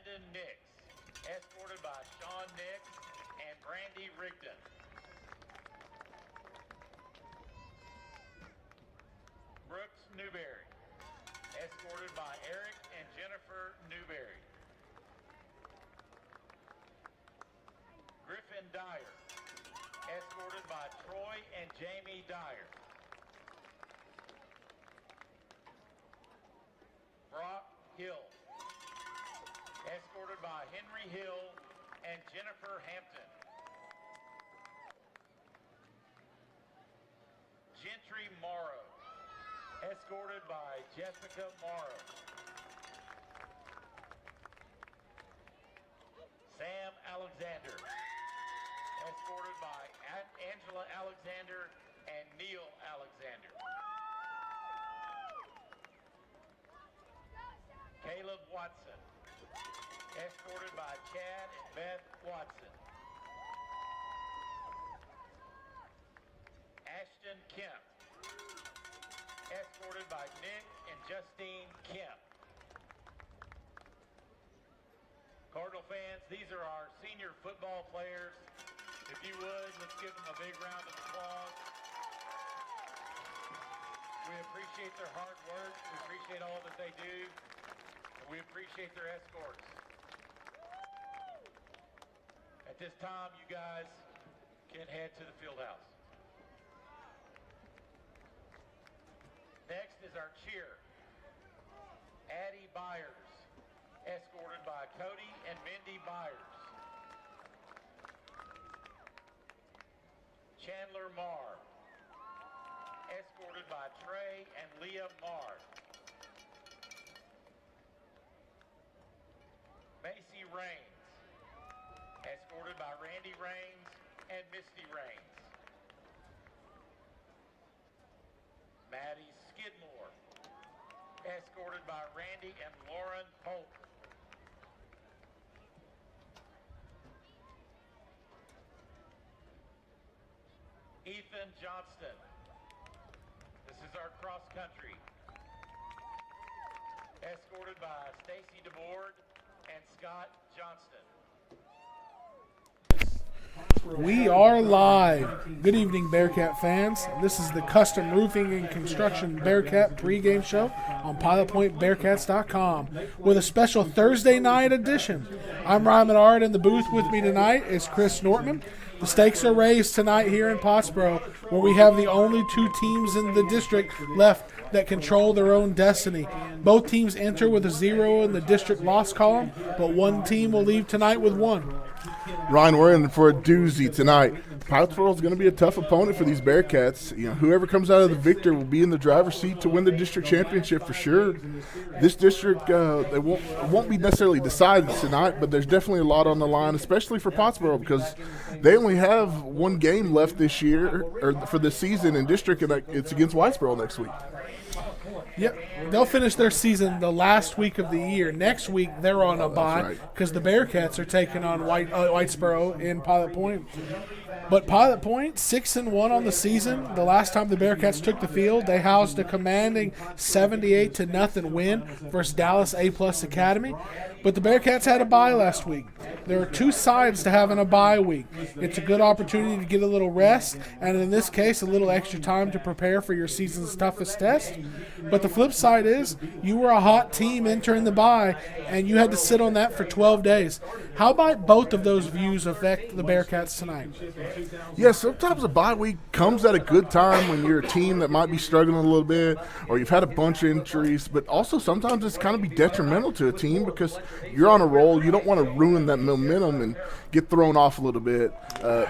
Landon Nix, escorted by Sean Nix and Brandy Rigdon. Brooks Newberry, escorted by Eric and Jennifer Newberry. Griffin Dyer, escorted by Troy and Jamie Dyer. Brock Hill, escorted by Henry Hill and Jennifer Hampton. Gentry Morrow, escorted by Jessica Morrow. Sam Alexander, escorted by Angela Alexander and Neil Alexander. Caleb Watson, escorted by Chad and Beth Watson. Ashton Kemp, escorted by Nick and Justine Kemp. Cardinal fans, these are our senior football players. If you would, let's give them a big round of applause. We appreciate their hard work. We appreciate all that they do. We appreciate their escorts. At this time, you guys can head to the field house. Next is our cheer. Addie Byers, escorted by Cody and Mindy Byers. Chandler Marr, escorted by Trey and Leah Marr. Macy Raines, escorted by Randy Raines and Misty Raines. Maddie Skidmore, escorted by Randy and Lauren Polk. Ethan Johnston, this is our cross country, escorted by Stacy DeBoard and Scott Johnston. We are live. Good evening, Bearcat fans. This is the Custom Roofing and Construction Bearcat pregame show on PilotPointBearcats.com with a special Thursday night edition. I'm Ryman Ard. In the booth with me tonight is Chris Nortman. The stakes are raised tonight here in Pottsboro, where we have the only two teams in the district left that control their own destiny. Both teams enter with a 0 in the district loss column, but one team will leave tonight with 1. Ryan, we're in for a doozy tonight. Pottsboro is going to be a tough opponent for these Bearcats. Whoever comes out of the victor will be in the driver's seat to win the district championship for sure. This district, it won't be necessarily decided tonight, but there's definitely a lot on the line, especially for Pottsboro, because they only have one game left this year, or for this season in district, and it's against Whitesboro next week. Yep, they'll finish their season the last week of the year. Next week, they're on a bye because the Bearcats are taking on Whitesboro in Pilot Point. But Pilot Point, 6-1 on the season. The last time the Bearcats took the field, they housed a commanding 78-0 win versus Dallas A-Plus Academy. But the Bearcats had a bye last week. There are two sides to having a bye week. It's a good opportunity to get a little rest, and in this case, a little extra time to prepare for your season's toughest test. But the flip side is you were a hot team entering the bye, and you had to sit on that for 12 days. How might both of those views affect the Bearcats tonight? Yeah, sometimes a bye week comes at a good time when you're a team that might be struggling a little bit, or you've had a bunch of injuries, but also sometimes it's kind of be detrimental to a team because you're on a roll. You don't want to ruin that momentum and get thrown off a little bit.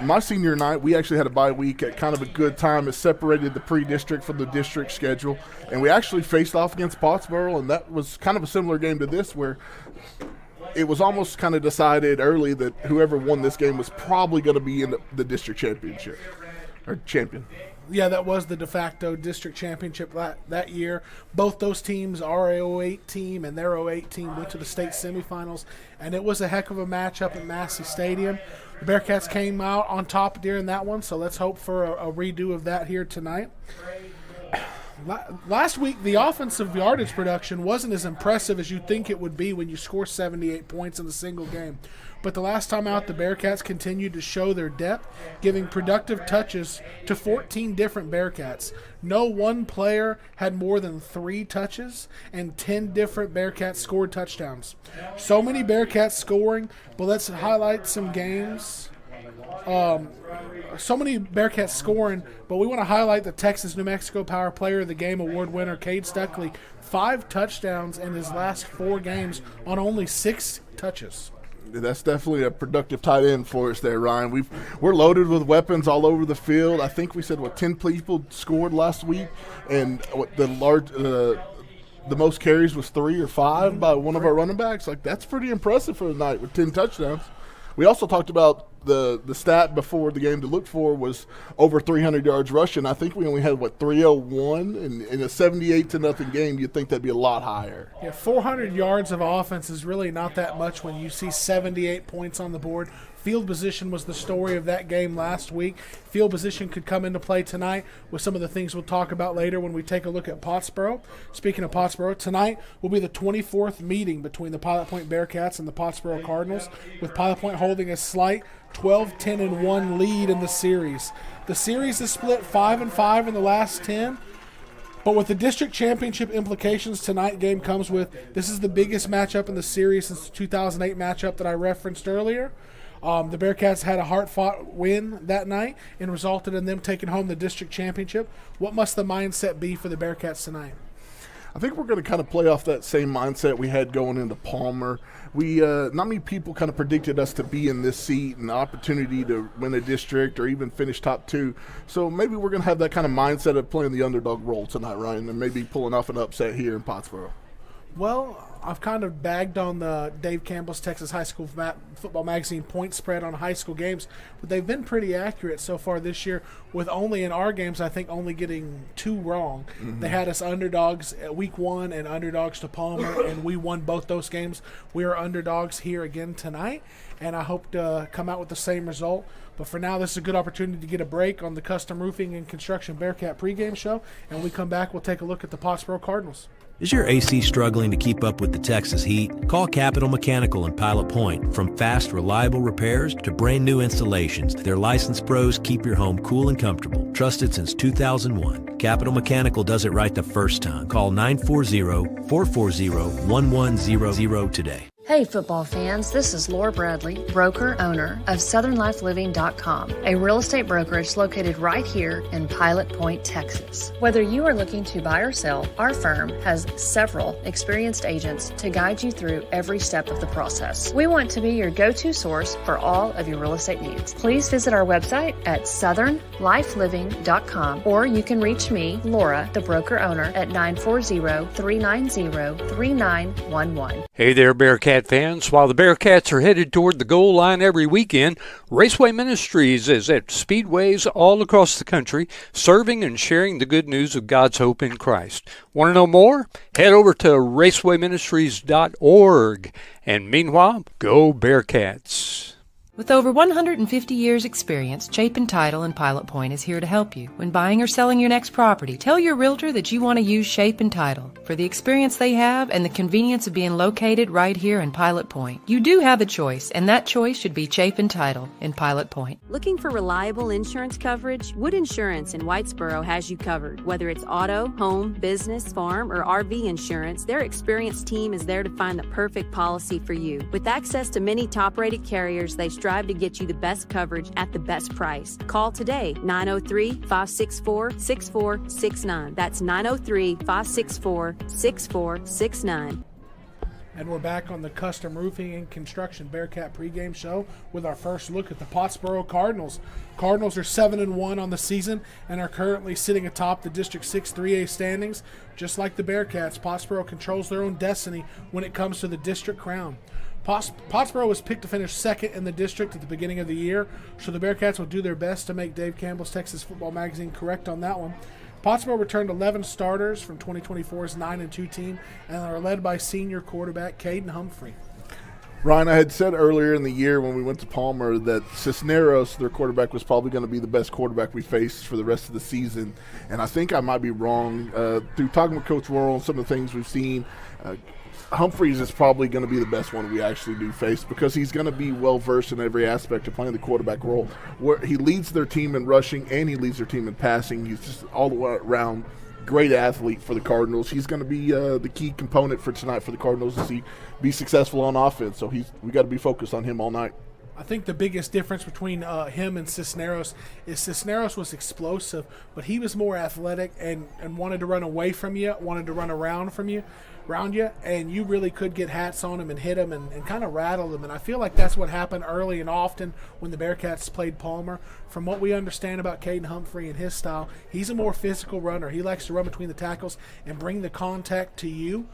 My senior night, we actually had a bye week at kind of a good time. It separated the pre-district from the district schedule, and we actually faced off against Pottsboro, and that was kind of a similar game to this where it was almost kind of decided early that whoever won this game was probably going to be in the district championship or champion. Yeah, that was the de facto district championship that year. Both those teams, our 08 team and their 08 team, went to the state semifinals, and it was a heck of a match up at Massey Stadium. The Bearcats came out on top during that one, so let's hope for a redo of that here tonight. Last week, the offensive yardage production wasn't as impressive as you'd think it would be when you score 78 points in a single game. But the last time out, the Bearcats continued to show their depth, giving productive touches to 14 different Bearcats. No one player had more than 3 touches, and 10 different Bearcats scored touchdowns. So many Bearcats scoring, but let's highlight some games. So many Bearcats scoring, but we want to highlight the Texas-New Mexico Power Player of the Game award winner, Cade Stuckley. 5 touchdowns in his last 4 games on only 6 touches. That's definitely a productive tight end for us there, Ryan. We're loaded with weapons all over the field. I think we said 10 people scored last week, and the most carries was 3 or 5 by one of our running backs. Like, that's pretty impressive for the night with 10 touchdowns. We also talked about the stat before the game to look for was over 300 yards rushing. I think we only had 301 in a 78-0 game. You'd think that'd be a lot higher. Yeah, 400 yards of offense is really not that much when you see 78 points on the board. Field position was the story of that game last week. Field position could come into play tonight with some of the things we'll talk about later when we take a look at Pottsboro. Speaking of Pottsboro, tonight will be the 24th meeting between the Pilot Point Bearcats and the Pottsboro Cardinals, with Pilot Point holding a slight 12-10-1 lead in the series. The series is split 5-5 in the last 10. But with the district championship implications tonight game comes with, this is the biggest matchup in the series since the 2008 matchup that I referenced earlier. The Bearcats had a hard-fought win that night and resulted in them taking home the district championship. What must the mindset be for the Bearcats tonight? I think we're going to kind of play off that same mindset we had going into Palmer. Not many people kind of predicted us to be in this seat and the opportunity to win a district or even finish top 2. So maybe we're going to have that kind of mindset of playing the underdog role tonight, Ryan, and maybe pulling off an upset here in Pottsboro. Well, I've kind of bagged on the Dave Campbell's Texas High School Football Magazine point spread on high school games, but they've been pretty accurate so far this year, with only in our games, I think, only getting 2 wrong. Mm-hmm. They had us underdogs at week 1 and underdogs to Palmer, and we won both those games. We are underdogs here again tonight, and I hope to come out with the same result. But for now, this is a good opportunity to get a break on the Custom Roofing and Construction Bearcat pregame show, and when we come back, we'll take a look at the Pottsboro Cardinals. Is your AC struggling to keep up with the Texas heat? Call Capital Mechanical in Pilot Point. From fast, reliable repairs to brand new installations, their licensed pros keep your home cool and comfortable. Trusted since 2001. Capital Mechanical does it right the first time. Call 940-440-1100 today. Hey football fans, this is Laura Bradley, broker-owner of SouthernLifeLiving.com, a real estate brokerage located right here in Pilot Point, Texas. Whether you are looking to buy or sell, our firm has several experienced agents to guide you through every step of the process. We want to be your go-to source for all of your real estate needs. Please visit our website at SouthernLifeLiving.com, or you can reach me, Laura, the broker-owner, at 940-390-3911. Hey there, Bearcat fans. While the Bearcats are headed toward the goal line every weekend, Raceway Ministries is at speedways all across the country, serving and sharing the good news of God's hope in Christ. Want to know more? Head over to racewayministries.org. And meanwhile, go Bearcats. With over 150 years' experience, Chapin Title in Pilot Point is here to help you. When buying or selling your next property, tell your realtor that you want to use Chapin Title for the experience they have and the convenience of being located right here in Pilot Point. You do have a choice, and that choice should be Chapin Title in Pilot Point. Looking for reliable insurance coverage? Wood Insurance in Whitesboro has you covered. Whether it's auto, home, business, farm, or RV insurance, their experienced team is there to find the perfect policy for you. With access to many top-rated carriers, they strive to get you the best coverage at the best price. Call today, 903-564-6469. That's 903-564-6469. And we're back on the Custom Roofing and Construction Bearcat pregame show with our first look at the Pottsboro Cardinals. Cardinals are 7-1 on the season and are currently sitting atop the District 6 3A standings. Just like the Bearcats, Pottsboro controls their own destiny when it comes to the district crown. Pottsboro was picked to finish second in the district at the beginning of the year, so the Bearcats will do their best to make Dave Campbell's Texas Football Magazine correct on that one. Pottsboro returned 11 starters from 2024's 9-2 team and are led by senior quarterback Caden Humphrey. Ryan, I had said earlier in the year when we went to Palmer that Cisneros, their quarterback, was probably going to be the best quarterback we faced for the rest of the season. And I think I might be wrong. Through talking with Coach Worrell and some of the things we've seen, Humphreys is probably going to be the best one we actually do face because he's going to be well-versed in every aspect of playing the quarterback role. Where he leads their team in rushing and he leads their team in passing. He's just all the way around great athlete for the Cardinals. He's going to be the key component for tonight for the Cardinals to be successful on offense. So we got to be focused on him all night. I think the biggest difference between him and Cisneros is Cisneros was explosive, but he was more athletic and wanted to run away from you, wanted to run around you, and you really could get hats on him and hit him and kind of rattle him. And I feel like that's what happened early and often when the Bearcats played Palmer. From what we understand about Caden Humphrey and his style, he's a more physical runner. He likes to run between the tackles and bring the contact to you.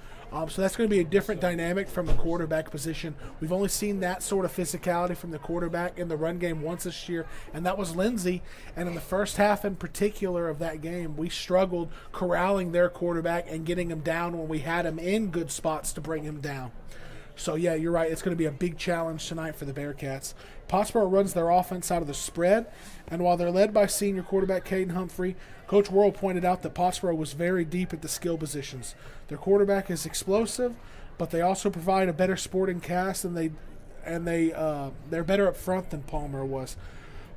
So that's going to be a different dynamic from the quarterback position. We've only seen that sort of physicality from the quarterback in the run game once this year, and that was Lindsey. And in the first half in particular of that game, we struggled corralling their quarterback and getting him down when we had him in good spots to bring him down. So, yeah, you're right. It's going to be a big challenge tonight for the Bearcats. Pottsboro runs their offense out of the spread, and while they're led by senior quarterback Caden Humphrey, Coach Worrell pointed out that Pottsboro was very deep at the skill positions. Their quarterback is explosive, but they also provide a better sporting cast, and they're better up front than Palmer was.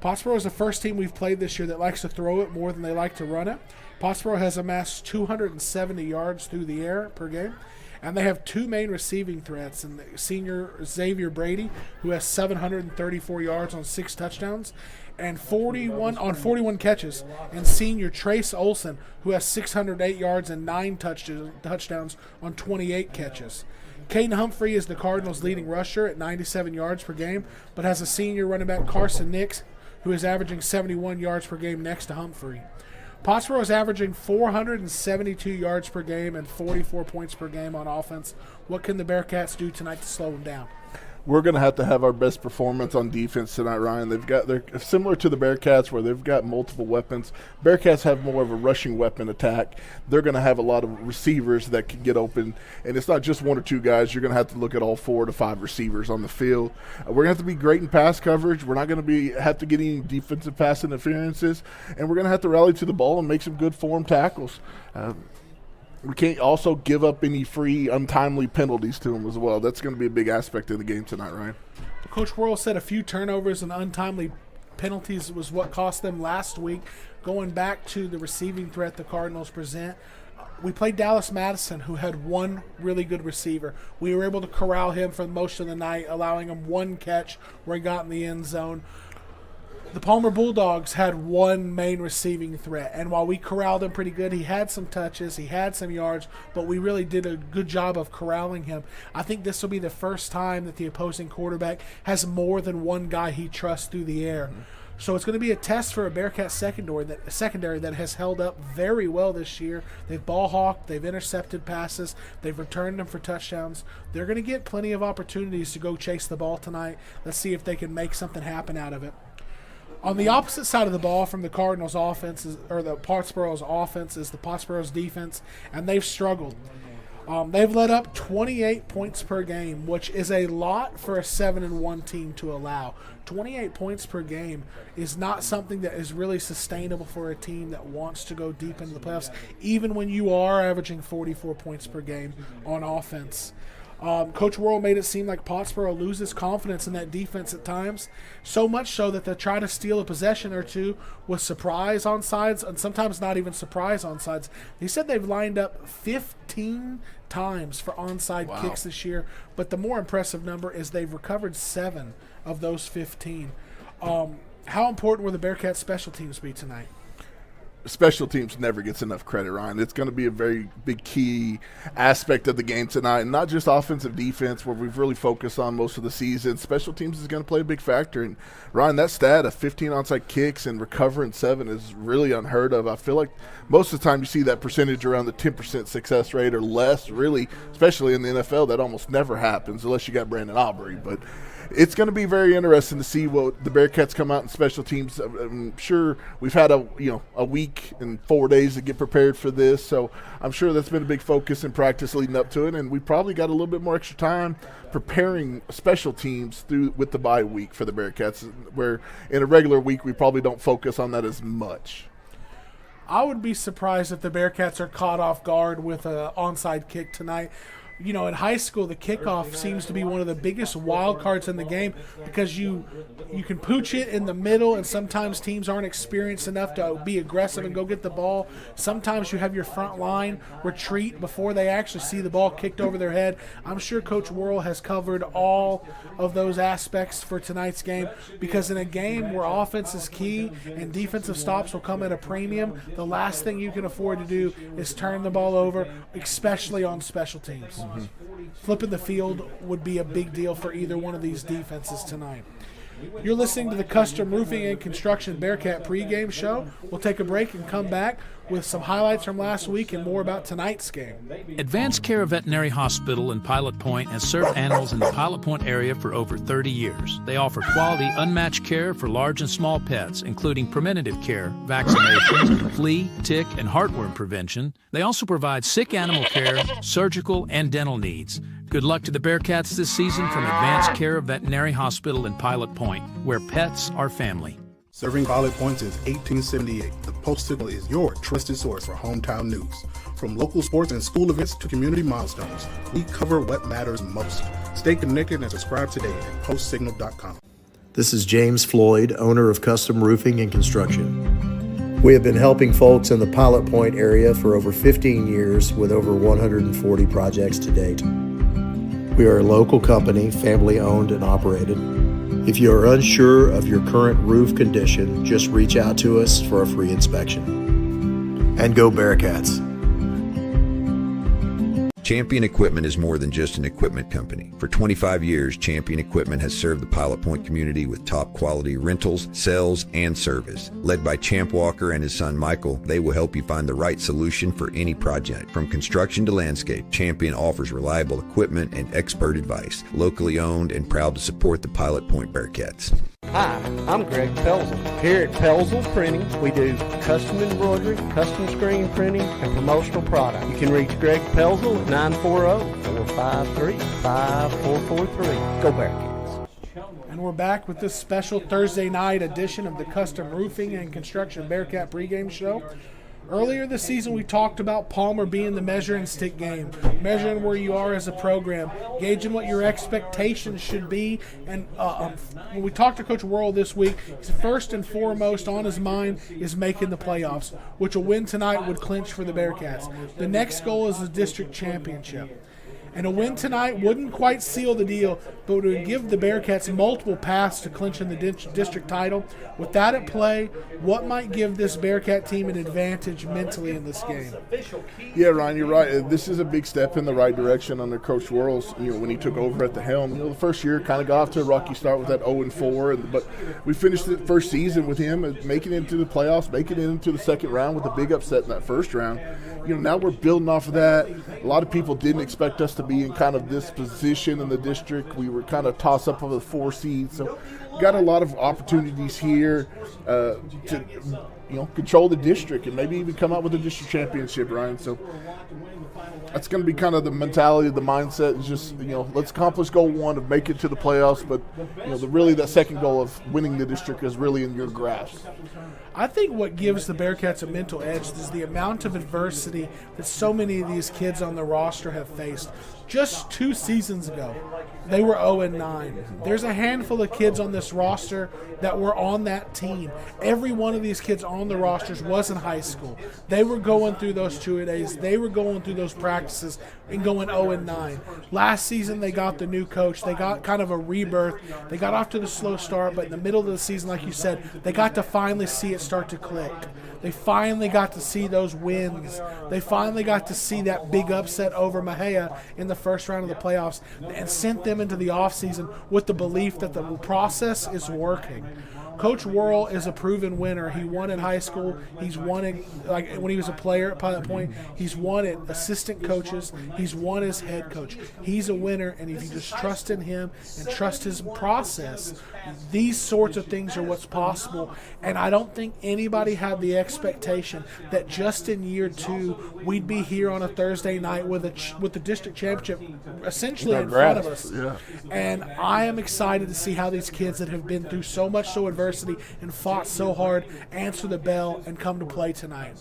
Pottsboro is the first team we've played this year that likes to throw it more than they like to run it. Pottsboro has amassed 270 yards through the air per game, and they have two main receiving threats, and senior Xavier Brady, who has 734 yards on 6 touchdowns, and 41 catches, and senior Trace Olson, who has 608 yards and 9 touchdowns on 28 catches. Caden Humphrey is the Cardinals' leading rusher at 97 yards per game, but has a senior running back Carson Nix, who is averaging 71 yards per game next to Humphrey. Pottsboro is averaging 472 yards per game and 44 points per game on offense. What can the Bearcats do tonight to slow them down? We're going to have our best performance on defense tonight, Ryan. They're similar to the Bearcats where they've got multiple weapons. Bearcats have more of a rushing weapon attack. They're going to have a lot of receivers that can get open, and it's not just 1 or 2 guys. You're going to have to look at all 4 to 5 receivers on the field. We're going to have to be great in pass coverage. We're not going to have to get any defensive pass interferences, and we're going to have to rally to the ball and make some good form tackles. We can't also give up any free, untimely penalties to them as well. That's going to be a big aspect of the game tonight, Ryan. Coach Worrell said a few turnovers and untimely penalties was what cost them last week. Going back to the receiving threat the Cardinals present, we played Dallas Madison, who had 1 really good receiver. We were able to corral him for most of the night, allowing him 1 catch where he got in the end zone. The Palmer Bulldogs had 1 main receiving threat, and while we corralled him pretty good, he had some touches, he had some yards, but we really did a good job of corralling him. I think this will be the first time that the opposing quarterback has more than 1 guy he trusts through the air. So it's going to be a test for a Bearcat secondary that has held up very well this year. They've ball hawked, they've intercepted passes, they've returned them for touchdowns. They're going to get plenty of opportunities to go chase the ball tonight. Let's see if they can make something happen out of it. On the opposite side of the ball from the Cardinals' offense, or the Pottsboro's offense, is the Pottsboro's defense, and they've struggled. They've let up 28 points per game, which is a lot for a 7-1 team to allow. 28 points per game is not something that is really sustainable for a team that wants to go deep into the playoffs, even when you are averaging 44 points per game on offense. Coach Worrell made it seem like Pottsboro loses confidence in that defense at times, so much so that they try to steal a possession or two with surprise onsides, and sometimes not even surprise onsides. He said they've lined up 15 times for onside kicks this year, but the more impressive number is they've recovered 7 of those 15. How important will the Bearcats special teams be tonight? Special teams never gets enough credit, Ryan. It's going to be a very big key aspect of the game tonight, and not just offensive defense where we've really focused on most of the season. Special teams is going to play a big factor. And, Ryan, that stat of 15 onside kicks and recovering 7 is really unheard of. I feel like most of the time you see that percentage around the 10% success rate or less, really, especially in the NFL. That almost never happens unless you got Brandon Aubrey. But it's going to be very interesting to see what the Bearcats come out in special teams. I'm sure we've had a week week and 4 days to get prepared for this. So I'm sure that's been a big focus in practice leading up to it. And we probably got a little bit more extra time preparing special teams with the bye week for the Bearcats, where in a regular week we probably don't focus on that as much. I would be surprised if the Bearcats are caught off guard with an onside kick tonight. You know, in high school, the kickoff seems to be one of the biggest wild cards in the game because you can pooch it in the middle, and sometimes teams aren't experienced enough to be aggressive and go get the ball. Sometimes you have your front line retreat before they actually see the ball kicked over their head. I'm sure Coach Worrell has covered all of those aspects for tonight's game, because in a game where offense is key and defensive stops will come at a premium, the last thing you can afford to do is turn the ball over, especially on special teams. Flipping the field would be a big deal for either one of these defenses tonight. You're listening to the Custom Roofing and Construction Bearcat pregame show. We'll take a break and come back with some highlights from last week and more about tonight's game. Advanced Care Veterinary Hospital in Pilot Point has served animals in the Pilot Point area for over 30 years. They offer quality, unmatched care for large and small pets, including preventative care, vaccinations, flea, tick, and heartworm prevention. They also provide sick animal care, surgical, and dental needs. Good luck to the Bearcats this season from Advanced Care Veterinary Hospital in Pilot Point, where pets are family. Serving Pilot Point since 1878, the Post-Signal is your trusted source for hometown news. From local sports and school events to community milestones, we cover what matters most. Stay connected and subscribe today at postsignal.com. This is James Floyd, owner of Custom Roofing and Construction. We have been helping folks in the Pilot Point area for over 15 years with over 140 projects to date. We are a local company, family owned and operated. If you are unsure of your current roof condition, just reach out to us for a free inspection. And go Bearcats! Champion Equipment is more than just an equipment company. For 25 years, Champion Equipment has served the Pilot Point community with top quality rentals, sales, and service. Led by Champ Walker and his son Michael, they will help you find the right solution for any project. From construction to landscape, Champion offers reliable equipment and expert advice. Locally owned and proud to support the Pilot Point Bearcats. Hi, I'm Greg Pelzel. Here at Pelzel Printing, we do custom embroidery, custom screen printing, and promotional product. You can reach Greg Pelzel at 940-453-5443. Go Bearcats. And we're back with this special Thursday night edition of the Custom Roofing and Construction Bearcat pregame show. Earlier this season, we talked about Palmer being the measure and stick game, measuring where you are as a program, gauging what your expectations should be. And when we talked to Coach Worrell this week, first and foremost on his mind is making the playoffs, which a win tonight would clinch for the Bearcats. The next goal is the district championship. And a win tonight wouldn't quite seal the deal, but would give the Bearcats multiple paths to clinching the district title. With that at play, what might give this Bearcat team an advantage mentally in this game? Yeah, Ryan, you're right. This is a big step in the right direction under Coach Worrell's. When he took over at the helm, the first year kind of got off to a rocky start with that 0-4, but we finished the first season with him making it into the playoffs, making it into the second round with a big upset in that first round. Now we're building off of that. A lot of people didn't expect us to be in kind of this position in the district. We were kind of tossed up of the 4 seed, so got a lot of opportunities here to control the district and maybe even come out with a district championship, Ryan. So that's going to be kind of the mentality, the mindset is just, let's accomplish goal 1 of make it to the playoffs, but really that second goal of winning the district is really in your grasp. I think what gives the Bearcats a mental edge is the amount of adversity that so many of these kids on the roster have faced. Just 2 seasons ago, they were 0-9. There's a handful of kids on this roster that were on that team. Every one of these kids on the rosters was in high school. They were going through those 2-a-days. They were going through those practices and going 0-9. Last season, they got the new coach. They got kind of a rebirth. They got off to the slow start, but in the middle of the season, like you said, they got to finally see it start to click. They finally got to see those wins. They finally got to see that big upset over Mahia in the first round of the playoffs and sent them into the offseason with the belief that the process is working. Coach Worrell is a proven winner. He won in high school. He's won it when he was a player at Pilot Point. He's won it assistant coaches. He's won as head coach. He's a winner, and if you just trust in him and trust his process, these sorts of things are what's possible. And I don't think anybody had the expectation that just in year 2 we'd be here on a Thursday night with the district championship essentially in front of us. Yeah. And I am excited to see how these kids that have been through so much adversity and fought so hard answer the bell and come to play tonight.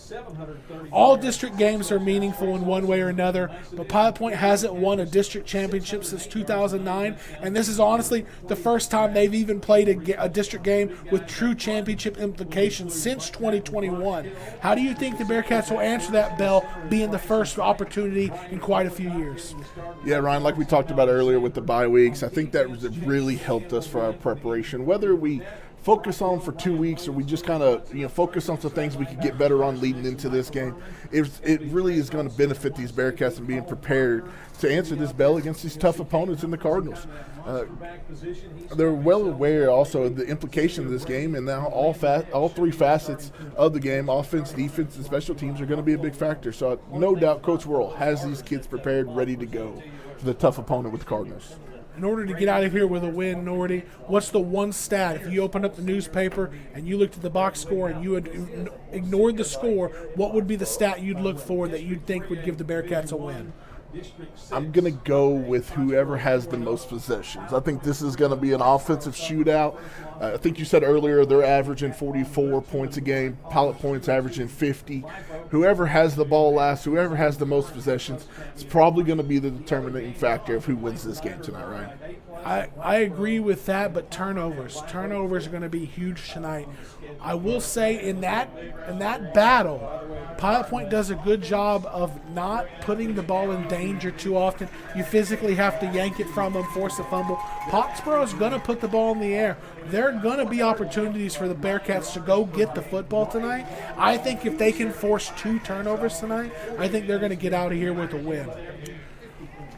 All district games are meaningful in one way or another, but Pilot Point hasn't won a district championship since 2009, and this is honestly the first time they've even played a district game with true championship implications since 2021. How do you think the Bearcats will answer that bell, being the first opportunity in quite a few years? Yeah, Ryan, like we talked about earlier with the bye weeks, I think that really helped us for our preparation. Whether we focus on for 2 weeks or we just kind of focus on some things we could get better on leading into this game, it really is going to benefit these Bearcats and being prepared to answer this bell against these tough opponents in the Cardinals. They're well aware also of the implication of this game, and now all three facets of the game, offense, defense, and special teams, are going to be a big factor. So no doubt Coach Worrell has these kids prepared, ready to go for the tough opponent with the Cardinals. In order to get out of here with a win, Nordy, what's the one stat, if you opened up the newspaper and you looked at the box score and you had ignored the score, what would be the stat you'd look for that you'd think would give the Bearcats a win? I'm going to go with whoever has the most possessions. I think this is going to be an offensive shootout. I think you said earlier they're averaging 44 points a game. Pilot Point's averaging 50. Whoever has the ball last, whoever has the most possessions, it's probably going to be the determining factor of who wins this game tonight, Ryan. I agree with that, but turnovers are going to be huge tonight. I will say in that battle, Pilot Point does a good job of not putting the ball in danger too often. You physically have to yank it from them, force a fumble. Pottsboro is going to put the ball in the air. There are going to be opportunities for the Bearcats to go get the football tonight. I think if they can force 2 turnovers tonight, I think they're going to get out of here with a win.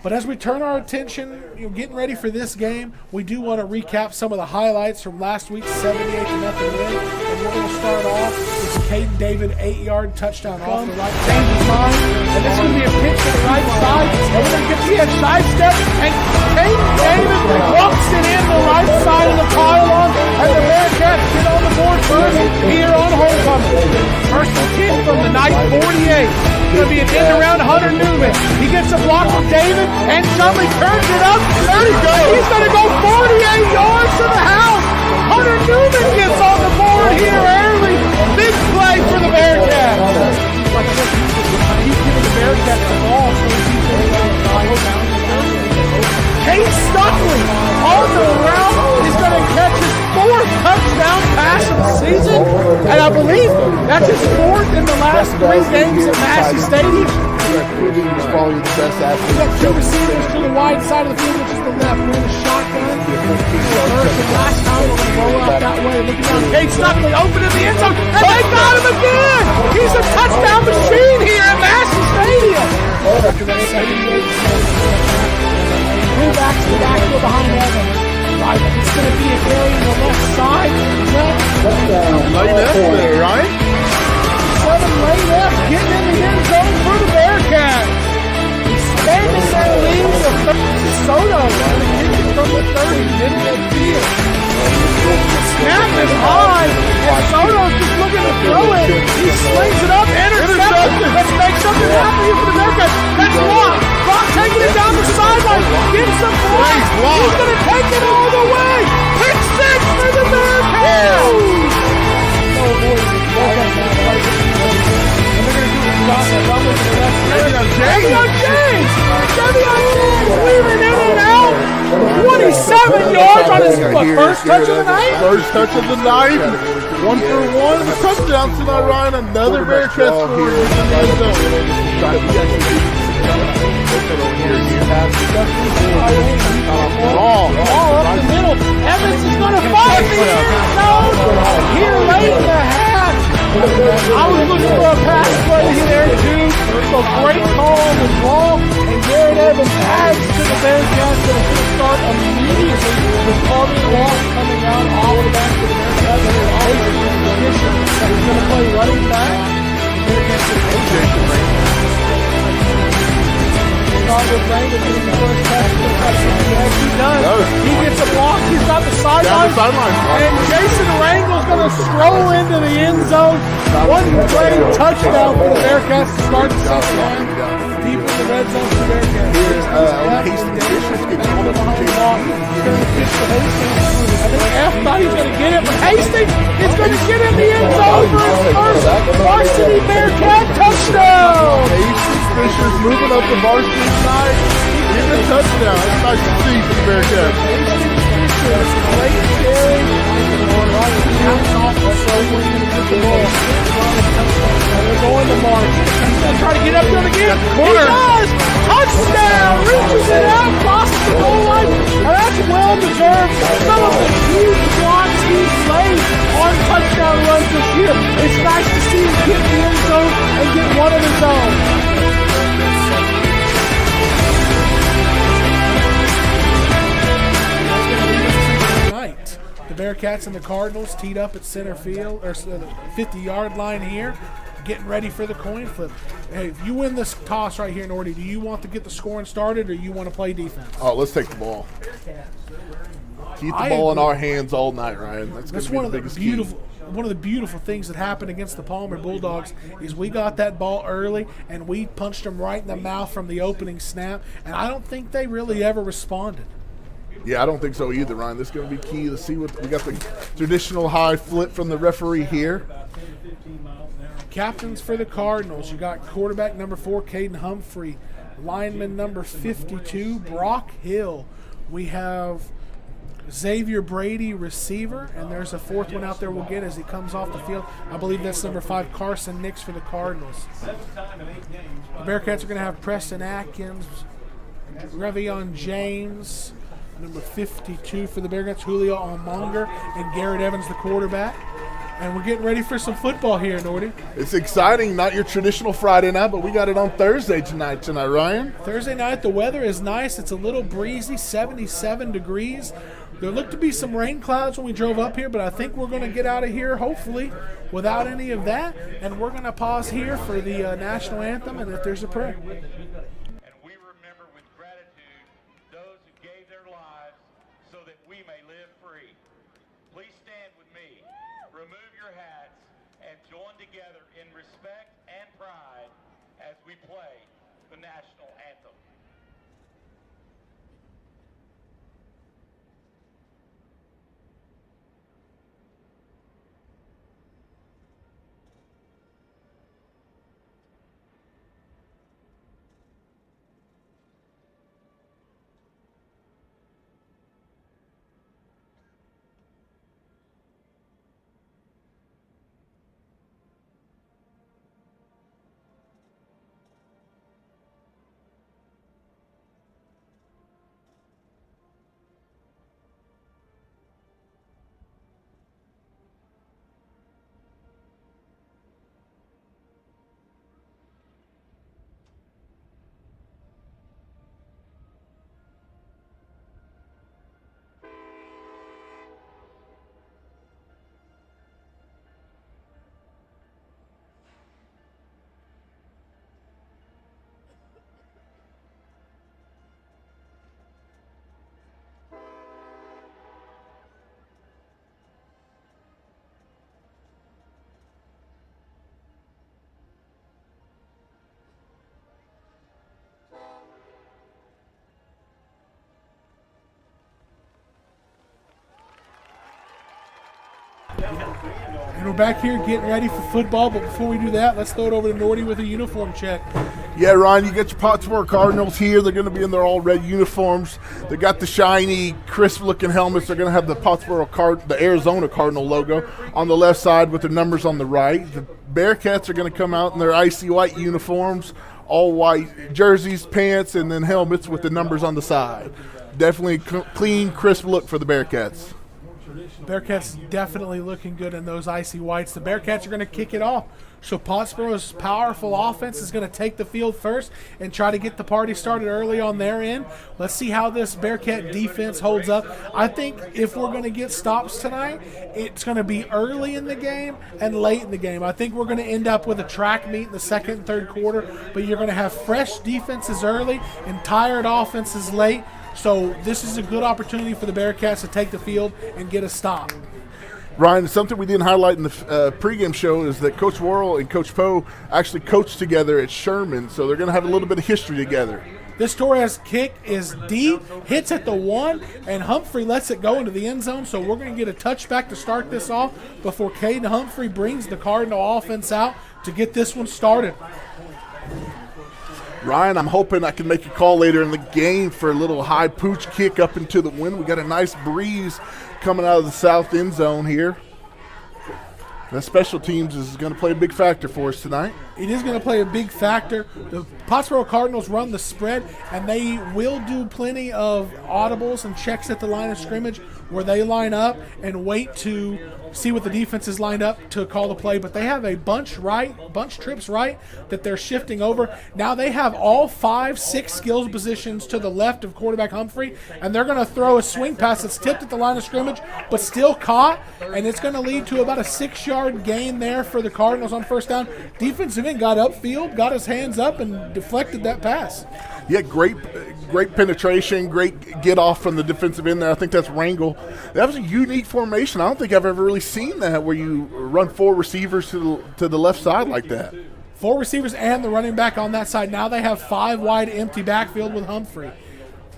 But as we turn our attention, getting ready for this game, we do want to recap some of the highlights from last week's 78-0 win. And we're going to start off with the Caden David 8-yard touchdown off the right side. And this is going to be a pitch to the right side. And we're going to get the sidestep. And Caden David walks it in the right side of the pylon. And the Bearcats get on the board first here on homecoming. First and 10 from the night 48. Going to be an end around Hunter Newman. He gets a block from David, and Chumley turns it up. There he goes. He's going to go 48 yards to the house. Hunter Newman gets on the board here early. Big play for the Bearcats. He's giving the Bearcats the ball, so he's going to go down. Case Stuckley on the route is going to catch his 4th touchdown pass of the season, and I believe that's his 4th in the last 3 games at Massey Stadium. He's probably the best athlete. We've got 2 receivers to the wide side of the field, which is the left. We're in the shotgun. Last time we're going to roll out that way. Looking down, Case Stuckley open in the end zone, and they got him again. He's a touchdown machine here at Massey Stadium. Backs to the backfield behind Evans. Right, it's going to be a carry on the left side. Lay left there, right? 7 lay left, getting in the end zone for the Bearcats. Expanding their lead to 30. Soto from the 30, middle of the field. Snap is high, and Soto's just looking to throw it. He slings it up, intercepted. Let's make something happen here for the Bearcats. That's Locke. Locke taking it down the sideline. Gives some block. He's going to take it all the way. Pick 6 for the Bearcats. Oh, boy. And they're going to do the drop and rumble to the left. Davion James. Weaving in and out. 27 yards on his first touch of the night. First touch of the night. 1 for 1. The touchdown tonight, Ryan. Another Bearcat score in the end zone. Ball up the middle. Evans is going to find the end zone here late in the half. I was looking for a pass play here too. So great call on the ball, and Garrett Evans has start immediately with Carter Walk coming out off the back of the Bearcats. He's going to play running back. With Ranger getting the first pass to the touchdown. Yes, he does. He gets a block. He's got the sideline. And Jason Rangel's going to stroll into the end zone. One great touchdown for the Bearcats to start the second half. Deep in the red zone for the Bearcats. Here's Hastings. He's going to pitch to Hastings. I think F thought he was going to get it, but Hastings is going to get in the end zone for his first varsity Bearcat touchdown. Fisher's moving up the varsity side, getting a touchdown. That's nice to see for the Bearcats. Great carry. They're going to March. He's going to try to get up there again. He does! Touchdown! Reaches it out, crosses the goal line, and that's well deserved. Some of the huge blocks he's played on touchdown runs this year. It's nice to see him get in the end zone and get one of his own. The Bearcats and the Cardinals teed up at center field, or the 50-yard line here, getting ready for the coin flip. Hey, if you win this toss right here, Nordy, do you want to get the scoring started or you want to play defense? Oh, let's take the ball. Keep the ball in our hands all night, Ryan. That's one of the biggest beautiful. One of the beautiful things that happened against the Palmer Bulldogs is we got that ball early and we punched them right in the mouth from the opening snap, and I don't think they really ever responded. Yeah, I don't think so either, Ryan. This is going to be key to see what we got. The traditional high flip from the referee here. Captains for the Cardinals. You got quarterback number 4, Caden Humphrey. Lineman number 52, Brock Hill. We have Xavier Brady, receiver, and there's a fourth one out there we'll get as he comes off the field. I believe that's number 5, Carson Nix for the Cardinals. The Bearcats are going to have Preston Atkins, Revion James, number 52 for the Bearcats, Julio Almonger, and Garrett Evans, the quarterback. And we're getting ready for some football here, Nordy. It's exciting. Not your traditional Friday night, but we got it on Thursday tonight, Ryan. Thursday night, the weather is nice. It's a little breezy, 77 degrees. There looked to be some rain clouds when we drove up here, but I think we're going to get out of here, hopefully, without any of that. And we're going to pause here for the national anthem, and if there's a prayer. Together in respect and pride as we play the national anthem. And we're back here getting ready for football, but before we do that, let's throw it over to Nordy with a uniform check. Yeah, Ryan, you got your Pottsboro Cardinals here. They're going to be in their all-red uniforms. They got the shiny, crisp-looking helmets. They're going to have the Arizona Cardinal logo on the left side with the numbers on the right. The Bearcats are going to come out in their icy white uniforms, all white jerseys, pants, and then helmets with the numbers on the side. Definitely clean, crisp look for the Bearcats. Bearcats definitely looking good in those icy whites. The Bearcats are going to kick it off. So Pottsboro's powerful offense is going to take the field first and try to get the party started early on their end. Let's see how this Bearcat defense holds up. I think if we're going to get stops tonight, it's going to be early in the game and late in the game. I think we're going to end up with a track meet in the second and third quarter, but you're going to have fresh defenses early and tired offenses late. So this is a good opportunity for the Bearcats to take the field and get a stop. Ryan, something we didn't highlight in the pregame show is that Coach Worrell and Coach Poe actually coached together at Sherman, so they're going to have a little bit of history together. This Torres kick is deep, hits at the 1, and Humphrey lets it go into the end zone, so we're going to get a touchback to start this off before Caden Humphrey brings the Cardinal offense out to get this one started. Ryan, I'm hoping I can make a call later in the game for a little high pooch kick up into the wind. We got a nice breeze coming out of the south end zone here. The special teams is going to play a big factor for us tonight. It is going to play a big factor. The Pottsboro Cardinals run the spread, and they will do plenty of audibles and checks at the line of scrimmage where they line up and wait to see what the defense is lined up to call the play. But they have a bunch trips right that they're shifting over. Now they have all 5-6 skills positions to the left of quarterback Humphrey, and they're going to throw a swing pass that's tipped at the line of scrimmage but still caught, and it's going to lead to about a 6-yard gain there for the Cardinals on first down. Defensive end got upfield, got his hands up, and deflected that pass. Yeah, great penetration, great get off from the defensive end there. I think that's Rangel. That was a unique formation. I don't think I've ever really seen that where you run 4 receivers to the left side like that. 4 receivers and the running back on that side. Now they have 5 wide empty backfield with Humphrey.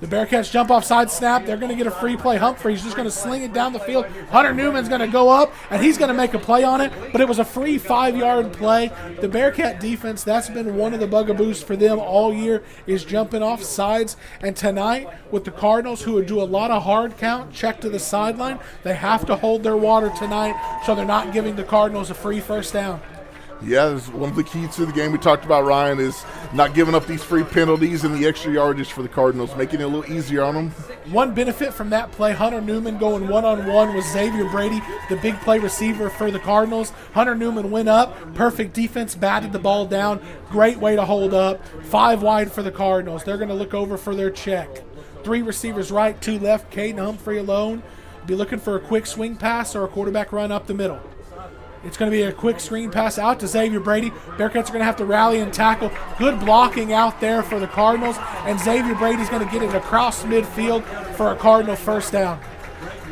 The Bearcats jump off side snap. They're going to get a free play. Humphrey's just going to sling it down the field. Hunter Newman's going to go up, and he's going to make a play on it, but it was a free 5-yard play. The Bearcat defense, that's been one of the bugaboos for them all year, is jumping off sides. And tonight, with the Cardinals, who would do a lot of hard count, check to the sideline, they have to hold their water tonight so they're not giving the Cardinals a free first down. Yeah, that's one of the keys to the game we talked about, Ryan, is not giving up these free penalties and the extra yardage for the Cardinals, making it a little easier on them. One benefit from that play, Hunter Newman going one-on-one with Xavier Brady, the big play receiver for the Cardinals. Hunter Newman went up, perfect defense, batted the ball down, great way to hold up. 5 wide for the Cardinals. They're going to look over for their check. 3 receivers right, 2 left, Caden Humphrey alone. Be looking for a quick swing pass or a quarterback run up the middle. It's going to be a quick screen pass out to Xavier Brady. Bearcats are going to have to rally and tackle. Good blocking out there for the Cardinals, and Xavier Brady's going to get it across midfield for a Cardinal first down.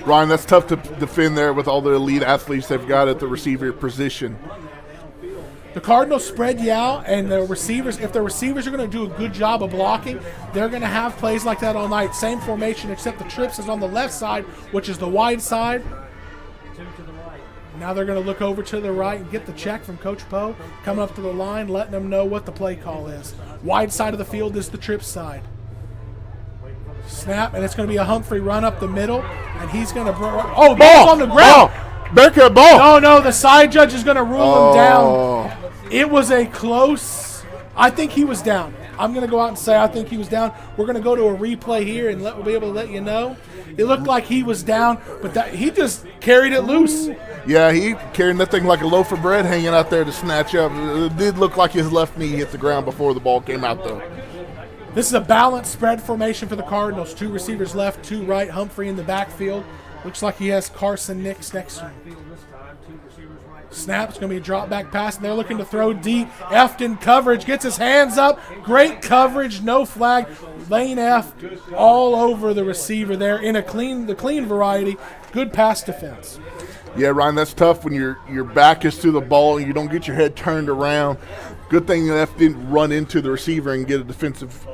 Ryan, that's tough to defend there with all the elite athletes they've got at the receiver position. The Cardinals spread you out, and the receivers, if the receivers are going to do a good job of blocking, they're going to have plays like that all night. Same formation, except the trips is on the left side, which is the wide side. Now they're going to look over to the right and get the check from Coach Poe, coming up to the line, letting them know what the play call is. Wide side of the field is the trip side. Snap, and it's going to be a Humphrey run up the middle, and he's going to ball on the ground. Bearcat ball. No, the side judge is going to rule him down. It was a close. I think he was down. I'm going to go out and say I think he was down. We're going to go to a replay here and we'll be able to let you know. It looked like he was down, but he just carried it loose. Yeah, he carried that thing like a loaf of bread hanging out there to snatch up. It did look like his left knee hit the ground before the ball came out, though. This is a balanced spread formation for the Cardinals. 2 receivers left, 2 right. Humphrey in the backfield. Looks like he has Carson Nix next to him. Snap, it's going to be a drop back pass, and they're looking to throw deep. Efton coverage, gets his hands up. Great coverage, no flag. Lane F all over the receiver there in the clean variety. Good pass defense. Yeah, Ryan, that's tough when your back is to the ball and you don't get your head turned around. Good thing that F didn't run into the receiver and get a defensive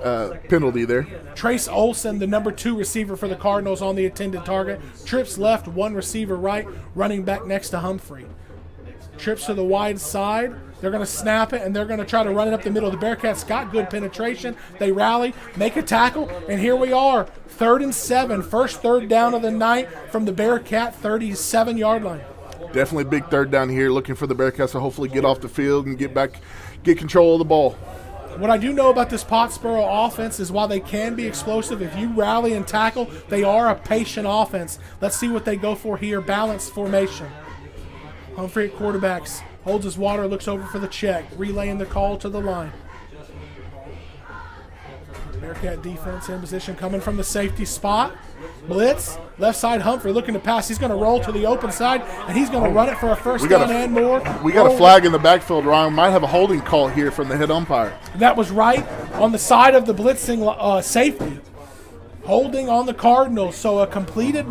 penalty there. Trace Olson, the number 2 receiver for the Cardinals on the intended target. Trips left, 1 receiver right, running back next to Humphrey. Trips to the wide side. They're going to snap it, and they're going to try to run it up the middle. The Bearcats got good penetration. They rally, make a tackle, and here we are. 3rd and 7, first third down of the night from the Bearcat 37-yard line. Definitely a big third down here, looking for the Bearcats to hopefully get off the field and get control of the ball. What I do know about this Pottsboro offense is while they can be explosive, if you rally and tackle, they are a patient offense. Let's see what they go for here. Balanced formation. Humphrey at quarterbacks. Holds his water, looks over for the check. Relaying the call to the line. Bearcat defense in position coming from the safety spot. Blitz. Left side Humphrey looking to pass. He's going to roll to the open side, and he's going to run it for a first down and more. We got a flag in the backfield, Ryan. Might have a holding call here from the head umpire. That was right on the side of the blitzing safety. Holding on the Cardinals. So a completed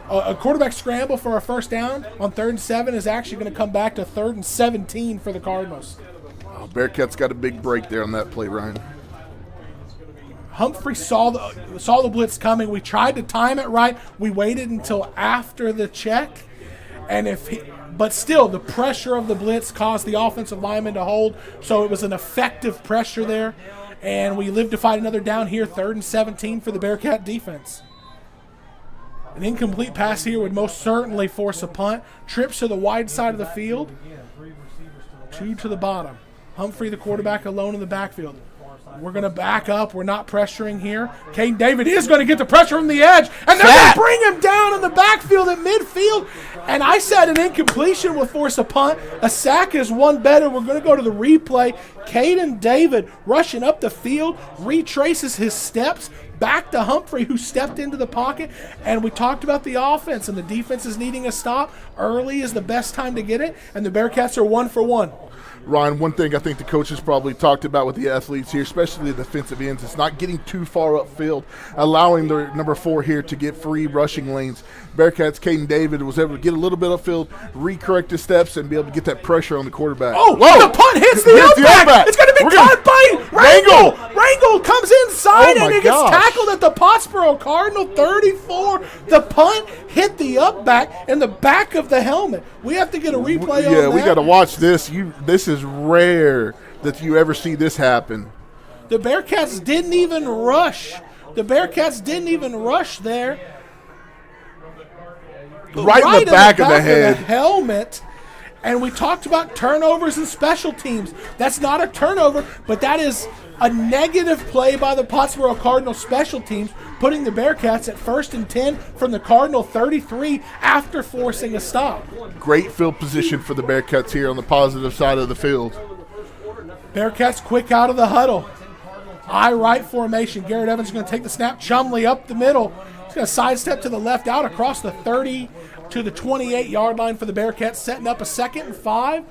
a quarterback scramble for a first down on 3rd and 7 is actually going to come back to 3rd and 17 for the Cardinals. Oh, Bearcats got a big break there on that play, Ryan. Humphrey saw the blitz coming. We tried to time it right. We waited until after the check, but still the pressure of the blitz caused the offensive lineman to hold. So it was an effective pressure there, and we lived to fight another down here. 3rd and 17 for the Bearcat defense. An incomplete pass here would most certainly force a punt. Trips to the wide side of the field. 2 to the bottom. Humphrey, the quarterback, alone in the backfield. We're going to back up. We're not pressuring here. Caden David is going to get the pressure from the edge, and they're going to bring him down in the backfield at midfield. And I said an incompletion will force a punt. A sack is one better. We're going to go to the replay. Caden David rushing up the field, retraces his steps back to Humphrey, who stepped into the pocket. And we talked about the offense, and the defense is needing a stop. Early is the best time to get it, and the Bearcats are 1 for 1. Ryan, one thing I think the coaches probably talked about with the athletes here, especially the defensive ends, is not getting too far upfield, allowing the number 4 here to get free rushing lanes. Bearcats' Caden David was able to get a little bit upfield, recorrect his steps, and be able to get that pressure on the quarterback. Oh, the punt hits the outback. It's going to be caught by Rangel. Rangel comes inside, and he gets tackled at the Pottsboro Cardinal 34. The punt hit the upback in the back of the helmet. We have to get a replay on that. Yeah, we got to watch this. This is rare that you ever see this happen. The Bearcats didn't even rush. There. Right in the back of the head. Of the helmet. And we talked about turnovers and special teams. That's not a turnover, but that is a negative play by the Pottsboro Cardinal special teams, putting the Bearcats at 1st and 10 from the Cardinal 33 after forcing a stop. Great field position for the Bearcats here on the positive side of the field. Bearcats quick out of the huddle. I right formation. Garrett Evans is going to take the snap. Chumley up the middle. He's going to sidestep to the left out across the 30 to the 28-yard line for the Bearcats, setting up a 2nd and 5.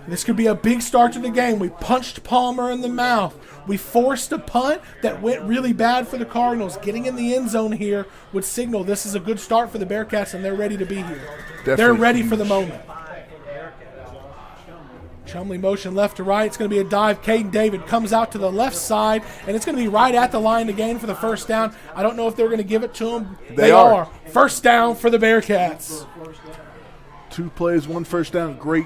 This could be a big start to the game. We punched Palmer in the mouth. We forced a punt that went really bad for the Cardinals. Getting in the end zone here would signal this is a good start for the Bearcats, and they're ready to be here. Definitely they're ready for the moment. Chumley motion left to right. It's going to be a dive. Caden David comes out to the left side, and it's going to be right at the line to gain for the first down. I don't know if they're going to give it to him. They are. First down for the Bearcats. 2 plays, 1 first down. Great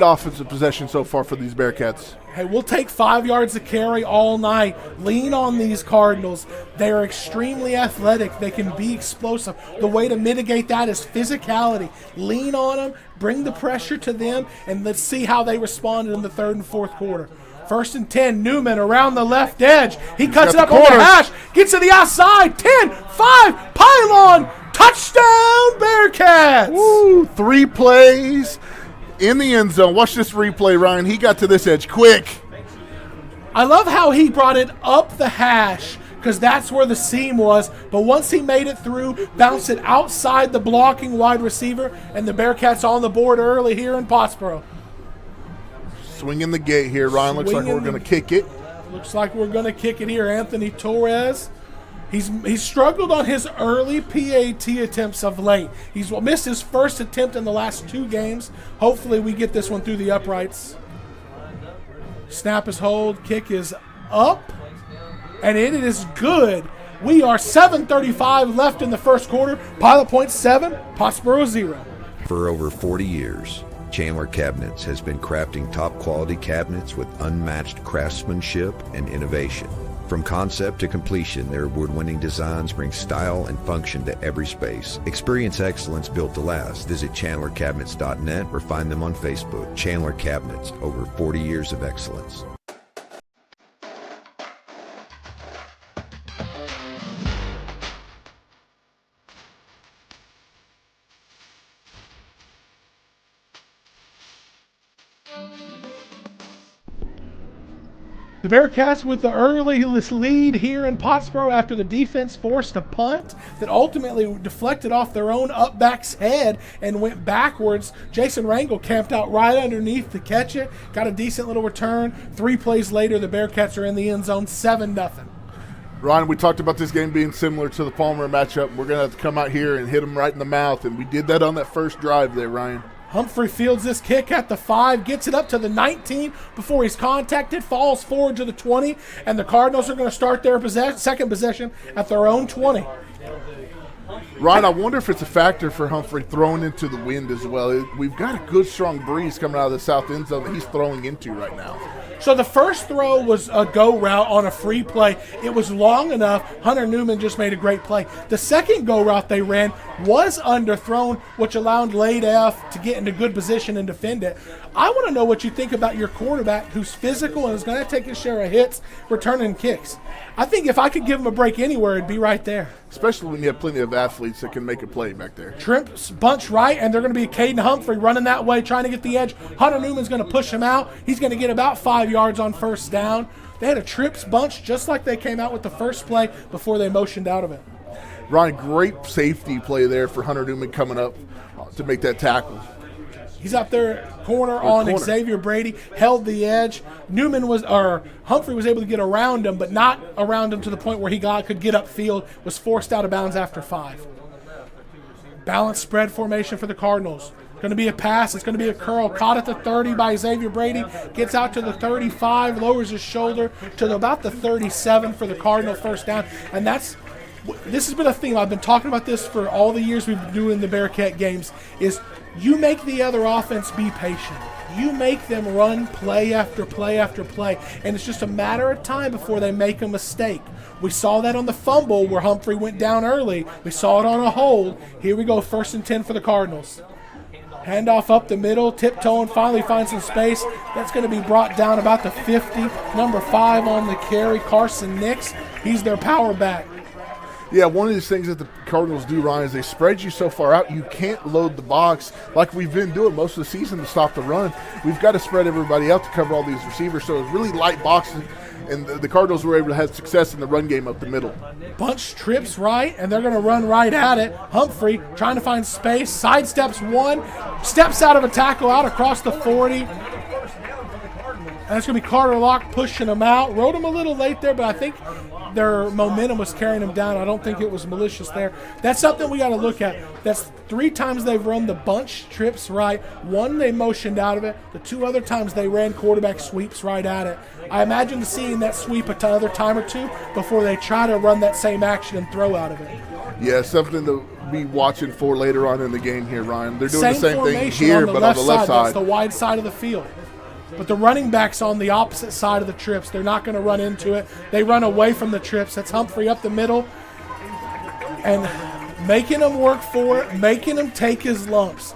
offensive possession so far for these Bearcats. Hey, we'll take 5 yards to carry all night. Lean on these Cardinals. They are extremely athletic. They can be explosive. The way to mitigate that is physicality. Lean on them, bring the pressure to them, and let's see how they responded in the 3rd and 4th quarter. 1st and 10, Newman around the left edge. He cuts it up on the hash, gets to the outside. 10, 5, pylon, touchdown Bearcats. Woo, 3 plays in the end zone. Watch this replay, Ryan. He got to this edge quick. I love how he brought it up the hash because that's where the seam was. But once he made it through, bounced it outside the blocking wide receiver, and the Bearcats on the board early here in Pottsboro. Swinging the gate here, Ryan. Looks like we're going to kick it. Looks like we're going to kick it here. Anthony Torres. He's struggled on his early PAT attempts of late. He's missed his first attempt in the last 2 games. Hopefully we get this one through the uprights. Snap is hold. Kick is up. And it is good. We are 7:35 left in the first quarter. Pilot Point 7, Pottsboro 0. For over 40 years, Chandler Cabinets has been crafting top-quality cabinets with unmatched craftsmanship and innovation. From concept to completion, their award-winning designs bring style and function to every space. Experience excellence built to last. Visit chandlercabinets.net or find them on Facebook. Chandler Cabinets, over 40 years of excellence. The Bearcats with the early lead here in Pottsboro after the defense forced a punt that ultimately deflected off their own up back's head and went backwards. Jason Rangel camped out right underneath to catch it, got a decent little return. 3 plays later, the Bearcats are in the end zone, 7-0. Ryan, we talked about this game being similar to the Palmer matchup. We're going to have to come out here and hit them right in the mouth, and we did that on that first drive there, Ryan. Humphrey fields this kick at the 5, gets it up to the 19 before he's contacted, falls forward to the 20, and the Cardinals are going to start their second possession at their own 20. Ryan, I wonder if it's a factor for Humphrey throwing into the wind as well. We've got a good, strong breeze coming out of the south end zone that he's throwing into right now. So the first throw was a go route on a free play. It was long enough. Hunter Newman just made a great play. The second go route they ran was underthrown, which allowed Lade F to get into good position and defend it. I want to know what you think about your quarterback who's physical and is going to take his share of hits, returning kicks. I think if I could give him a break anywhere, it'd be right there. Especially when you have plenty of athletes that can make a play back there. Trips bunch right, and they're going to be Caden Humphrey running that way, trying to get the edge. Hunter Newman's going to push him out. He's going to get about 5 yards on first down. They had a trips bunch just like they came out with the first play before they motioned out of it. Ryan, great safety play there for Hunter Newman coming up to make that tackle. He's up there corner on Xavier Brady, held the edge. Humphrey was able to get around him, but not around him to the point where he could get upfield, was forced out of bounds after 5. Balanced spread formation for the Cardinals. Going to be a pass. It's going to be a curl. Caught at the 30 by Xavier Brady. Gets out to the 35, lowers his shoulder to about the 37 for the Cardinal first down. And this has been a theme. I've been talking about this for all the years we've been doing the Bearcat games, is you make the other offense be patient. You make them run play after play after play, and it's just a matter of time before they make a mistake. We saw that on the fumble where Humphrey went down early. We saw it on a hold. Here we go, 1st and 10 for the Cardinals. Handoff up the middle, tiptoeing, finally finds some space. That's going to be brought down about the 50. Number 5 on the carry, Carson Nix. He's their power back. Yeah, one of these things that the Cardinals do, Ryan, is they spread you so far out, you can't load the box like we've been doing most of the season to stop the run. We've got to spread everybody out to cover all these receivers, so it's really light boxing, and the Cardinals were able to have success in the run game up the middle. Bunch trips right, and they're going to run right at it. Humphrey trying to find space, sidesteps one, steps out of a tackle out across the 40. And it's going to be Carter Locke pushing him out. Rode him a little late there, but I think their momentum was carrying him down. I don't think it was malicious there. That's something we got to look at. That's 3 times they've run the bunch trips right. 1 they motioned out of it. The 2 other times they ran quarterback sweeps right at it. I imagine seeing that sweep another time or 2 before they try to run that same action and throw out of it. Yeah, something to be watching for later on in the game here, Ryan. They're doing the same thing here, but on the left side. That's the wide side of the field. But the running back's on the opposite side of the trips. They're not going to run into it. They run away from the trips. That's Humphrey up the middle and making them work for it, making them take his lumps.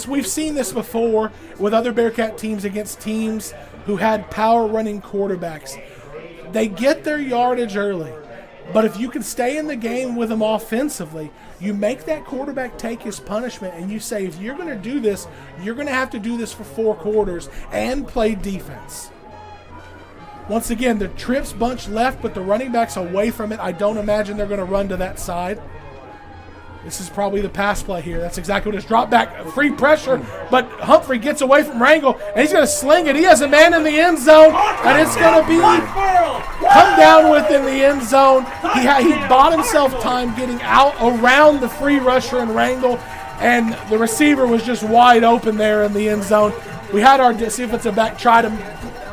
We've seen this before with other Bearcat teams against teams who had power running quarterbacks. They get their yardage early, but if you can stay in the game with them offensively, you make that quarterback take his punishment, and you say, if you're going to do this, you're going to have to do this for 4 quarters and play defense. Once again, the trips bunch left, but the running back's away from it. I don't imagine they're going to run to that side. This is probably the pass play here. That's exactly what it is. Drop back, free pressure, but Humphrey gets away from Rangel, and he's going to sling it. He has a man in the end zone, and it's going to be come down within the end zone. He bought himself time getting out around the free rusher and Rangel, and the receiver was just wide open there in the end zone. We had our defensive back try to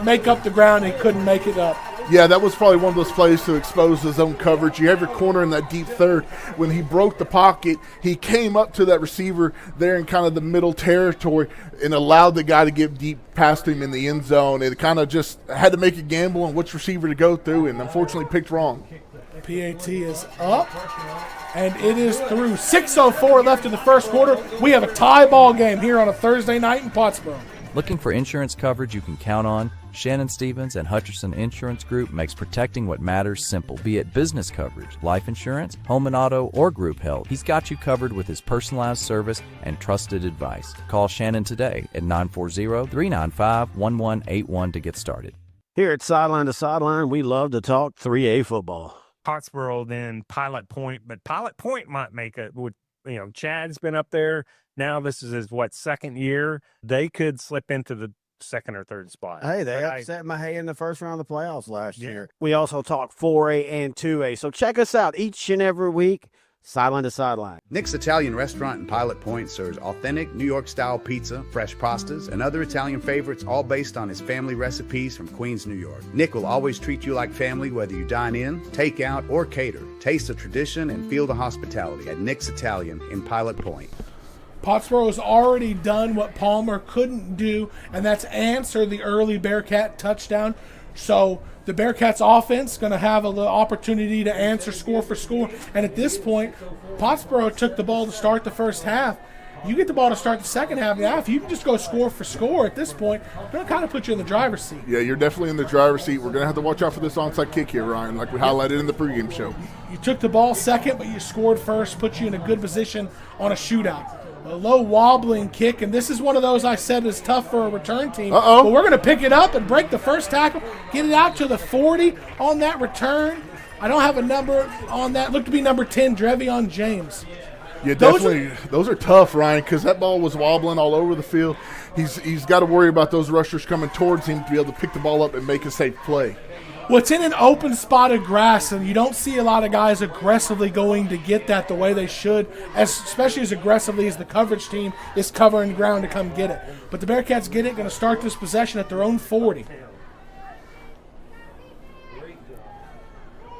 make up the ground, and he couldn't make it up. Yeah, that was probably one of those plays to expose his own coverage. You have your corner in that deep third. When he broke the pocket, he came up to that receiver there in kind of the middle territory and allowed the guy to get deep past him in the end zone. It kind of just had to make a gamble on which receiver to go through, and unfortunately picked wrong. PAT is up, and it is through. 6:04 left in the first quarter. We have a tie ball game here on a Thursday night in Pottsboro. Looking for insurance coverage you can count on? Shannon Stevens and Hutcherson Insurance Group makes protecting what matters simple, be it business coverage, life insurance, home and auto, or group health. He's got you covered with his personalized service and trusted advice. Call Shannon today at 940-395-1181 to get started. Here at Sideline to Sideline, we love to talk 3A football. Pottsboro, then Pilot Point, but Pilot Point might make it. Chad's been up there. Now this is his, second year. They could slip into the second or third spot. Hey, they upset Mahey in the first round of the playoffs last year. We also talk 4A and 2A. So check us out each and every week. Sideline to Sideline. Nick's Italian Restaurant in Pilot Point serves authentic New York-style pizza, fresh pastas, and other Italian favorites, all based on his family recipes from Queens, New York. Nick will always treat you like family, whether you dine in, take out, or cater. Taste the tradition and feel the hospitality at Nick's Italian in Pilot Point. Pottsboro has already done what Palmer couldn't do, and that's answer the early Bearcat touchdown. So the Bearcats offense going to have a little opportunity to answer score for score. And at this point, Pottsboro took the ball to start the first half. You get the ball to start the second half. Now, if you can just go score for score at this point, it's going to kind of put you in the driver's seat. Yeah, you're definitely in the driver's seat. We're going to have to watch out for this onside kick here, Ryan, like we highlighted in the pregame show. You took the ball second, but you scored first, put you in a good position on a shootout. A low wobbling kick, and this is one of those I said is tough for a return team. But we're going to pick it up and break the first tackle, get it out to the 40 on that return. I don't have a number on that. Looked to be number 10, Drevion James. Yeah, definitely. Those are tough, Ryan, because that ball was wobbling all over the field. He's got to worry about those rushers coming towards him to be able to pick the ball up and make a safe play. Well, it's in an open spot of grass, and you don't see a lot of guys aggressively going to get that the way they should, especially as aggressively as the coverage team is covering ground to come get it. But the Bearcats get it, going to start this possession at their own 40.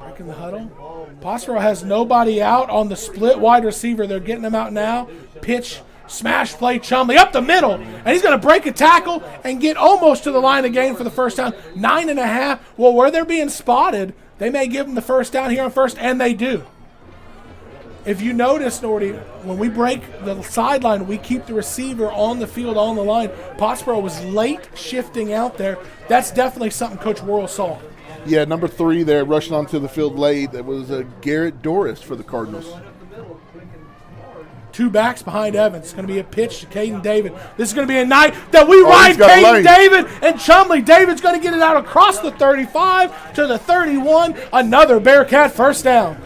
Breaking the huddle. Pottsboro has nobody out on the split wide receiver. They're getting them out now. Pitch. Smash play, Chumley up the middle, and he's going to break a tackle and get almost to the line of game for the first down. 9.5. Well, where they're being spotted, they may give them the first down here on first, and they do. If you notice, Nordy, when we break the sideline, we keep the receiver on the field, on the line. Pottsboro was late shifting out there. That's definitely something Coach Worrell saw. Yeah, number 3 there, rushing onto the field late. That was Garrett Doris for the Cardinals. 2 backs behind Evans. It's going to be a pitch to Caden David. This is going to be a night that we ride Caden David and Chumley. David's going to get it out across the 35 to the 31. Another Bearcat first down.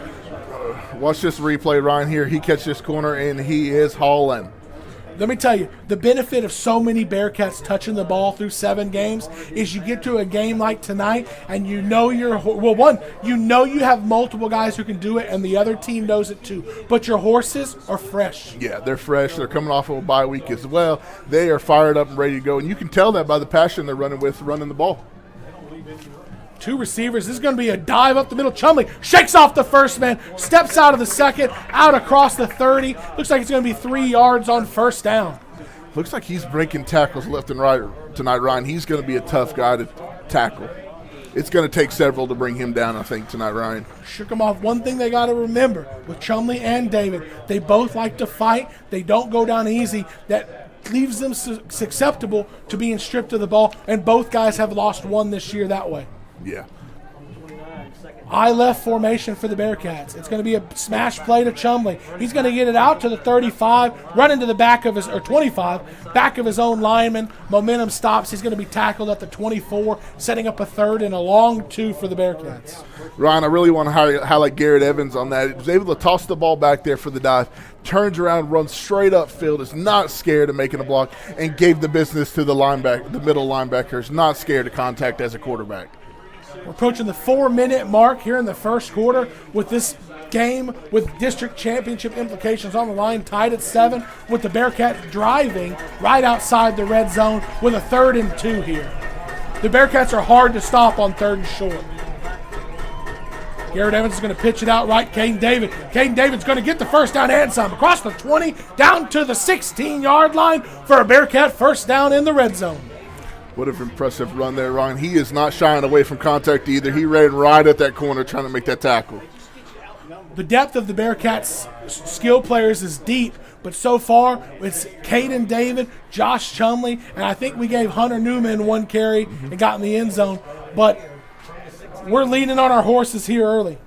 Watch this replay, Ryan, here. He catches this corner, and he is hauling. Let me tell you, the benefit of so many Bearcats touching the ball through 7 games is you get to a game like tonight and you know you have multiple guys who can do it, and the other team knows it too. But your horses are fresh. Yeah, they're fresh. They're coming off of a bye week as well. They are fired up and ready to go, and you can tell that by the passion they're running the ball. 2 receivers. This is going to be a dive up the middle. Chumley shakes off the first man, steps out of the second, out across the 30. Looks like it's going to be 3 yards on first down. Looks like he's breaking tackles left and right tonight, Ryan. He's going to be a tough guy to tackle. It's going to take several to bring him down, I think, tonight, Ryan. Shook him off. One thing they got to remember with Chumley and David, they both like to fight. They don't go down easy. That leaves them susceptible to being stripped of the ball, and both guys have lost 1 this year that way. Yeah. I left formation for the Bearcats. It's going to be a smash play to Chumley. He's going to get it out to the 35, run into the back of his, or 25, back of his own lineman. Momentum stops. He's going to be tackled at the 24, setting up a 3rd and a long 2 for the Bearcats. Ryan, I really want to highlight Garrett Evans on that. He was able to toss the ball back there for the dive, turns around, runs straight upfield, is not scared of making a block, and gave the business to the middle linebackers, not scared of contact as a quarterback. We're approaching the 4-minute mark here in the first quarter with this game with district championship implications on the line, tied at 7, with the Bearcats driving right outside the red zone with a 3rd and 2 here. The Bearcats are hard to stop on 3rd and short. Garrett Evans is going to pitch it out right. Caden David. Caden David's going to get the first down and some. Across the 20, down to the 16-yard line for a Bearcat first down in the red zone. What an impressive run there, Ryan. He is not shying away from contact either. He ran right at that corner trying to make that tackle. The depth of the Bearcats' skill players is deep, but so far it's Caden David, Josh Chumley, and I think we gave Hunter Newman 1 carry and got in the end zone. But we're leaning on our horses here early.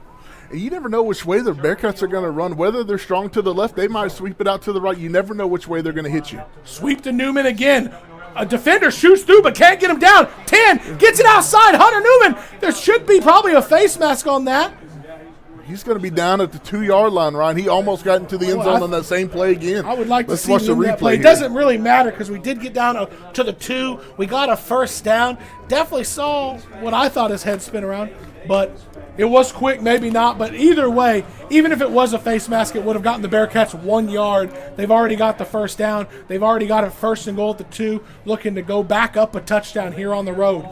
You never know which way the Bearcats are going to run. Whether they're strong to the left, they might sweep it out to the right. You never know which way they're going to hit you. Sweep to Newman again. A defender shoots through but can't get him down. 10, gets it outside. Hunter Newman, there should be probably a face mask on that. He's going to be down at the 2-yard line, Ryan. He almost got into the end zone on that same play again. I would like to see watch the that play. replay. It doesn't really matter because we did get down to the 2. We got a first down. Definitely saw what I thought his head spin around, but it was quick, maybe not. But either way, even if it was a face mask, it would have gotten the Bearcats 1 yard. They've already got the first down. They've already got a 1st and goal at the 2, looking to go back up a touchdown here on the road.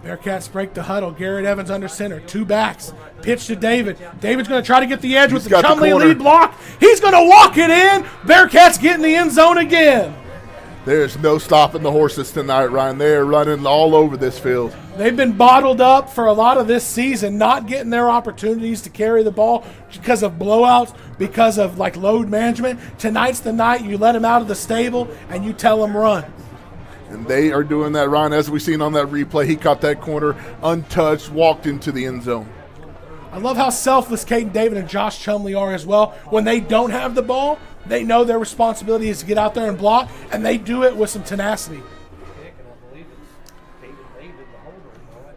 Bearcats break the huddle. Garrett Evans under center. 2 backs. Pitch to David. David's going to try to get the edge with the Chumley lead block. He's going to walk it in. Bearcats get in the end zone again. There's no stopping the horses tonight, Ryan. They're running all over this field. They've been bottled up for a lot of this season, not getting their opportunities to carry the ball because of blowouts, because of load management. Tonight's the night you let them out of the stable and you tell them run. And they are doing that, Ryan. As we seen on that replay, he caught that corner untouched, walked into the end zone. I love how selfless Caden David and Josh Chumley are as well. When they don't have the ball, they know their responsibility is to get out there and block, and they do it with some tenacity.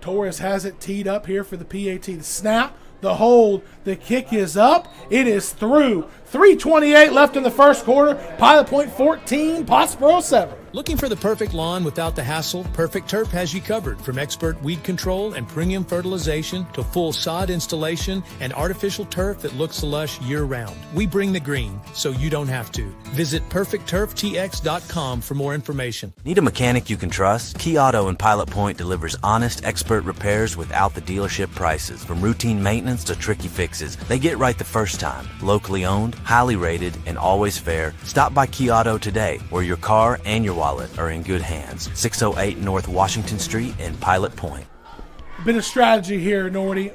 Torres has it teed up here for the PAT. The snap, the hold, the kick is up. It is through. 3:28 left in the first quarter. Pilot Point 14, Pottsboro 7. Looking for the perfect lawn without the hassle? Perfect Turf has you covered. From expert weed control and premium fertilization to full sod installation and artificial turf that looks lush year-round. We bring the green, so you don't have to. Visit PerfectTurfTX.com for more information. Need a mechanic you can trust? Key Auto in Pilot Point delivers honest, expert repairs without the dealership prices. From routine maintenance to tricky fixes, they get right the first time. Locally owned, highly rated, and always fair. Stop by Key Auto today, where your car and your wallet are in good hands. 608 North Washington Street in Pilot Point. A bit of strategy here, Nordy.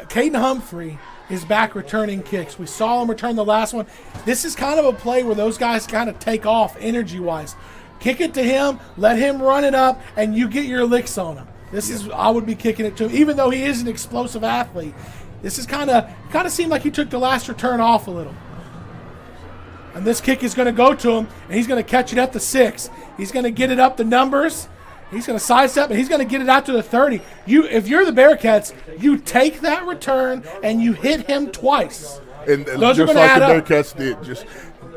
Caden Humphrey is back returning kicks. We saw him return the last one. This is kind of a play where those guys kind of take off energy-wise. Kick it to him, let him run it up, and you get your licks on him. This is, I would be kicking it to him, even though he is an explosive athlete. This is kind of seemed like he took the last return off a little. And this kick is going to go to him, and he's going to catch it at the 6. He's going to get it up the numbers. He's going to sidestep, and he's going to get it out to the 30. If you're the Bearcats, you take that return, and you hit him twice. And those just are like the up. Bearcats did.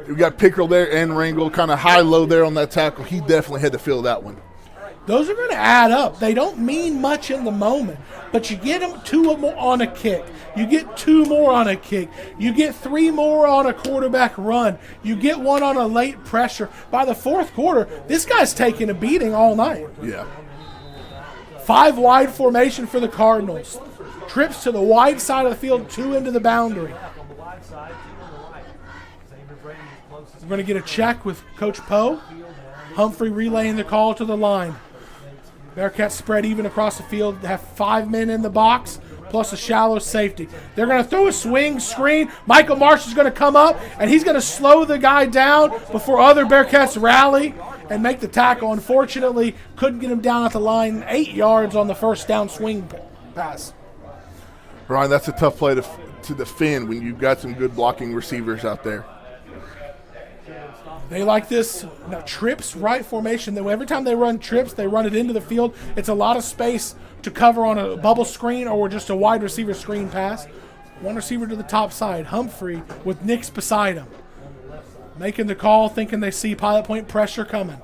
We got Pickrell there and Rangel, kind of high-low there on that tackle. He definitely had to feel that one. Those are going to add up. They don't mean much in the moment, but you get them 2 more on a kick. You get 2 more on a kick. You get 3 more on a quarterback run. You get 1 on a late pressure. By the 4th quarter, this guy's taking a beating all night. Yeah. 5 wide formation for the Cardinals. Trips to the wide side of the field, 2 into the boundary. We're going to get a check with Coach Poe. Humphrey relaying the call to the line. Bearcats spread even across the field. They have 5 men in the box, plus a shallow safety. They're going to throw a swing screen. Michael Marsh is going to come up, and he's going to slow the guy down before other Bearcats rally and make the tackle. Unfortunately, couldn't get him down at the line. 8 yards on the first down swing pass. Ryan, that's a tough play to defend when you've got some good blocking receivers out there. They like this. Now, trips, right formation. Every time they run trips, they run it into the field. It's a lot of space to cover on a bubble screen or just a wide receiver screen pass. 1 receiver to the top side. Humphrey with Nix beside him. Making the call, thinking they see Pilot Point pressure coming.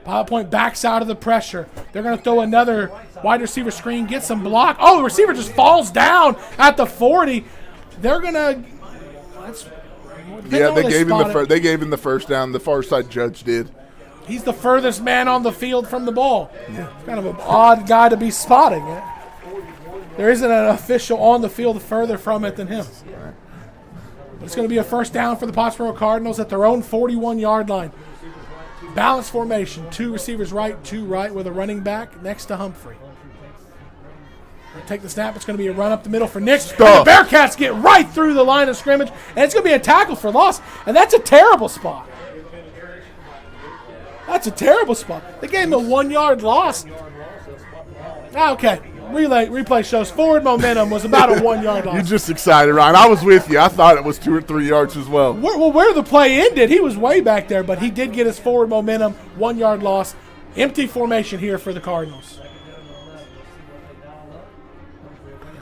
Pilot Point backs out of the pressure. They're going to throw another wide receiver screen, get some block. Oh, the receiver just falls down at the 40. They're going to Yeah, they gave him the first down. The far side judge did. He's the furthest man on the field from the ball. Yeah. Kind of an odd guy to be spotting it. There isn't an official on the field further from it than him. But it's going to be a first down for the Pottsboro Cardinals at their own 41-yard line. Balanced formation, 2 receivers right, 2 right with a running back next to Humphrey. Take the snap. It's going to be a run up the middle for Nix. And the Bearcats get right through the line of scrimmage, and it's going to be a tackle for loss. And that's a terrible spot. That's a terrible spot. They gave him a 1-yard loss. Okay, replay shows forward momentum was about a 1 yard loss. You're just excited, Ryan. I was with you. I thought it was 2 or 3 yards as well. Where the play ended, he was way back there, but he did get his forward momentum, 1 yard loss. Empty formation here for the Cardinals.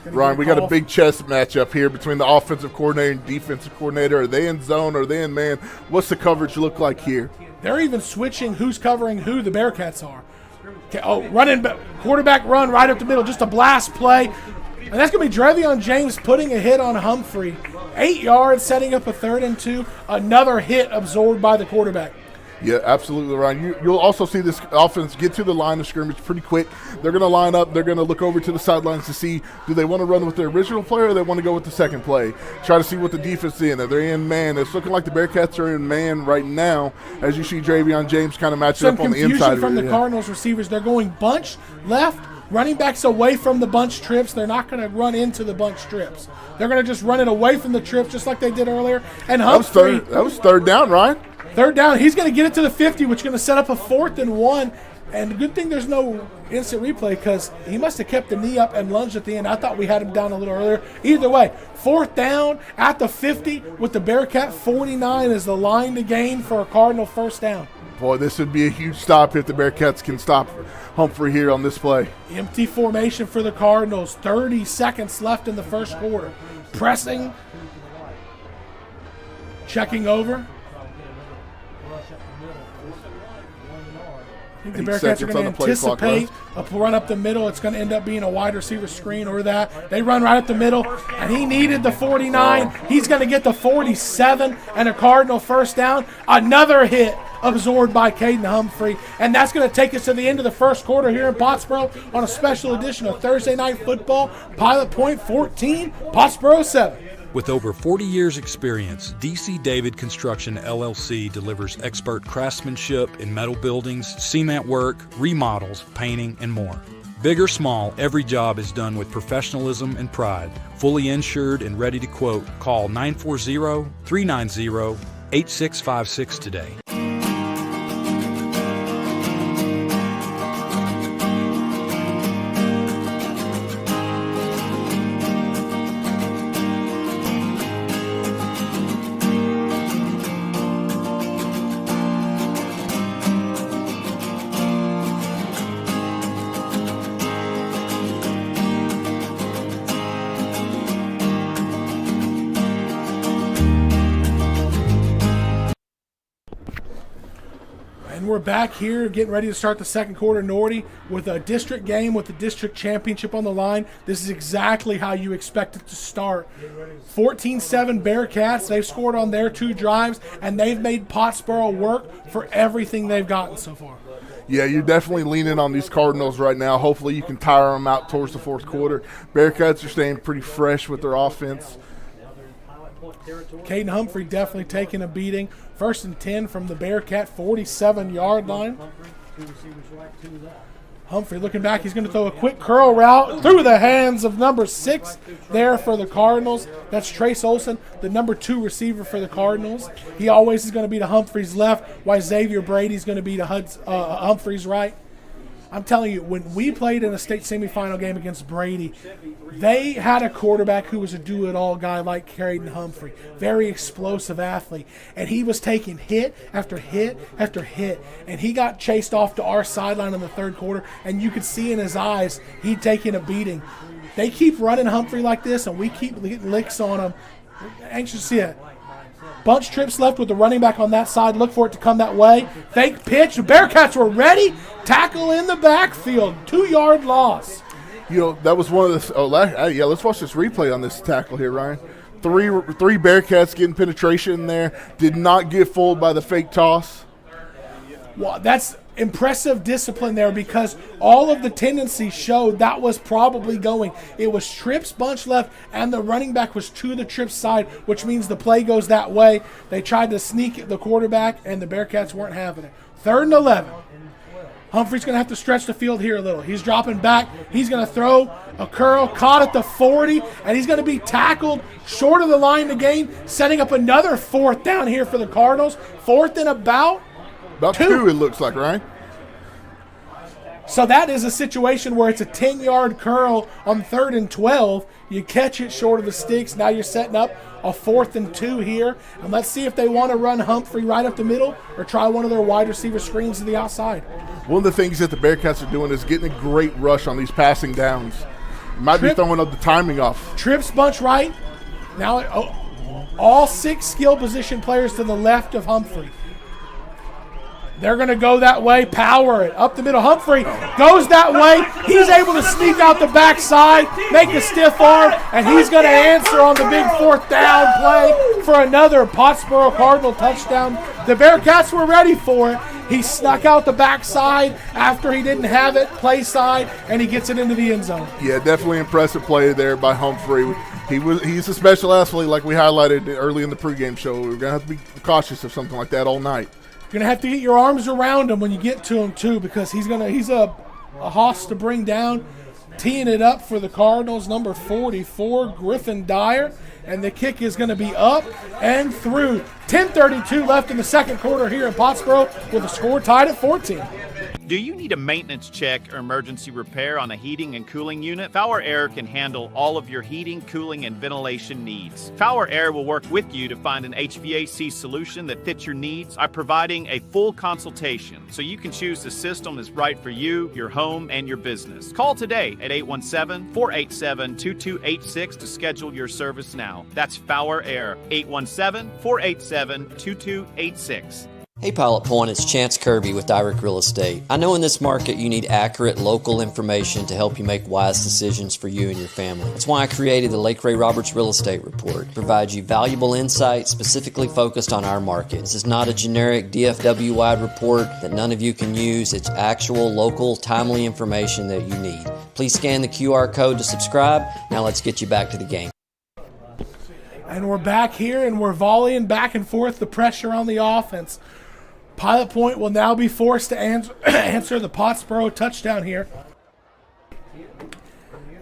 Ryan, we got a big chess matchup here between the offensive coordinator and defensive coordinator. Are they in zone? Are they in man? What's the coverage look like here? They're even switching who's covering who. The Bearcats are. Okay, running quarterback run right up the middle, just a blast play. And that's going to be Drevion James putting a hit on Humphrey. 8 yards, setting up a 3rd and 2. Another hit absorbed by the quarterback. Yeah, absolutely, Ryan. You'll also see this offense get to the line of scrimmage pretty quick. They're going to line up. They're going to look over to the sidelines to see, do they want to run with their original play or they want to go with the second play? Try to see what the defense is in. They're in man. It's looking like the Bearcats are in man right now as you see Drevion James kind of matching up on the inside. Some confusion from the Cardinals receivers. They're going bunch left, running backs away from the bunch trips. They're not going to run into the bunch trips. They're going to just run it away from the trips just like they did earlier. And Humphrey. That was third down, Ryan. Third down, he's going to get it to the 50, which is going to set up a 4th and 1. And good thing there's no instant replay because he must have kept the knee up and lunged at the end. I thought we had him down a little earlier. Either way, 4th down at the 50 with the Bearcat 49 is the line to gain for a Cardinal first down. Boy, this would be a huge stop if the Bearcats can stop Humphrey here on this play. Empty formation for the Cardinals. 30 seconds left in the first quarter. Pressing. Checking over. I think the Bearcats are going to anticipate a run up the middle. It's going to end up being a wide receiver screen or that. They run right up the middle, and he needed the 49. He's going to get the 47 and a Cardinal first down. Another hit absorbed by Caden Humphrey, and that's going to take us to the end of the first quarter here in Pottsboro on a special edition of Thursday Night Football. Pilot Point 14, Pottsboro 7. With over 40 years' experience, DC David Construction LLC delivers expert craftsmanship in metal buildings, cement work, remodels, painting, and more. Big or small, every job is done with professionalism and pride. Fully insured and ready to quote, call 940-390-8656 today. We're back here getting ready to start the second quarter, Nordy, with a district game with the district championship on the line. This is exactly how you expect it to start. 14-7 Bearcats. They've scored on their 2 drives, and they've made Pottsboro work for everything they've gotten so far. Yeah, you're definitely leaning on these Cardinals right now. Hopefully you can tire them out towards the fourth quarter. Bearcats are staying pretty fresh with their offense. Caden Humphrey definitely taking a beating. 1st and 10 from the Bearcat 47-yard line. Humphrey looking back. He's going to throw a quick curl route through the hands of number 6 there for the Cardinals. That's Trace Olson, the number 2 receiver for the Cardinals. He always is going to be to Humphrey's left, while Xavier Brady's going to be to Humphrey's right. I'm telling you, when we played in a state semifinal game against Brady, they had a quarterback who was a do-it-all guy like Caden Humphrey, very explosive athlete, and he was taking hit after hit after hit, and he got chased off to our sideline in the third quarter, and you could see in his eyes he'd taken a beating. They keep running Humphrey like this, and we keep getting licks on him. Anxious to see it. Bunch trips left with the running back on that side. Look for it to come that way. Fake pitch. The Bearcats were ready. Tackle in the backfield. 2-yard loss. You know, that was one of the let's watch this replay on this tackle here, Ryan. Three Bearcats getting penetration there. Did not get fooled by the fake toss. Well, that's impressive discipline there because all of the tendencies showed that was probably going. It was trips, bunch left, and the running back was to the trip side, which means the play goes that way. They tried to sneak the quarterback, and the Bearcats weren't having it. 3rd and 11. Humphrey's going to have to stretch the field here a little. He's dropping back. He's going to throw a curl, caught at the 40, and he's going to be tackled short of the line to gain, setting up another 4th down here for the Cardinals. 4th and about 2, it looks like, right? So that is a situation where it's a 10-yard curl on 3rd and 12. You catch it short of the sticks. Now you're setting up a 4th and 2 here. And let's see if they want to run Humphrey right up the middle or try one of their wide receiver screens to the outside. One of the things that the Bearcats are doing is getting a great rush on these passing downs. Might be throwing up the timing off. Trips bunch right. Now all 6 skill position players to the left of Humphrey. They're going to go that way, power it. Up the middle, Humphrey goes that way. He's able to sneak out the backside, make a stiff arm, and he's going to answer on the big 4th down play for another Pottsboro Cardinal touchdown. The Bearcats were ready for it. He snuck out the backside after he didn't have it, play side, and he gets it into the end zone. Yeah, definitely impressive play there by Humphrey. He's a special athlete like we highlighted early in the pregame show. We're going to have to be cautious of something like that all night. You're going to have to get your arms around him when you get to him, too, because he's a hoss to bring down. Teeing it up for the Cardinals, number 44, Griffin Dyer. And the kick is going to be up and through. 10:32 left in the second quarter here in Pottsboro with the score tied at 14. Do you need a maintenance check or emergency repair on a heating and cooling unit? Power Air can handle all of your heating, cooling, and ventilation needs. Power Air will work with you to find an HVAC solution that fits your needs by providing a full consultation so you can choose the system that's right for you, your home, and your business. Call today at 817-487-2286 to schedule your service now. That's Power Air, 817-487-2286. Hey Pilot Point, it's Chance Kirby with Direct Real Estate. I know in this market you need accurate local information to help you make wise decisions for you and your family. That's why I created the Lake Ray Roberts Real Estate Report. It provides you valuable insight specifically focused on our market. This is not a generic DFW-wide report that none of you can use. It's actual, local, timely information that you need. Please scan the QR code to subscribe. Now let's get you back to the game. And we're back here, and we're volleying back and forth the pressure on the offense. Pilot Point will now be forced to answer the Pottsboro touchdown here,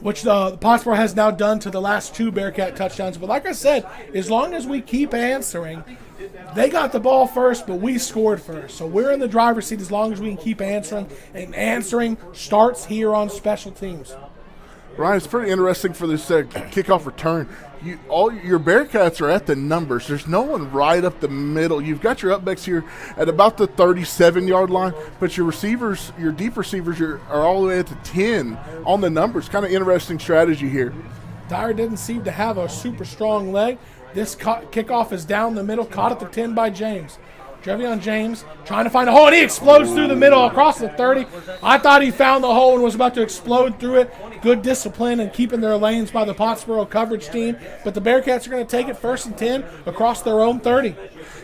which the Pottsboro has now done to the last 2 Bearcat touchdowns. But like I said, as long as we keep answering, they got the ball first, but we scored first. So we're in the driver's seat as long as we can keep answering, and answering starts here on special teams. Ryan, it's pretty interesting for this kickoff return. All your Bearcats are at the numbers. There's no one right up the middle. You've got your upbacks here at about the 37-yard line, but your receivers, your deep receivers, are all the way at the 10 on the numbers. Kind of interesting strategy here. Dyer didn't seem to have a super strong leg. This kickoff is down the middle, caught at the 10 by James. Trevion James trying to find a hole, and he explodes through the middle across the 30. I thought he found the hole and was about to explode through it. Good discipline and keeping their lanes by the Pottsboro coverage team. But the Bearcats are going to take it 1st and 10 across their own 30.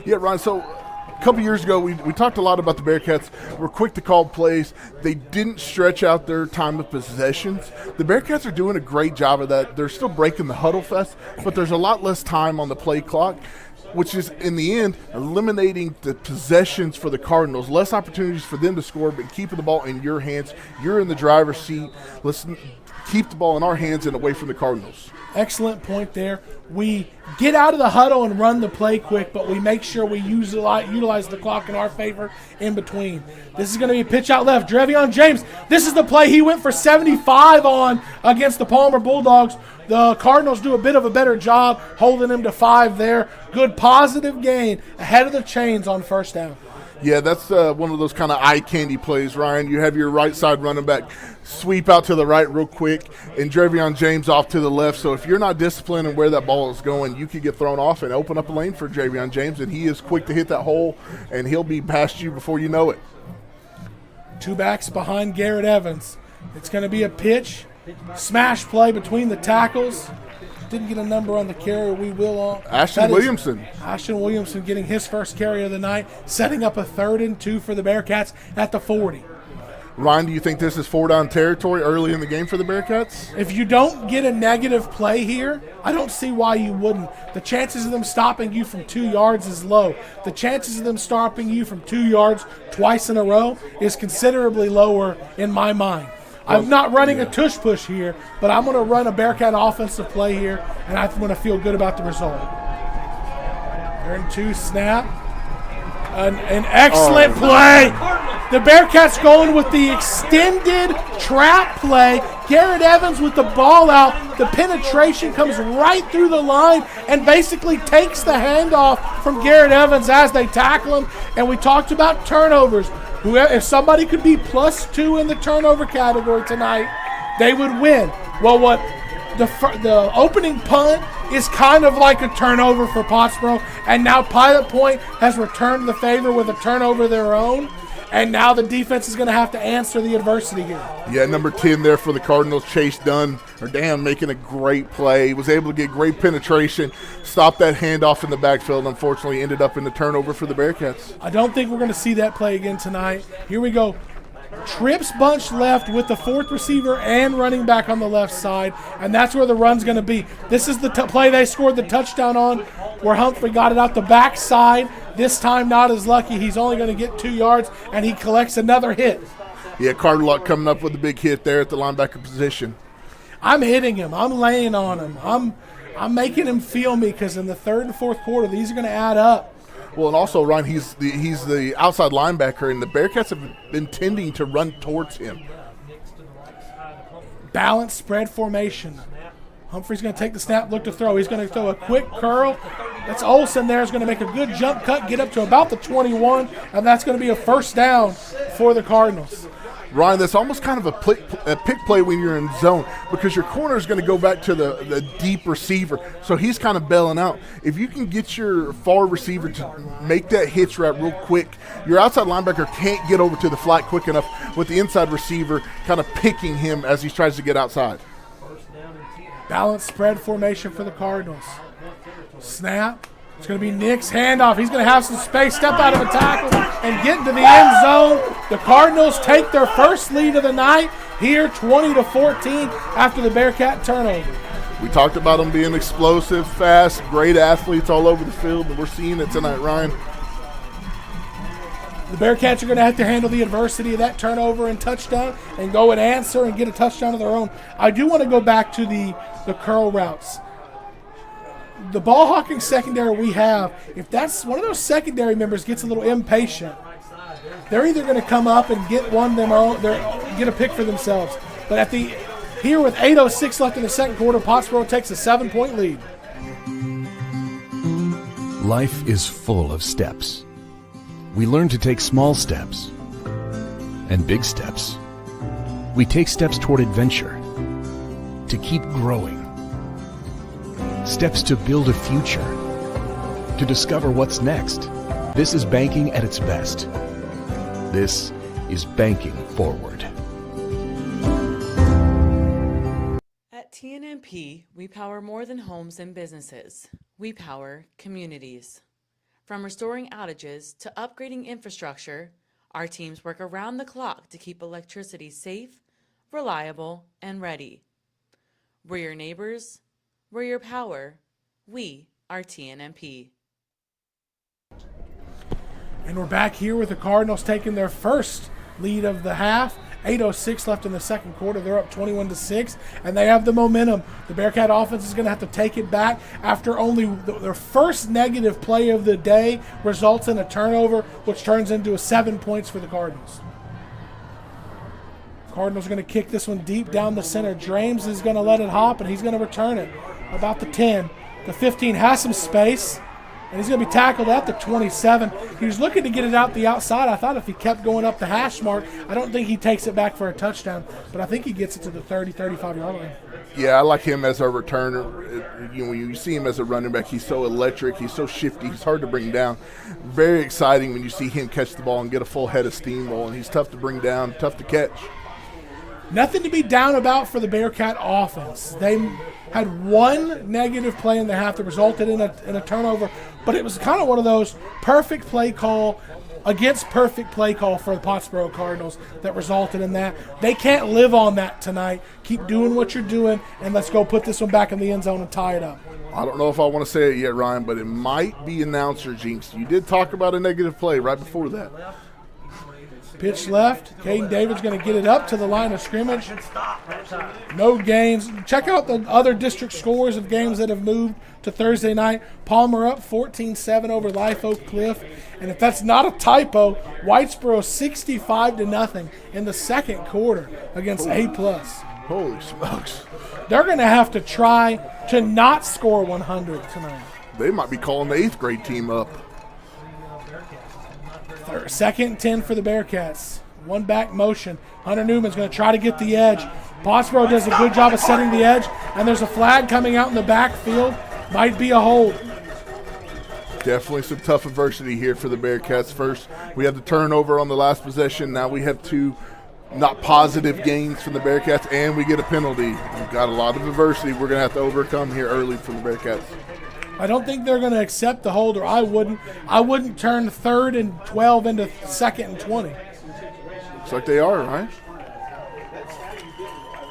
Yeah, Ryan, so a couple years ago, we talked a lot about the Bearcats. We're quick to call plays. They didn't stretch out their time of possessions. The Bearcats are doing a great job of that. They're still breaking the huddle fest, but there's a lot less time on the play clock, which is, in the end, eliminating the possessions for the Cardinals. Less opportunities for them to score, but keeping the ball in your hands. You're in the driver's seat. Let's keep the ball in our hands and away from the Cardinals. Excellent point there. We get out of the huddle and run the play quick, but we make sure we utilize the clock in our favor in between. This is going to be a pitch out left. Trevion James, this is the play he went for 75 on against the Palmer Bulldogs. The Cardinals do a bit of a better job holding him to 5 there. Good positive gain ahead of the chains on 1st down. Yeah, that's one of those kind of eye candy plays, Ryan. You have your right side running back sweep out to the right real quick, and Trevion James off to the left. So if you're not disciplined in where that ball is going, you could get thrown off and open up a lane for Trevion James, and he is quick to hit that hole, and he'll be past you before you know it. 2 backs behind Garrett Evans. It's going to be a pitch, smash play between the tackles. Didn't get a number on the carrier. We will on. Ashton Williamson. Ashton Williamson getting his first carry of the night, setting up a 3rd and 2 for the Bearcats at the 40. Ryan, do you think this is 4-down territory early in the game for the Bearcats? If you don't get a negative play here, I don't see why you wouldn't. The chances of them stopping you from 2 yards is low. The chances of them stopping you from 2 yards twice in a row is considerably lower in my mind. I'm not running a tush-push here, but I'm going to run a Bearcat offensive play here, and I'm going to feel good about the result. 3rd and 2 snap. An excellent play. The Bearcats going with the extended trap play. Garrett Evans with the ball out. The penetration comes right through the line and basically takes the handoff from Garrett Evans as they tackle him. And we talked about turnovers. If somebody could be +2 in the turnover category tonight, they would win. Well, what the opening punt is kind of like a turnover for Pottsboro, and now Pilot Point has returned the favor with a turnover of their own, and now the defense is going to have to answer the adversity here. Yeah, number 10 there for the Cardinals, Chase Dunn, making a great play. Was able to get great penetration, stop that handoff in the backfield. Unfortunately, ended up in the turnover for the Bearcats. I don't think we're going to see that play again tonight. Here we go. Trips bunch left with the 4th receiver and running back on the left side, and that's where the run's going to be. This is the play they scored the touchdown on, where Humphrey got it out the backside. This time not as lucky. He's only going to get 2 yards, and he collects another hit. Yeah, Carter Luck coming up with a big hit there at the linebacker position. I'm hitting him. I'm laying on him. I'm making him feel me, because in the 3rd and 4th quarter, these are going to add up. Well, and also, Ryan, he's the outside linebacker, and the Bearcats have been tending to run towards him. Balanced spread formation. Humphrey's going to take the snap, look to throw. He's going to throw a quick curl. That's Olsen there is going to make a good jump cut, get up to about the 21, and that's going to be a first down for the Cardinals. Ryan, that's almost kind of a pick play when you're in zone, because your corner is going to go back to the deep receiver, so he's kind of bailing out. If you can get your far receiver to make that hitch route real quick, your outside linebacker can't get over to the flat quick enough with the inside receiver kind of picking him as he tries to get outside. Balanced spread formation for the Cardinals. Snap. It's going to be Nick's handoff. He's going to have some space, step out of a tackle, and get into the end zone. The Cardinals take their first lead of the night here, 20-14, after the Bearcat turnover. We talked about them being explosive, fast, great athletes all over the field, and we're seeing it tonight, Ryan. The Bearcats are going to have to handle the adversity of that turnover and touchdown and go and answer and get a touchdown of their own. I do want to go back to the curl routes. The ball hawking secondary we have, if that's one of those secondary members gets a little impatient, they're either going to come up and get one them own, get a pick for themselves. But here with 8:06 left in the second quarter, Pottsboro takes a 7-point lead. Life is full of steps. We learn to take small steps and big steps. We take steps toward adventure, to keep growing. Steps to build a future, to discover what's next. This is banking at its best. This is banking forward. At TNMP, we power more than homes and businesses. We power communities. From restoring outages to upgrading infrastructure, our teams work around the clock to keep electricity safe, reliable, and ready. We're your neighbors. We're your power. We are TNMP. And we're back here with the Cardinals taking their first lead of the half. 8:06 left in the second quarter. They're up 21-6, and they have the momentum. The Bearcat offense is going to have to take it back after only their first negative play of the day results in a turnover, which turns into 7 points for the Cardinals. Cardinals are going to kick this one deep down the center. Drames is going to let it hop, and he's going to return it about the 10. The 15 has some space, and he's going to be tackled at the 27. He was looking to get it out the outside. I thought if he kept going up the hash mark, I don't think he takes it back for a touchdown, but I think he gets it to the 30, 35-yard line. Yeah, I like him as a returner. When you see him as a running back, he's so electric, he's so shifty, he's hard to bring down. Very exciting when you see him catch the ball and get a full head of steam rolling. He's tough to bring down, tough to catch. Nothing to be down about for the Bearcat offense. They had one negative play in the half that resulted in a turnover, but it was kind of one of those perfect play call against perfect play call for the Pottsboro Cardinals that resulted in that. They can't live on that tonight. Keep doing what you're doing, and let's go put this one back in the end zone and tie it up. I don't know if I want to say it yet, Ryan, but it might be announcer jinx. You did talk about a negative play right before that. Pitch left. Caden David's going to get it up to the line of scrimmage. No gains. Check out the other district scores of games that have moved to Thursday night. Palmer up 14-7 over Live Oak Cliff. And if that's not a typo, Whitesboro 65-0 in the second quarter against A+. Holy smokes. They're going to have to try to not score 100 tonight. They might be calling the 8th grade team up. Second and 10 for the Bearcats. One back motion. Hunter Newman's going to try to get the edge. Pottsboro does a good job of setting the edge, and there's a flag coming out in the backfield. Might be a hold. Definitely some tough adversity here for the Bearcats. First, we had the turnover on the last possession. Now we have 2 not positive gains from the Bearcats, and we get a penalty. We've got a lot of adversity we're going to have to overcome here early for the Bearcats. I don't think they're going to accept the hold, or I wouldn't. I wouldn't turn 3rd and 12 into 2nd and 20. Looks like they are, right?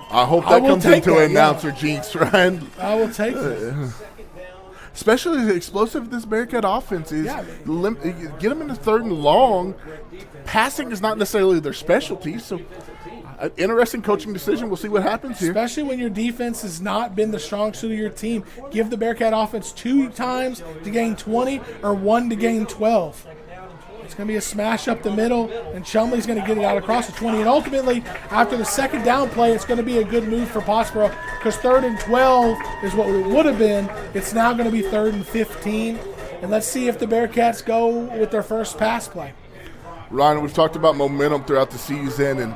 I hope that comes into an announcer jinx, Ryan. I will take it. Especially the explosive this Bearcat offense is. Yeah. Get them in the 3rd and long. Passing is not necessarily their specialty, so interesting coaching decision. We'll see what happens here. Especially when your defense has not been the strong suit of your team. Give the Bearcat offense 2 times to gain 20 or 1 to gain 12. It's going to be a smash up the middle, and Chumley's going to get it out across the 20. And ultimately, after the second down play, it's going to be a good move for Pottsboro because 3rd and 12 is what it would have been. It's now going to be 3rd and 15. And let's see if the Bearcats go with their first pass play. Ryan, we've talked about momentum throughout the season, and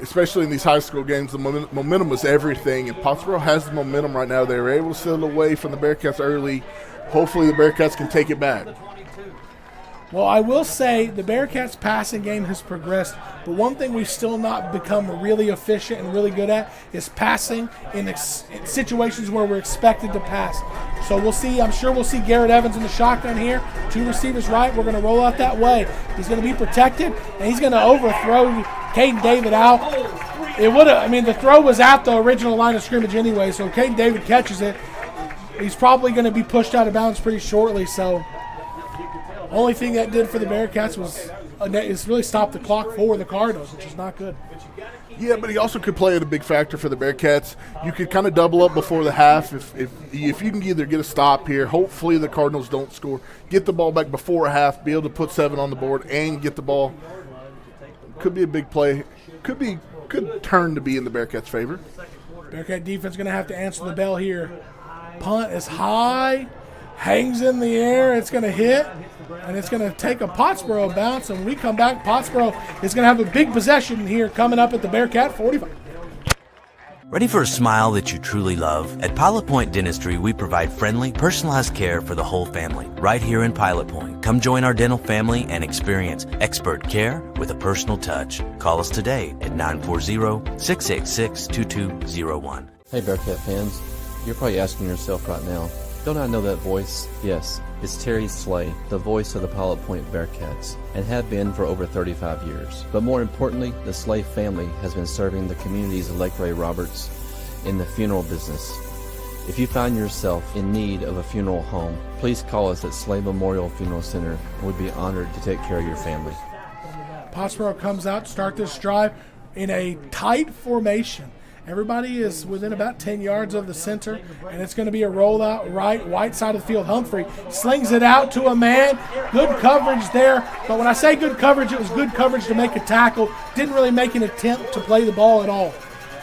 especially in these high school games, the momentum is everything, and Pottsboro has the momentum right now. They were able to steal away from the Bearcats early. Hopefully the Bearcats can take it back. Well, I will say the Bearcats' passing game has progressed, but one thing we've still not become really efficient and really good at is passing in situations where we're expected to pass. So we'll see. I'm sure we'll see Garrett Evans in the shotgun here. 2 receivers right. We're going to roll out that way. He's going to be protected, and he's going to overthrow Caden David out. It would have. I mean, the throw was at the original line of scrimmage anyway, so Caden David catches it. He's probably going to be pushed out of bounds pretty shortly, so only thing that did for the Bearcats was it's really stopped the clock for the Cardinals, which is not good. Yeah, but he also could play at a big factor for the Bearcats. You could kind of double up before the half if you can either get a stop here. Hopefully the Cardinals don't score. Get the ball back before a half, be able to put 7 on the board and get the ball. Could be a big play. Could turn to be in the Bearcats' favor. Bearcat defense going to have to answer the bell here. Punt is high, hangs in the air. It's going to hit, and it's going to take a Pottsboro bounce. And when we come back, Pottsboro is going to have a big possession here coming up at the Bearcat 45. Ready for a smile that you truly love? At Pilot Point Dentistry, we provide friendly, personalized care for the whole family, right here in Pilot Point. Come join our dental family and experience expert care with a personal touch. Call us today at 940-686-2201. Hey Bearcat fans, you're probably asking yourself right now, don't I know that voice? Yes, it's Terry Slay, the voice of the Pilot Point Bearcats, and have been for over 35 years. But more importantly, the Slay family has been serving the communities of Lake Ray Roberts in the funeral business. If you find yourself in need of a funeral home, please call us at Slay Memorial Funeral Center, and we'd be honored to take care of your family. Pottsboro comes out to start this drive in a tight formation. Everybody is within about 10 yards of the center, and it's going to be a rollout right side of the field. Humphrey slings it out to a man. Good coverage there. But when I say good coverage, it was good coverage to make a tackle. Didn't really make an attempt to play the ball at all.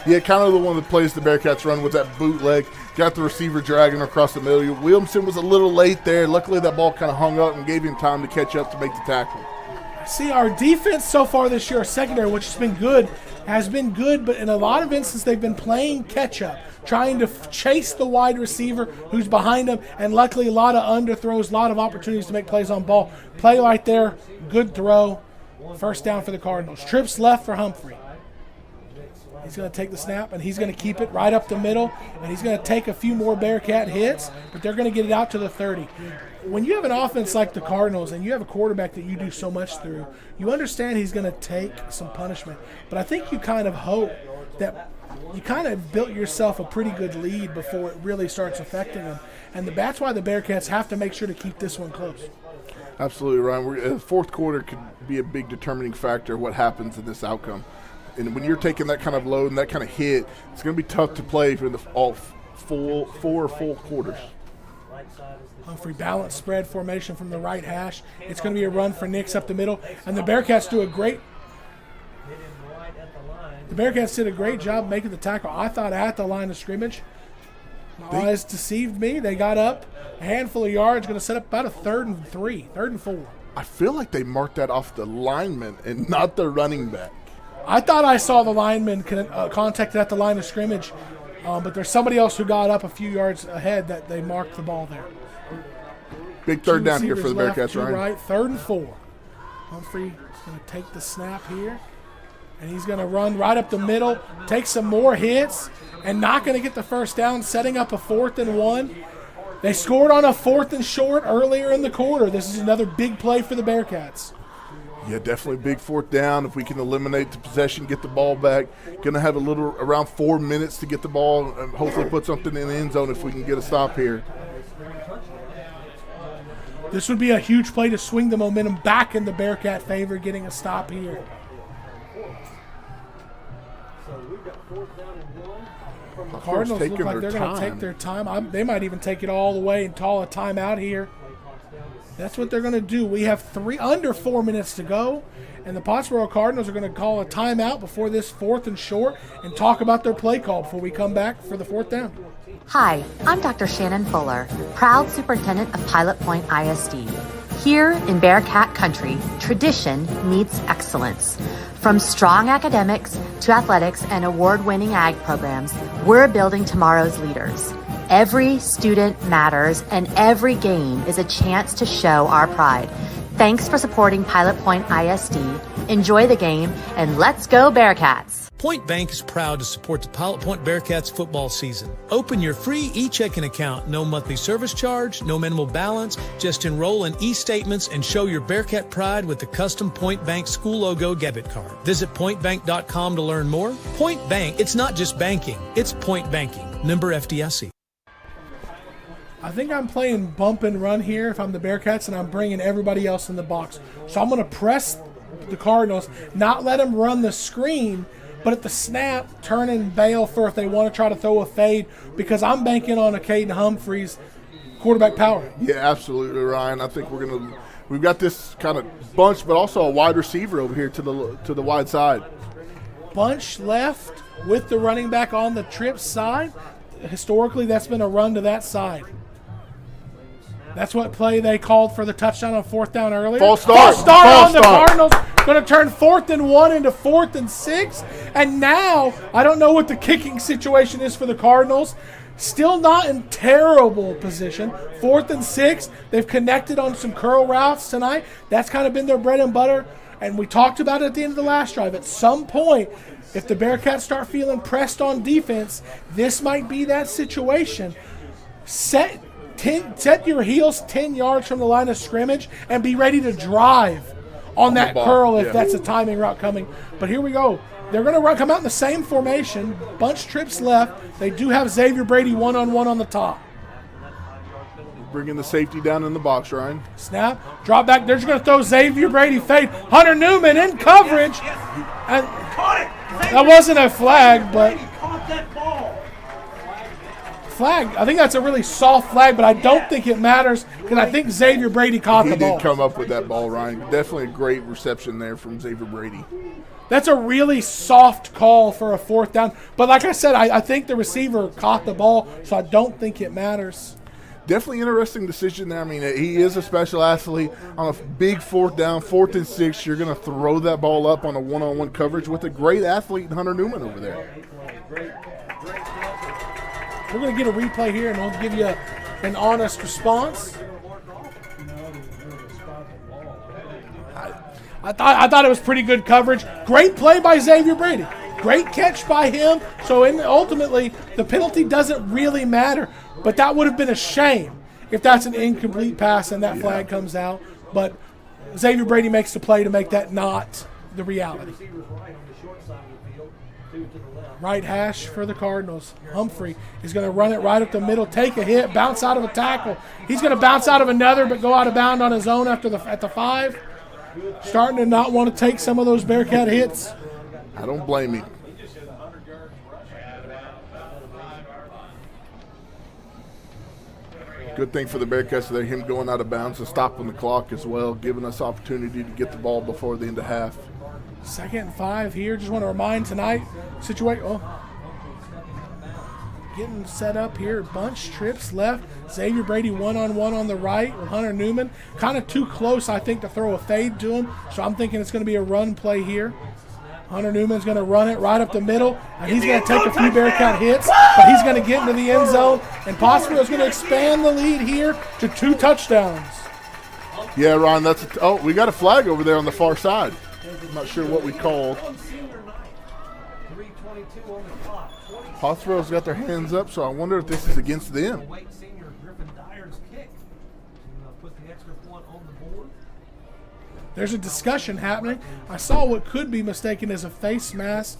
Yeah, kind of the one of the plays the Bearcats run with that bootleg. Got the receiver dragging across the middle. Williamson was a little late there. Luckily, that ball kind of hung up and gave him time to catch up to make the tackle. See, our defense so far this year, our secondary, which has been good, but in a lot of instances they've been playing catch-up, trying to chase the wide receiver who's behind them, and luckily a lot of underthrows, a lot of opportunities to make plays on ball. Play right there, good throw, first down for the Cardinals. Trips left for Humphrey. He's going to take the snap, and he's going to keep it right up the middle, and he's going to take a few more Bearcat hits, but they're going to get it out to the 30. When you have an offense like the Cardinals and you have a quarterback that you do so much through, you understand he's going to take some punishment. But I think you kind of hope that you kind of built yourself a pretty good lead before it really starts affecting them. And that's why the Bearcats have to make sure to keep this one close. Absolutely, Ryan. The fourth quarter could be a big determining factor of what happens in this outcome. And when you're taking that kind of load and that kind of hit, it's going to be tough to play for all four full quarters. Humphrey balance spread formation from the right hash. It's going to be a run for Nix up the middle. And the Bearcats do a great – the Bearcats did a great job making the tackle. I thought at the line of scrimmage. My eyes deceived me. They got up a handful of yards, going to set up about a 3rd and 3, 3rd and 4. I feel like they marked that off the lineman and not the running back. I thought I saw the lineman contacted at the line of scrimmage, but there's somebody else who got up a few yards ahead that they marked the ball there. Big third down here for the Bearcats, Ryan. Ryan. Right, 3rd and 4. Humphrey is going to take the snap here, and he's going to run right up the middle, take some more hits, and not going to get the first down, setting up a 4th and 1. They scored on a 4th and short earlier in the quarter. This is another big play for the Bearcats. Yeah, definitely big 4th down. If we can eliminate the possession, get the ball back. Going to have around 4 minutes to get the ball and hopefully put something in the end zone if we can get a stop here. This would be a huge play to swing the momentum back in the Bearcat favor, getting a stop here. The Cardinals look like they're going to take their time. They might even take it all the way and call a timeout here. That's what they're going to do. We have under 4 minutes to go, and the Pottsboro Cardinals are going to call a timeout before this 4th and short and talk about their play call before we come back for the 4th down. Hi, I'm Dr. Shannon Fuller, proud superintendent of Pilot Point ISD. Here in Bearcat Country, tradition meets excellence. From strong academics to athletics and award-winning ag programs, we're building tomorrow's leaders. Every student matters, and every game is a chance to show our pride. Thanks for supporting Pilot Point ISD. Enjoy the game, and let's go Bearcats! Point Bank is proud to support the Pilot Point Bearcats football season. Open your free e-checking account. No monthly service charge, no minimal balance. Just enroll in e-statements and show your Bearcat pride with the custom Point Bank school logo debit card. Visit pointbank.com to learn more. Point Bank, it's not just banking, it's point banking. Member FDIC. I think I'm playing bump and run here if I'm the Bearcats, and I'm bringing everybody else in the box. So I'm going to press the Cardinals, not let them run the screen, but at the snap, turn and bail for if they want to try to throw a fade, because I'm banking on a Caden Humphreys quarterback power. Yeah, absolutely, Ryan. I think we've got this kind of bunch, but also a wide receiver over here to the wide side. Bunch left with the running back on the trip side. Historically, that's been a run to that side. That's what play they called for the touchdown on 4th down earlier. False start on the Cardinals. Going to turn 4th and 1 into 4th and 6. And now, I don't know what the kicking situation is for the Cardinals. Still not in terrible position. 4th and 6. They've connected on some curl routes tonight. That's kind of been their bread and butter. And we talked about it at the end of the last drive. At some point, if the Bearcats start feeling pressed on defense, this might be that situation. Set your heels 10 yards from the line of scrimmage and be ready to drive on that curl if that's a timing route coming. But here we go. They're going to come out in the same formation. Bunch trips left. They do have Xavier Brady one-on-one on the top. Bringing the safety down in the box, Ryan. Snap. Drop back. They're just going to throw Xavier Brady fade. Hunter Newman in coverage. And that wasn't a flag, but flag. I think that's a really soft flag, but I don't think it matters because I think Xavier Brady caught the ball. He did come up with that ball, Ryan. Definitely a great reception there from Xavier Brady. That's a really soft call for a 4th down. But like I said, I think the receiver caught the ball, so I don't think it matters. Definitely interesting decision there. I mean, he is a special athlete. On a big 4th down, 4th and 6, you're going to throw that ball up on a one-on-one coverage with a great athlete, Hunter Newman, over there. We're going to get a replay here, and we'll give you an honest response. I thought it was pretty good coverage. Great play by Xavier Brady. Great catch by him. So ultimately, the penalty doesn't really matter. But that would have been a shame if that's an incomplete pass and that flag comes out. But Xavier Brady makes the play to make that not the reality. Right hash for the Cardinals. Humphrey is going to run it right up the middle, take a hit, bounce out of a tackle. He's going to bounce out of another, but go out of bounds on his own at the 5. Starting to not want to take some of those Bearcat hits. I don't blame you. Good thing for the Bearcats there, him going out of bounds and stopping the clock as well, giving us opportunity to get the ball before the end of half. 2nd and 5 here. Just want to remind tonight, getting set up here. Bunch trips left. Xavier Brady one-on-one on the right with Hunter Newman. Kind of too close, I think, to throw a fade to him. So I'm thinking it's going to be a run play here. Hunter Newman's going to run it right up the middle, and he's going to take a few Bearcat hits, but he's going to get into the end zone, and Pottsboro is going to expand the lead here to 2 touchdowns. Yeah, Ron, we got a flag over there on the far side. I'm not sure what we called. Pottsboro's got their hands up, so I wonder if this is against them. There's a discussion happening. I saw what could be mistaken as a face mask.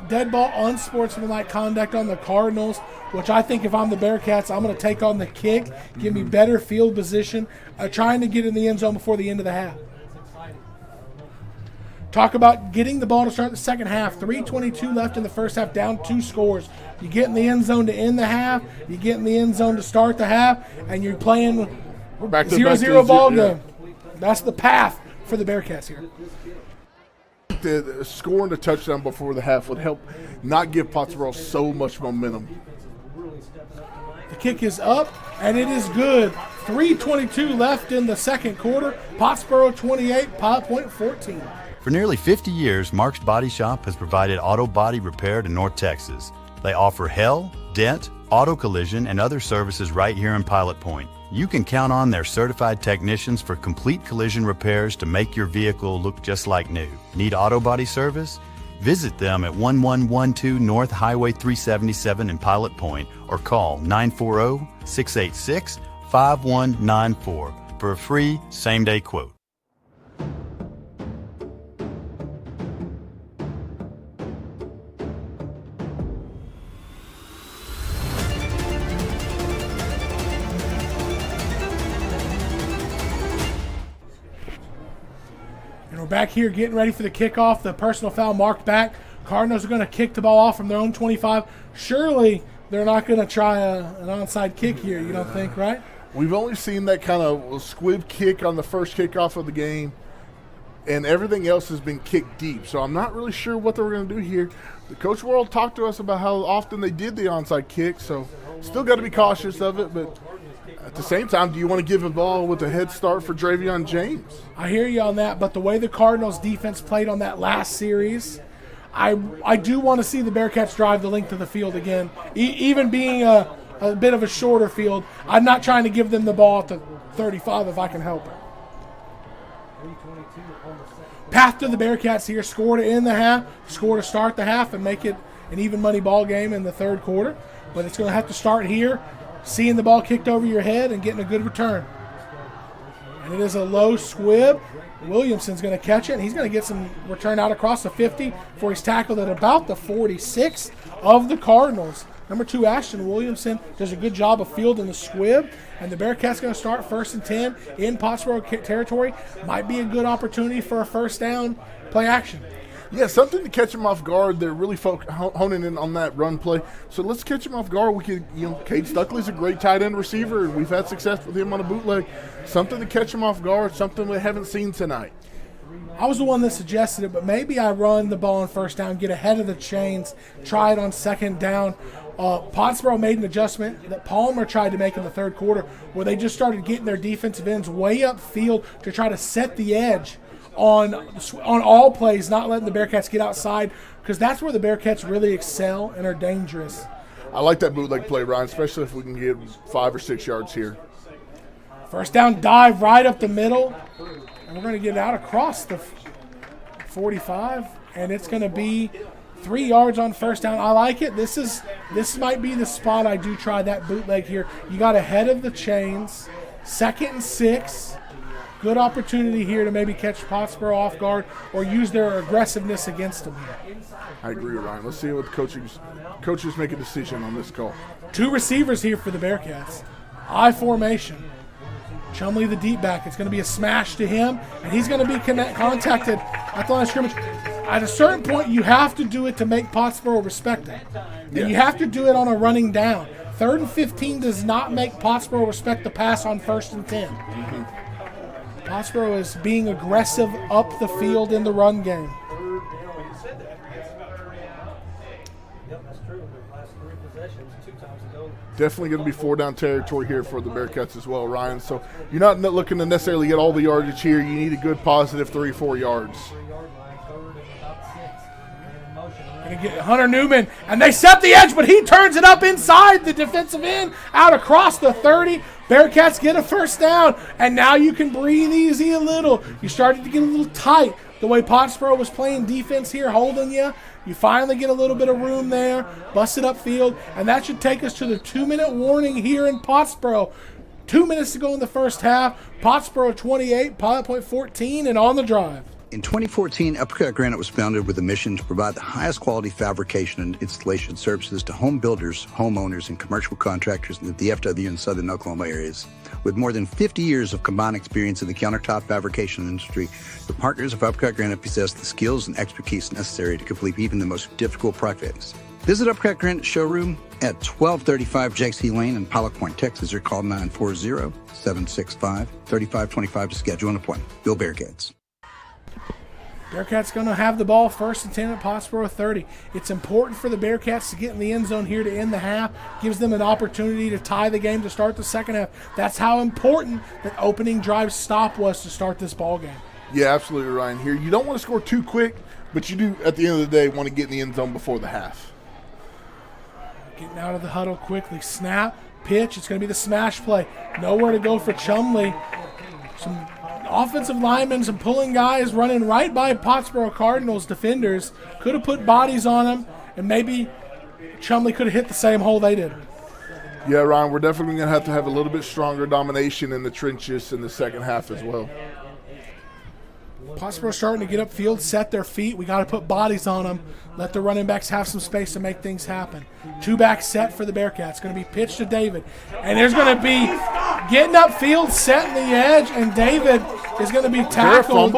Dead ball, unsportsmanlike conduct on the Cardinals, which I think if I'm the Bearcats, I'm going to take on the kick, give me better field position, trying to get in the end zone before the end of the half. Talk about getting the ball to start the second half. 3:22 left in the first half, down 2 scores. You get in the end zone to end the half, you get in the end zone to start the half, and you're playing 0-0 ball game. That's the path for the Bearcats here. The scoring a touchdown before the half would help not give Pottsboro so much momentum. The kick is up, and it is good. 3:22 left in the second quarter. Pottsboro 28, Pilot Point 14. For nearly 50 years, Mark's Body Shop has provided auto body repair to North Texas. They offer hail, dent, auto collision, and other services right here in Pilot Point. You can count on their certified technicians for complete collision repairs to make your vehicle look just like new. Need auto body service? Visit them at 1112 North Highway 377 in Pilot Point or call 940-686-5194 for a free same-day quote. We're back here getting ready for the kickoff. The personal foul marked back. Cardinals are going to kick the ball off from their own 25. Surely they're not going to try an onside kick here, you don't think, right? We've only seen that kind of squib kick on the first kickoff of the game, and everything else has been kicked deep. So I'm not really sure what they're going to do here. The Coach World talked to us about how often they did the onside kick, so still got to be cautious of it, but at the same time, do you want to give the ball with a head start for Dravion James? I hear you on that, but the way the Cardinals defense played on that last series, I do want to see the Bearcats drive the length of the field again. Even being a bit of a shorter field, I'm not trying to give them the ball at the 35 if I can help it. Path to the Bearcats here, score to end the half, score to start the half, and make it an even money ball game in the third quarter. But it's going to have to start here, seeing the ball kicked over your head and getting a good return. And it is a low squib. Williamson's going to catch it, and he's going to get some return out across the 50 before he's tackled at about the 46 of the Cardinals. Number 2, Ashton Williamson does a good job of fielding the squib, and the Bearcats going to start 1st and 10 in Pottsboro territory. Might be a good opportunity for a first down play action. Yeah, something to catch them off guard. They're really honing in on that run play. So let's catch them off guard. We could, Cade Stuckley's a great tight end receiver, and we've had success with him on a bootleg. Something to catch them off guard, something we haven't seen tonight. I was the one that suggested it, but maybe I run the ball on first down, get ahead of the chains, try it on second down. Pottsboro made an adjustment that Palmer tried to make in the third quarter, where they just started getting their defensive ends way upfield to try to set the edge on all plays, not letting the Bearcats get outside, because that's where the Bearcats really excel and are dangerous. I like that bootleg play, Ryan, especially if we can get 5 or 6 yards here. First down dive right up the middle, and we're going to get out across the 45, and it's going to be 3 yards on first down. I like it. This might be the spot I do try that bootleg here. You got ahead of the chains. 2nd and 6. good opportunity here to maybe catch Pottsboro off guard or use their aggressiveness against them here. I agree with Ryan. Let's see what the coaches make a decision on this call. 2 receivers here for the Bearcats. I formation. Chumley, the deep back. It's going to be a smash to him, and he's going to be contacted at the line of scrimmage. At a certain point, you have to do it to make Pottsboro respect it. And you have to do it on a running down. 3rd and 15 does not make Pottsboro respect the pass on 1st and 10. Pottsboro is being aggressive up the field in the run game. Definitely going to be 4-down territory here for the Bearcats as well, Ryan. So you're not looking to necessarily get all the yardage here. You need a good positive 3-4 yards. Going to get Hunter Newman, and they set the edge, but he turns it up inside the defensive end, out across the 30. Bearcats get a first down, and now you can breathe easy a little. You started to get a little tight. The way Pottsboro was playing defense here, holding you, you finally get a little bit of room there, bust it upfield, and that should take us to the 2-minute warning here in Pottsboro. 2 minutes to go in the first half. Pottsboro 28, Pilot Point 14, and on the drive. In 2014, Uppercut Granite was founded with a mission to provide the highest quality fabrication and installation services to home builders, homeowners, and commercial contractors in the DFW and southern Oklahoma areas. With more than 50 years of combined experience in the countertop fabrication industry, the partners of Uppercut Granite possess the skills and expertise necessary to complete even the most difficult projects. Visit Uppercut Granite showroom at 1235 Jakes Lane in Pilot Point, Texas, or call 940-765-3525 to schedule an appointment. Go Bearcats. Bearcats going to have the ball 1st and 10 at Pottsboro 30. It's important for the Bearcats to get in the end zone here to end the half. Gives them an opportunity to tie the game to start the second half. That's how important that opening drive stop was to start this ball game. Yeah, absolutely, Ryan. Here, you don't want to score too quick, but you do, at the end of the day, want to get in the end zone before the half. Getting out of the huddle quickly. Snap, pitch. It's going to be the smash play. Nowhere to go for Chumley. Some offensive linemen, some pulling guys running right by Pottsboro Cardinals defenders. Could have put bodies on them, and maybe Chumley could have hit the same hole they did. Yeah, Ryan, we're definitely going to have a little bit stronger domination in the trenches in the second half as well. Pottsboro starting to get upfield, set their feet. We got to put bodies on them. Let the running backs have some space to make things happen. 2-back set for the Bearcats. Going to be pitched to David. And there's going to be getting upfield, setting the edge, and David is going to be tackled.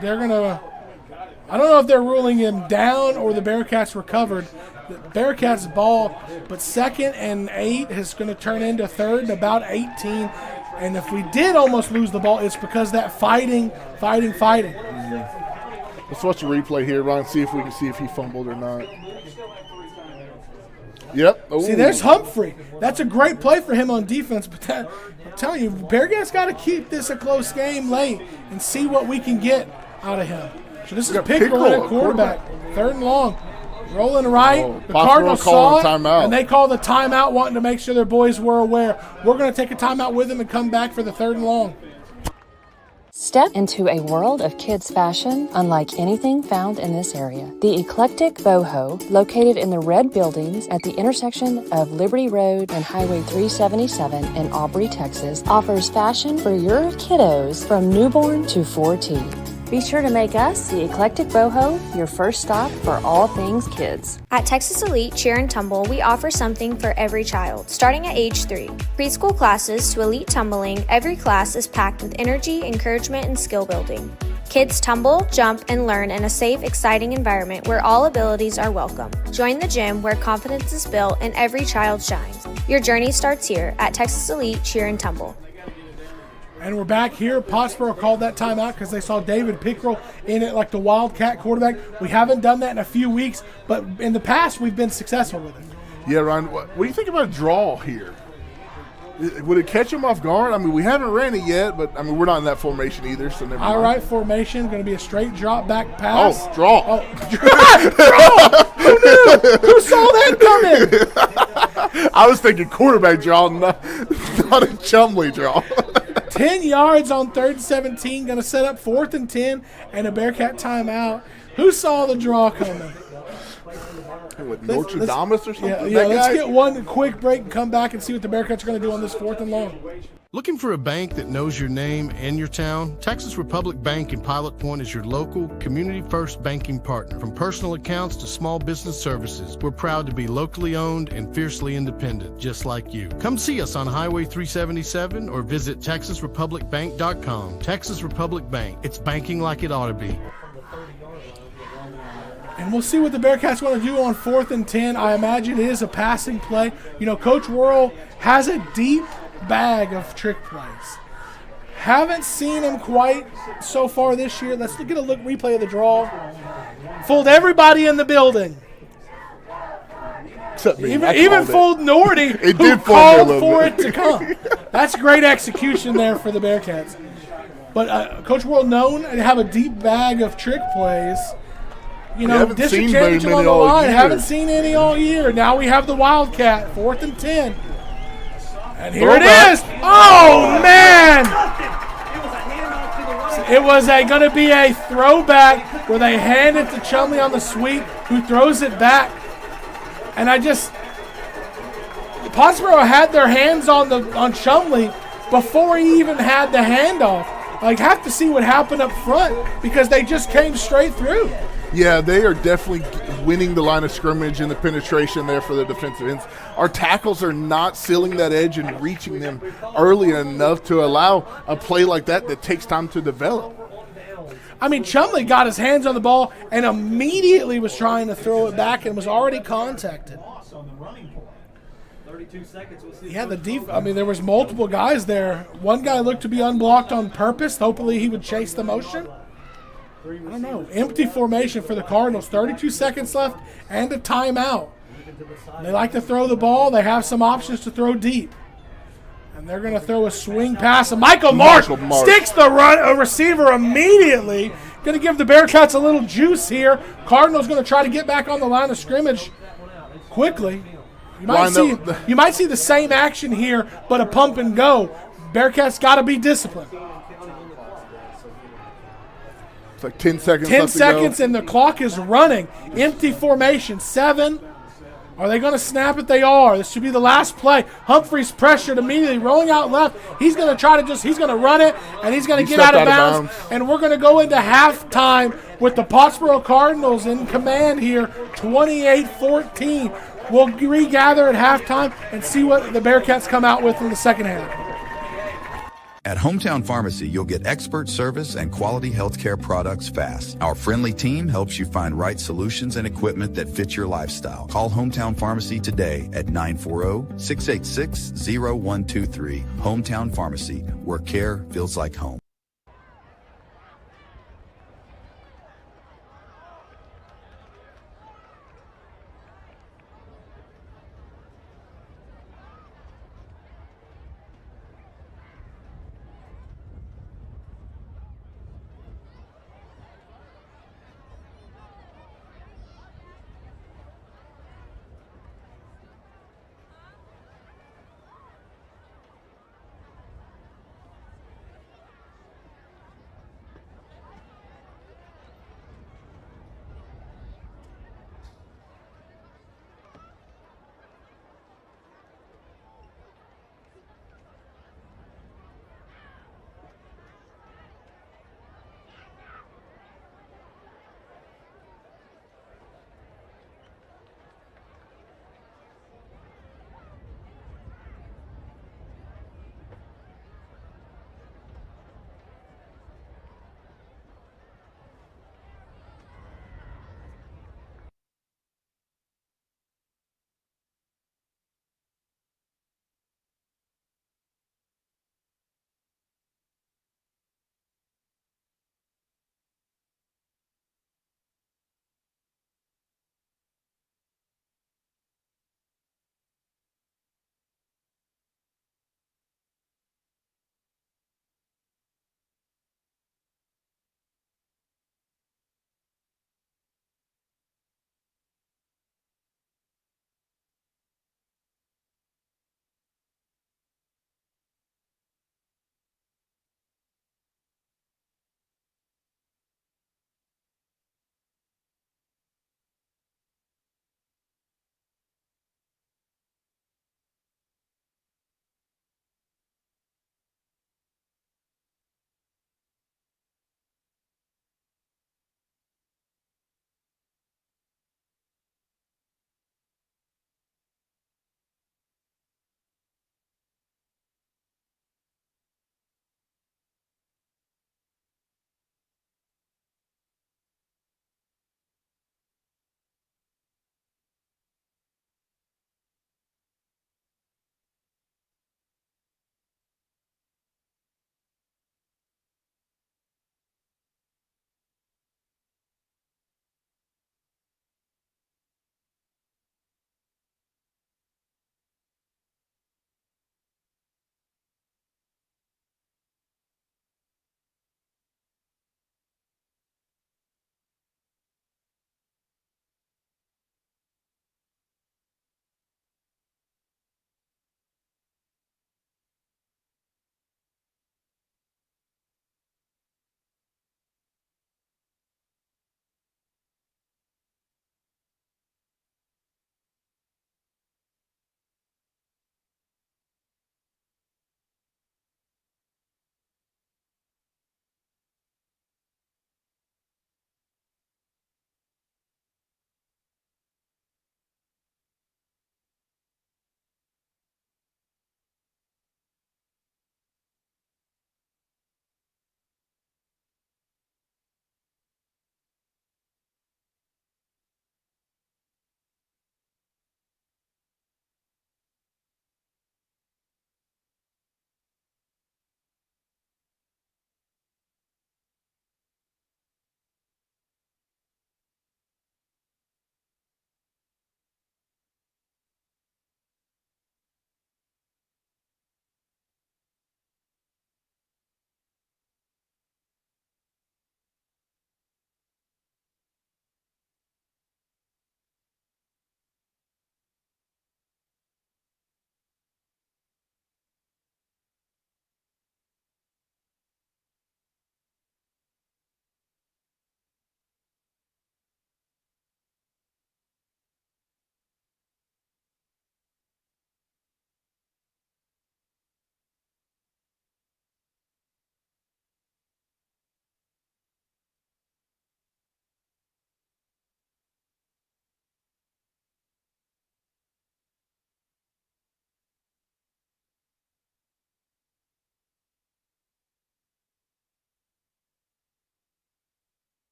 They're going to – I don't know if they're ruling him down or the Bearcats recovered. The Bearcats ball, but 2nd and 8 is going to turn into 3rd and about 18. And if we did almost lose the ball, it's because that fighting. Let's watch the replay here, Ron, see if we can see if he fumbled or not. Yep. Ooh. See, there's Humphrey. That's a great play for him on defense. But I'm telling you, Bearcats got to keep this a close game late and see what we can get out of him. So this is Pickrell at quarterback. 3rd and long. Rolling right. The Cardinals saw it, and they called the timeout, wanting to make sure their boys were aware. We're going to take a timeout with them and come back for the 3rd and long. Step into a world of kids' fashion unlike anything found in this area. The eclectic Boho, located in the red buildings at the intersection of Liberty Road and Highway 377 in Aubrey, Texas, offers fashion for your kiddos from newborn to 4T. Be sure to make us, the Eclectic Boho, your first stop for all things kids. At Texas Elite Cheer and Tumble, we offer something for every child, starting at age 3. Preschool classes to elite tumbling, every class is packed with energy, encouragement, and skill building. Kids tumble, jump, and learn in a safe, exciting environment where all abilities are welcome. Join the gym where confidence is built and every child shines. Your journey starts here at Texas Elite Cheer and Tumble. And we're back here. Pottsboro called that timeout because they saw David Pickrell in it like the Wildcat quarterback. We haven't done that in a few weeks, but in the past we've been successful with it. Yeah, Ryan, what do you think about a draw here? Would it catch him off guard? I mean, we haven't ran it yet, but, I mean, we're not in that formation either, so never mind. All right, formation, going to be a straight drop back pass. Oh, draw. Oh. Draw! Who knew? Who saw that coming? I was thinking quarterback draw, not a Chumley draw. 10 yards on 3rd and 17, going to set up 4th and 10 and a Bearcat timeout. Who saw the draw coming? Notre Dame or something? Yeah, let's get one quick break and come back and see what the Bearcats are going to do on this 4th and long. Looking for a bank that knows your name and your town? Texas Republic Bank in Pilot Point is your local, community-first banking partner. From personal accounts to small business services, we're proud to be locally owned and fiercely independent, just like you. Come see us on Highway 377 or visit TexasRepublicBank.com. Texas Republic Bank. It's banking like it ought to be. And we'll see what the Bearcats want to do on 4th and 10. I imagine it is a passing play. You know, Coach Worrell has a deep bag of trick plays. Haven't seen him quite so far this year. Let's get a replay of the draw. Fooled everybody in the building. Even fooled Nordy, who called for it to come. That's great execution there for the Bearcats. But Coach Worrell known to have a deep bag of trick plays. You know, district championship on the line. Haven't seen any all year. Now we have the Wildcat, 4th and 10. And here it is. Oh, man. It was going to be a throwback where they hand it to Chumley on the sweep, who throws it back. And Pottsboro had their hands on Chumley before he even had the handoff. Like, have to see what happened up front because they just came straight through. Yeah, they are definitely winning the line of scrimmage and the penetration there for the defensive ends. Our tackles are not sealing that edge and reaching them early enough to allow a play like that takes time to develop. I mean, Chumley got his hands on the ball and immediately was trying to throw it back and was already contacted. Yeah, there was multiple guys there. One guy looked to be unblocked on purpose. Hopefully he would chase the motion. I don't know. Empty formation for the Cardinals. 32 seconds left and a timeout. They like to throw the ball. They have some options to throw deep. And they're going to throw a swing pass. And Michael Marsh sticks the receiver immediately. Going to give the Bearcats a little juice here. Cardinals going to try to get back on the line of scrimmage quickly. You might see the same action here, but a pump and go. Bearcats got to be disciplined. It's like 10 seconds 10 left seconds to go. and the clock is running. Empty formation. 7. Are they going to snap it? They are. This should be the last play. Humphreys pressured immediately, rolling out left. He's going to try to he's going to run it, and he's going to get out of bounds. And we're going to go into halftime with the Pottsboro Cardinals in command here, 28-14. We'll regather at halftime and see what the Bearcats come out with in the second half. At Hometown Pharmacy, you'll get expert service and quality healthcare products fast. Our friendly team helps you find right solutions and equipment that fit your lifestyle. Call Hometown Pharmacy today at 940-686-0123. Hometown Pharmacy, where care feels like home.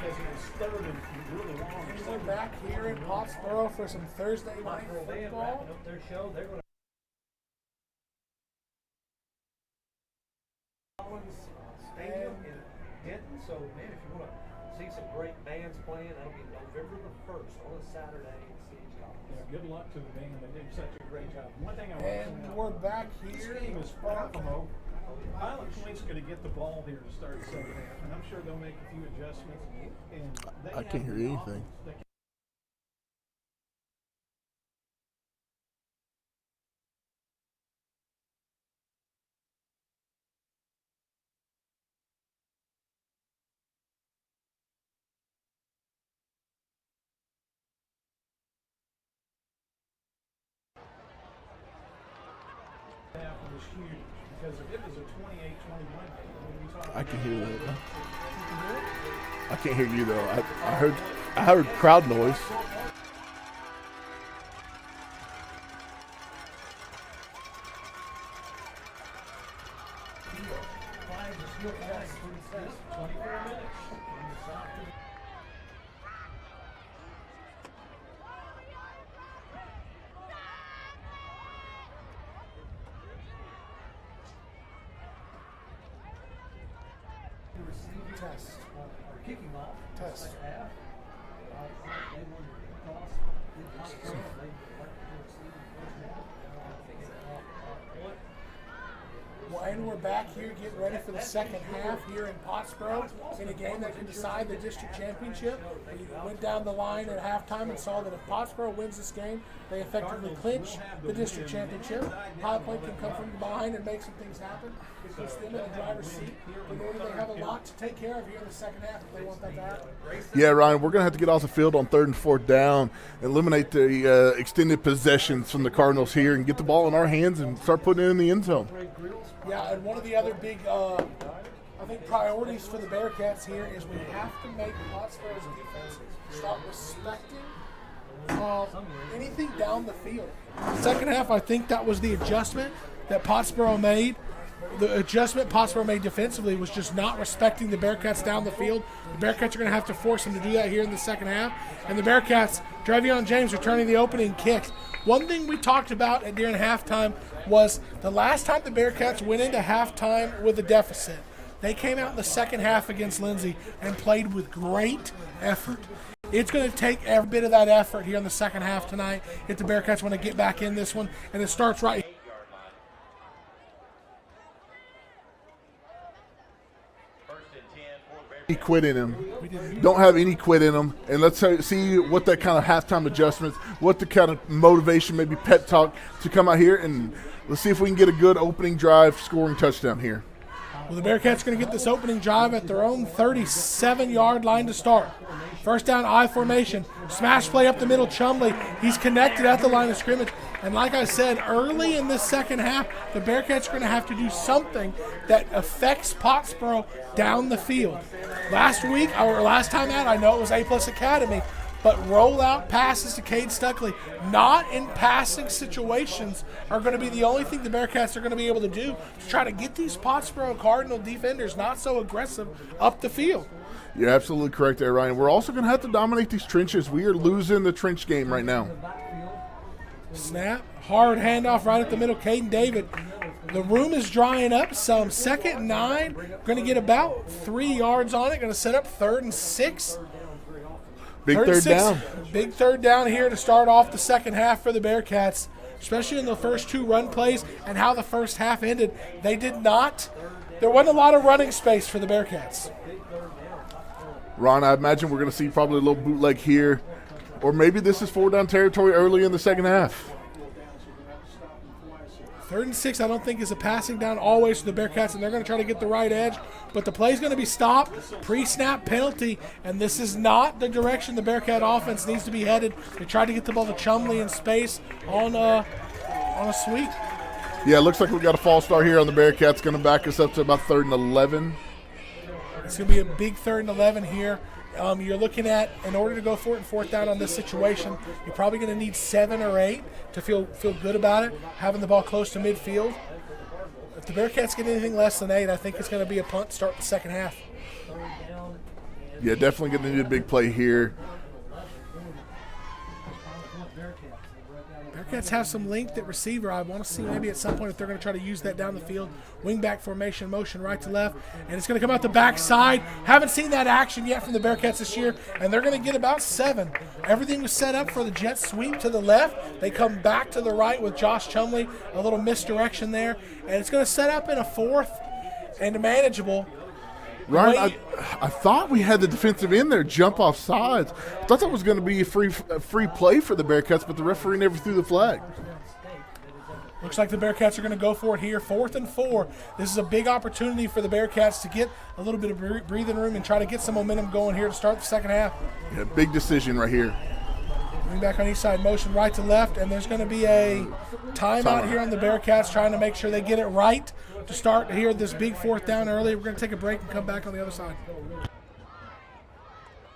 because it was third and really long. We're back here in Pottsboro for some Thursday night football. Their show, they're going to Stadium in Denton. So, man, if you want to see some great bands playing, that'll be November the 1st on a Saturday at Siege College. Yeah, good luck to the band. They did such a great job. One thing I want to point out, we're back here. This game is far from over. Pilot Point's going to get the ball here to start the second half, and I'm sure they'll make a few adjustments. And they I can't hear anything. Half was huge because if it was a 28-21 game, I can hear that. I can't hear you though. I heard crowd noise. Test. Kicking off. Test. Half. Well, and we're back here getting ready for the second half here in Pottsboro in a game that could decide the district championship. We went down the line at halftime and saw that if Pottsboro wins this game, they effectively clinch the district championship. Pilot Point can come from behind and make some things happen. It puts them in the driver's seat. In order, they have a lot to take care of here in the second half if they want that to happen. Yeah, Ryan, we're going to have to get off the field on 3rd and 4th down, eliminate the extended possessions from the Cardinals here, and get the ball in our hands and start putting it in the end zone. Yeah, and one of the other big, I think, priorities for the Bearcats here is we have to make Pottsboro's defense start respecting anything down the field. Second half, I think that was the adjustment that Pottsboro made. The adjustment Pottsboro made defensively was just not respecting the Bearcats down the field. The Bearcats are going to have to force them to do that here in the second half. And the Bearcats, Dravion James returning the opening kick. One thing we talked about during halftime was the last time the Bearcats went into halftime with a deficit. They came out in the second half against Lindsay and played with great effort. It's going to take every bit of that effort here in the second half tonight if the Bearcats want to get back in this one. And it starts right. Any quit in him. Don't have any quit in them. And let's see what that kind of halftime adjustments, what the kind of motivation, maybe pep talk to come out here, and let's see if we can get a good opening drive scoring touchdown here. Well, the Bearcats are going to get this opening drive at their own 37-yard line to start. First down, I formation. Smash play up the middle, Chumley. He's connected at the line of scrimmage. And like I said, early in this second half, the Bearcats are going to have to do something that affects Pottsboro down the field. Last time out, I know it was A-Plus Academy, but rollout passes to Cade Stuckley, not in passing situations, are going to be the only thing the Bearcats are going to be able to do to try to get these Pottsboro Cardinal defenders not so aggressive up the field. You're absolutely correct there, Ryan. We're also going to have to dominate these trenches. We are losing the trench game right now. Snap, hard handoff right up the middle, Caden David. The room is drying up some. 2nd and 9, going to get about 3 yards on it, going to set up 3rd and 6. Big third down. Big third down here to start off the second half for the Bearcats, especially in the first 2 run plays and how the first half ended. There wasn't a lot of running space for the Bearcats. Ron, I imagine we're going to see probably a little bootleg here, or maybe this is 4-down territory early in the second half. 3rd and 6, I don't think, is a passing down always for the Bearcats, and they're going to try to get the right edge. But the play's going to be stopped, pre-snap penalty, and this is not the direction the Bearcat offense needs to be headed. They tried to get the ball to Chumley in space on a sweep. Yeah, it looks like we got a false start here on the Bearcats. Going to back us up to about 3rd and 11. It's going to be a big 3rd and 11 here. You're looking at, in order to go for it in 4th down on this situation, you're probably going to need 7 or 8 to feel good about it, having the ball close to midfield. If the Bearcats get anything less than 8, I think it's going to be a punt to start the second half. Yeah, definitely going to need a big play here. Bearcats have some length at receiver. I want to see maybe at some point if they're going to try to use that down the field. Wingback formation, motion right to left, and it's going to come out the backside. Haven't seen that action yet from the Bearcats this year, and they're going to get about 7. Everything was set up for the jet sweep to the left. They come back to the right with Josh Chumley, a little misdirection there, and it's going to set up in a 4th and manageable. Ryan, I thought we had the defensive end there jump off sides. I thought that was going to be a free play for the Bearcats, but the referee never threw the flag. Looks like the Bearcats are going to go for it here. 4th and 4. This is a big opportunity for the Bearcats to get a little bit of breathing room and try to get some momentum going here to start the second half. Yeah, big decision right here. Bring back on each side, motion right to left, and there's going to be a timeout here on the Bearcats trying to make sure they get it right to start here this big 4th down early. We're going to take a break and come back on the other side.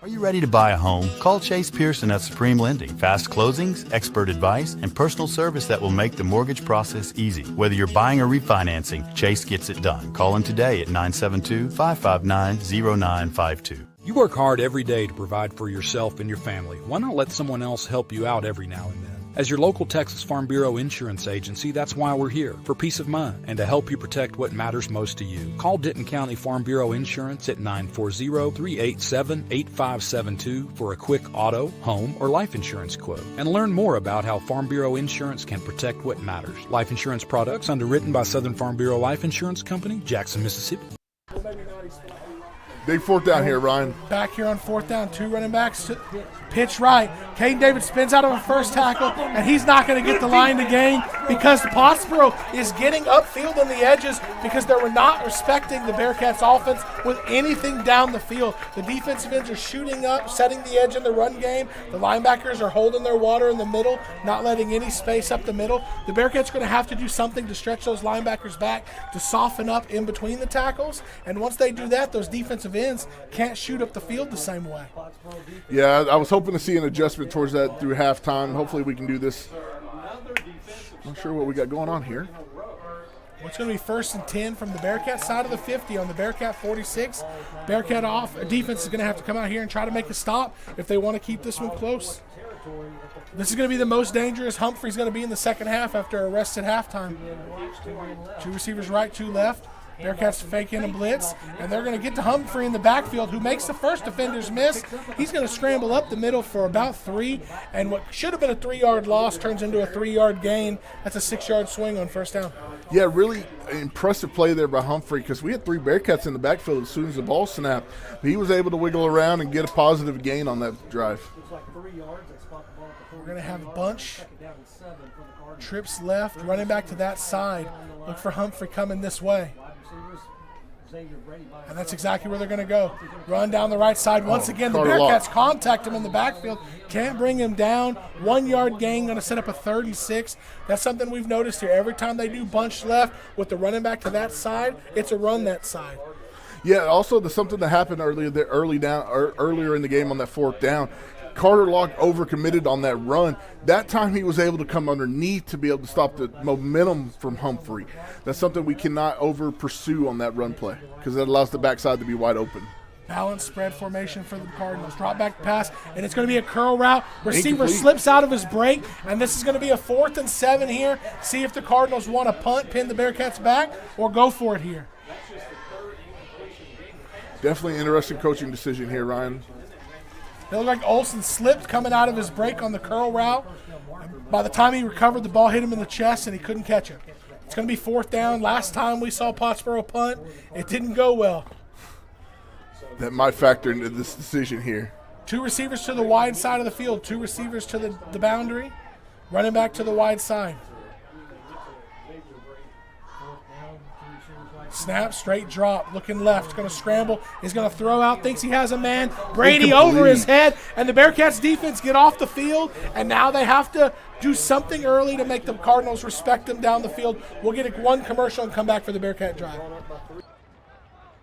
Are you ready to buy a home? Call Chase Pearson at Supreme Lending. Fast closings, expert advice, and personal service that will make the mortgage process easy. Whether you're buying or refinancing, Chase gets it done. Call him today at 972-559-0952. You work hard every day to provide for yourself and your family. Why not let someone else help you out every now and then? As your local Texas Farm Bureau insurance agency, that's why we're here, for peace of mind and to help you protect what matters most to you. Call Denton County Farm Bureau Insurance at 940-387-8572 for a quick auto, home, or life insurance quote. And learn more about how Farm Bureau Insurance can protect what matters. Life insurance products underwritten by Southern Farm Bureau Life Insurance Company, Jackson, Mississippi. Big 4th down here, Ryan. Back here on 4th down, 2 running backs. Pitch right. Caden David spins out of a first tackle, and he's not going to get the line to gain because Pottsboro is getting upfield on the edges because they were not respecting the Bearcats offense with anything down the field. The defensive ends are shooting up, setting the edge in the run game. The linebackers are holding their water in the middle, not letting any space up the middle. The Bearcats are going to have to do something to stretch those linebackers back to soften up in between the tackles, and once they do that, those defensive ends can't shoot up the field the same way. Yeah, I was hoping to see an adjustment towards that through halftime. Hopefully we can do this. Not sure what we got going on here. It's going to be 1st and 10 from the Bearcat side of the 50 on the Bearcat 46. Bearcat defense is going to have to come out here and try to make a stop if they want to keep this one close. This is going to be the most dangerous Humphrey's going to be in the second half after a rest at halftime. 2 receivers right, 2 left. Bearcats faking a blitz, and they're going to get to Humphrey in the backfield, who makes the first defender's miss. He's going to scramble up the middle for about 3, and what should have been a 3-yard loss turns into a 3-yard gain. That's a 6-yard swing on 1st down. Yeah, really impressive play there by Humphrey because we had 3 Bearcats in the backfield as soon as the ball snapped. But he was able to wiggle around and get a positive gain on that drive. We're going to have a bunch. Trips left, running back to that side. Look for Humphrey coming this way. And that's exactly where they're going to go. Run down the right side. Once again, the Bearcats contact him in the backfield. Can't bring him down. 1-yard gain, going to set up a 3rd and 6. That's something we've noticed here. Every time they do bunch left with the running back to that side, it's a run that side. Yeah, also something that happened earlier in the game on that 4th down. Carter Locke overcommitted on that run. That time he was able to come underneath to be able to stop the momentum from Humphrey. That's something we cannot over pursue on that run play because that allows the backside to be wide open. Balanced spread formation for the Cardinals. Drop back pass, and it's going to be a curl route. Receiver slips out of his break, and this is going to be a 4th and 7 here. See if the Cardinals want to punt, pin the Bearcats back, or go for it here. Definitely an interesting coaching decision here, Ryan. It looked like Olsen slipped coming out of his break on the curl route. By the time he recovered, the ball hit him in the chest, and he couldn't catch it. It's going to be 4th down. Last time we saw Pottsboro punt, it didn't go well. That might factor into this decision here. 2 receivers to the wide side of the field. 2 receivers to the boundary. Running back to the wide side. Snap, straight drop, looking left, going to scramble, he's going to throw out, thinks he has a man. Brady over his head, and the Bearcats defense get off the field, and now they have to do something early to make the Cardinals respect them down the field. We'll get one commercial and come back for the Bearcat drive.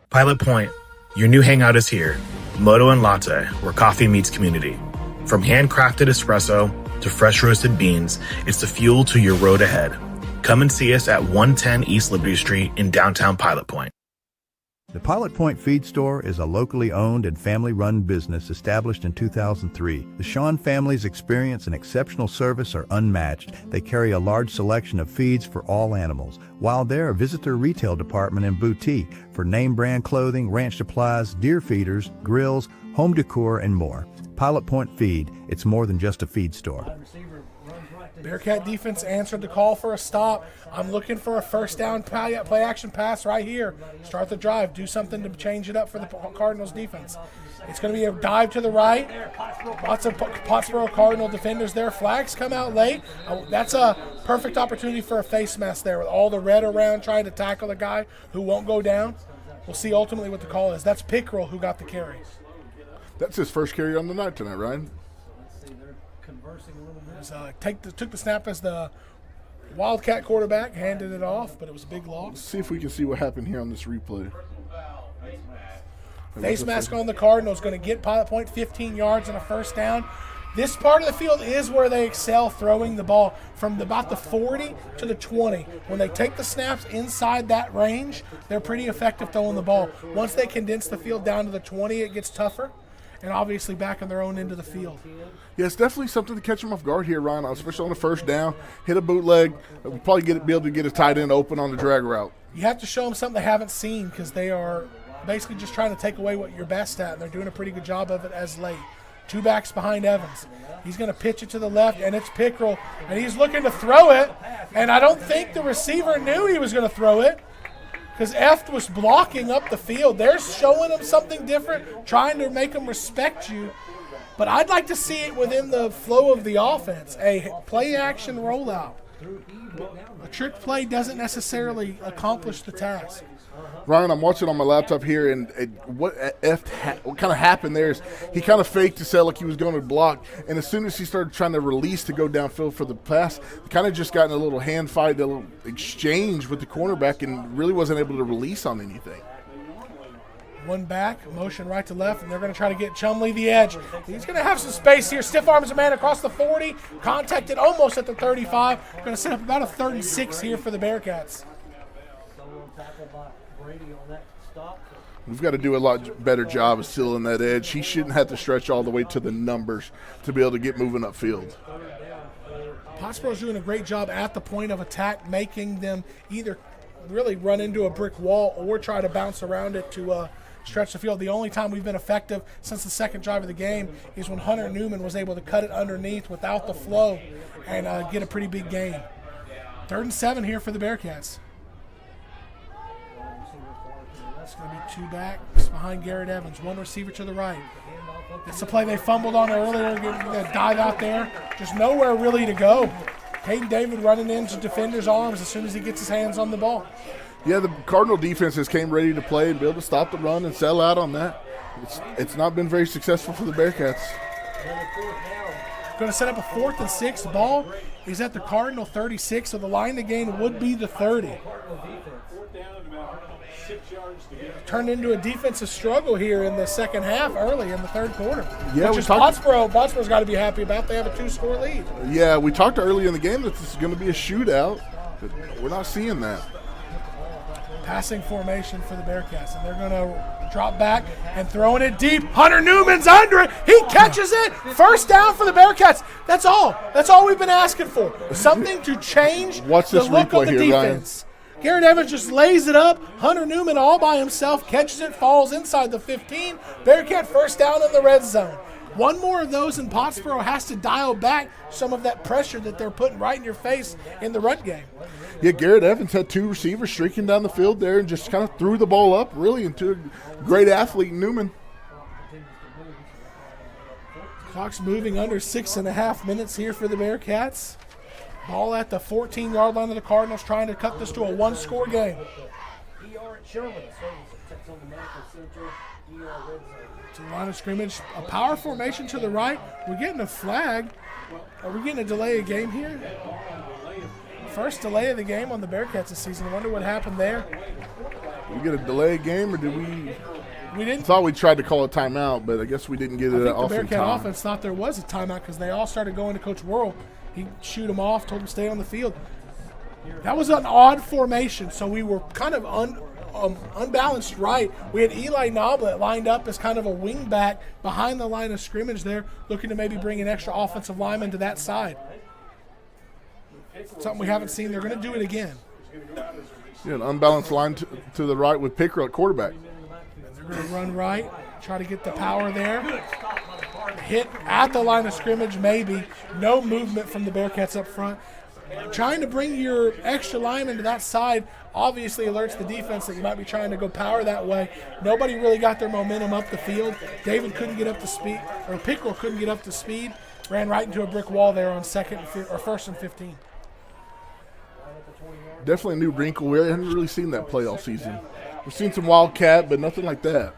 Pilot Point, your new hangout is here. Moto and Latte, where coffee meets community. From handcrafted espresso to fresh roasted beans, it's the fuel to your road ahead. Come and see us at 110 East Liberty Street in downtown Pilot Point. The Pilot Point Feed Store is a locally owned and family-run business established in 2003. The Shawn family's experience and exceptional service are unmatched. They carry a large selection of feeds for all animals. While there, visit their retail department and boutique for name-brand clothing, ranch supplies, deer feeders, grills, home decor, and more. Pilot Point Feed, it's more than just a feed store. Bearcat defense answered the call for a stop. I'm looking for a first down play action pass right here. Start the drive. Do something to change it up for the Cardinals defense. It's going to be a dive to the right. Lots of Pottsboro Cardinal defenders there. Flags come out late. That's a perfect opportunity for a face mask there with all the red around trying to tackle a guy who won't go down. We'll see ultimately what the call is. That's Pickrell who got the carry. That's his first carry on the night tonight, Ryan. Took the snap as the Wildcat quarterback, handed it off, but it was a big loss. Let's see if we can see what happened here on this replay. Face mask on the Cardinals, going to get Pilot Point 15 yards and a first down. This part of the field is where they excel throwing the ball from about the 40 to the 20. When they take the snaps inside that range, they're pretty effective throwing the ball. Once they condense the field down to the 20, it gets tougher. And obviously back on their own end of the field. Yeah, it's definitely something to catch them off guard here, Ryan, especially on the first down. Hit a bootleg. We'll probably be able to get a tight end open on the drag route. You have to show them something they haven't seen because they are basically just trying to take away what you're best at, and they're doing a pretty good job of it as late. Two backs behind Evans. He's going to pitch it to the left, and it's Pickrell, and he's looking to throw it, and I don't think the receiver knew he was going to throw it. Because Eft was blocking up the field. They're showing them something different, trying to make them respect you. But I'd like to see it within the flow of the offense, a play-action rollout. A trick play doesn't necessarily accomplish the task. Ryan, I'm watching on my laptop here, and what kind of happened there is he kind of faked to sound like he was going to block, and as soon as he started trying to release to go downfield for the pass, he kind of just got in a little hand fight, a little exchange with the cornerback, and really wasn't able to release on anything. One back, motion right to left, and they're going to try to get Chumley the edge. He's going to have some space here. Stiff arms a man across the 40, contacted almost at the 35. Going to set up about a 3rd and 6 here for the Bearcats. We've got to do a lot better job of sealing that edge. He shouldn't have to stretch all the way to the numbers to be able to get moving upfield. Pottsboro's doing a great job at the point of attack, making them either really run into a brick wall or try to bounce around it to stretch the field. The only time we've been effective since the second drive of the game is when Hunter Newman was able to cut it underneath without the flow and get a pretty big gain. 3rd and 7 here for the Bearcats. It's going to be two backs behind Garrett Evans, one receiver to the right. It's the play they fumbled on earlier, going to dive out there. Just nowhere really to go. Hayden David running into defenders' arms as soon as he gets his hands on the ball. Yeah, the Cardinal defense has came ready to play and be able to stop the run and sell out on that. It's not been very successful for the Bearcats. Going to set up a 4th and 6. Ball is at the Cardinal 36, so the line to gain would be the 30. Turned into a defensive struggle here in the second half, early in the third quarter. Yeah, which is Pottsboro's got to be happy about. They have a 2-score lead. Yeah, we talked early in the game that this is going to be a shootout, but we're not seeing that. Passing formation for the Bearcats, and they're going to drop back and throwing it deep. Hunter Newman's under it. He catches it. First down for the Bearcats. That's all. That's all we've been asking for. Something to change the look of the defense. Ryan? Garrett Evans just lays it up. Hunter Newman all by himself, catches it, falls inside the 15. Bearcat first down in the red zone. One more of those, and Pottsboro has to dial back some of that pressure that they're putting right in your face in the run game. Yeah, Garrett Evans had 2 receivers streaking down the field there and just kind of threw the ball up really into a great athlete, Newman. Clock's moving under 6.5 minutes here for the Bearcats. Ball at the 14-yard line of the Cardinals, trying to cut this to a 1-score game. To the line of scrimmage, a power formation to the right. We're getting a flag. Are we getting a delay of game here? First delay of the game on the Bearcats this season. I wonder what happened there. Did we get a delay game, or did we? We didn't. Thought we tried to call a timeout, but I guess we didn't get it off in time. The Bearcat offense thought there was a timeout because they all started going to Coach Worrell. He shoot him off, told him to stay on the field. That was an odd formation, so we were kind of unbalanced right. We had Eli Noblet lined up as kind of a wing back behind the line of scrimmage there, looking to maybe bring an extra offensive lineman to that side. Something we haven't seen. They're going to do it again. Yeah, an unbalanced line to the right with Pickrell at quarterback. They're going to run right, try to get the power there. Hit at the line of scrimmage, maybe. No movement from the Bearcats up front. Trying to bring your extra lineman to that side obviously alerts the defense that you might be trying to go power that way. Nobody really got their momentum up the field. David couldn't get up to speed, or Pickrell couldn't get up to speed. Ran right into a brick wall there on first and 15. Definitely a new wrinkle. We haven't really seen that play all season. We've seen some Wildcat, but nothing like that.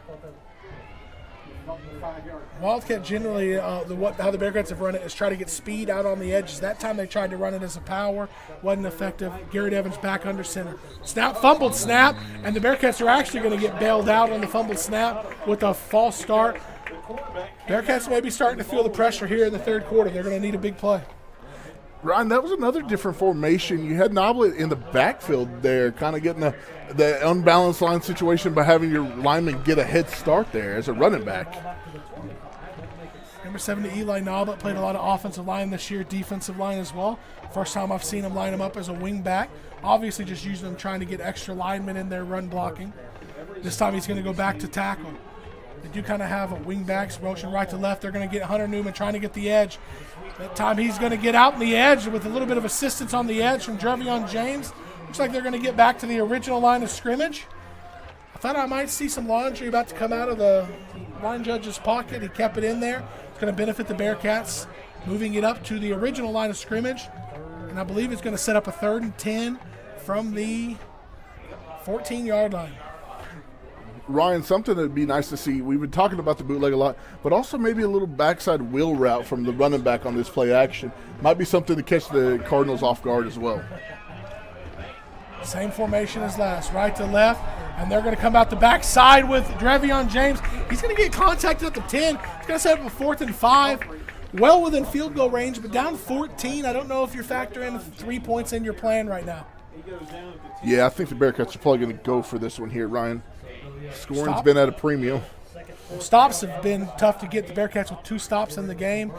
Wildcat generally, how the Bearcats have run it is try to get speed out on the edges. That time they tried to run it as a power. Wasn't effective. Garrett Evans back under center. Fumbled snap, and the Bearcats are actually going to get bailed out on the fumbled snap with a false start. Bearcats may be starting to feel the pressure here in the third quarter. They're going to need a big play. Ryan, that was another different formation. You had Noblet in the backfield there, kind of getting the unbalanced line situation by having your lineman get a head start there as a running back. Number 70, Eli Noblet, played a lot of offensive line this year, defensive line as well. First time I've seen him line him up as a wing back. Obviously just using him trying to get extra linemen in there run blocking. This time he's going to go back to tackle. They do kind of have a wing backs motion right to left. They're going to get Hunter Newman trying to get the edge. That time he's going to get out in the edge with a little bit of assistance on the edge from Drevion James. Looks like they're going to get back to the original line of scrimmage. I thought I might see some laundry about to come out of the line judge's pocket. He kept it in there. It's going to benefit the Bearcats, moving it up to the original line of scrimmage. And I believe it's going to set up a 3rd and 10 from the 14-yard line. Ryan, something that would be nice to see. We've been talking about the bootleg a lot, but also maybe a little backside wheel route from the running back on this play action. Might be something to catch the Cardinals off guard as well. Same formation as last, right to left, and they're going to come out the backside with Drevion James. He's going to get contacted at the 10. He's going to set up a 4th and 5. Well within field goal range, but down 14. I don't know if you're factoring 3 points in your plan right now. Yeah, I think the Bearcats are probably going to go for this one here, Ryan. Scoring's been at a premium. Stops have been tough to get. The Bearcats with 2 stops in the game.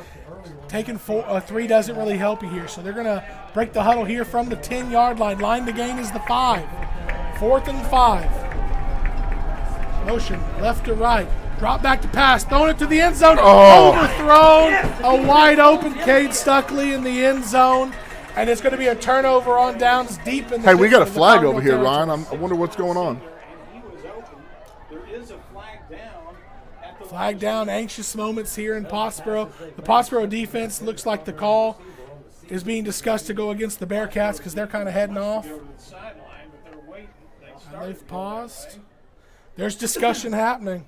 Taking 3 doesn't really help you here. So they're going to break the huddle here from the 10-yard line. Line to gain is the 5. 4th and 5. Motion left to right. Drop back to pass. Throwing it to the end zone. Overthrown. A wide open Cade Stuckley in the end zone. And it's going to be a turnover on downs deep in the. Hey, we got a flag over here, Ryan. I wonder what's going on. Flag down, anxious moments here in Pottsboro. The Pottsboro defense looks like the call is being discussed to go against the Bearcats because they're kind of heading off. And they've paused. There's discussion happening.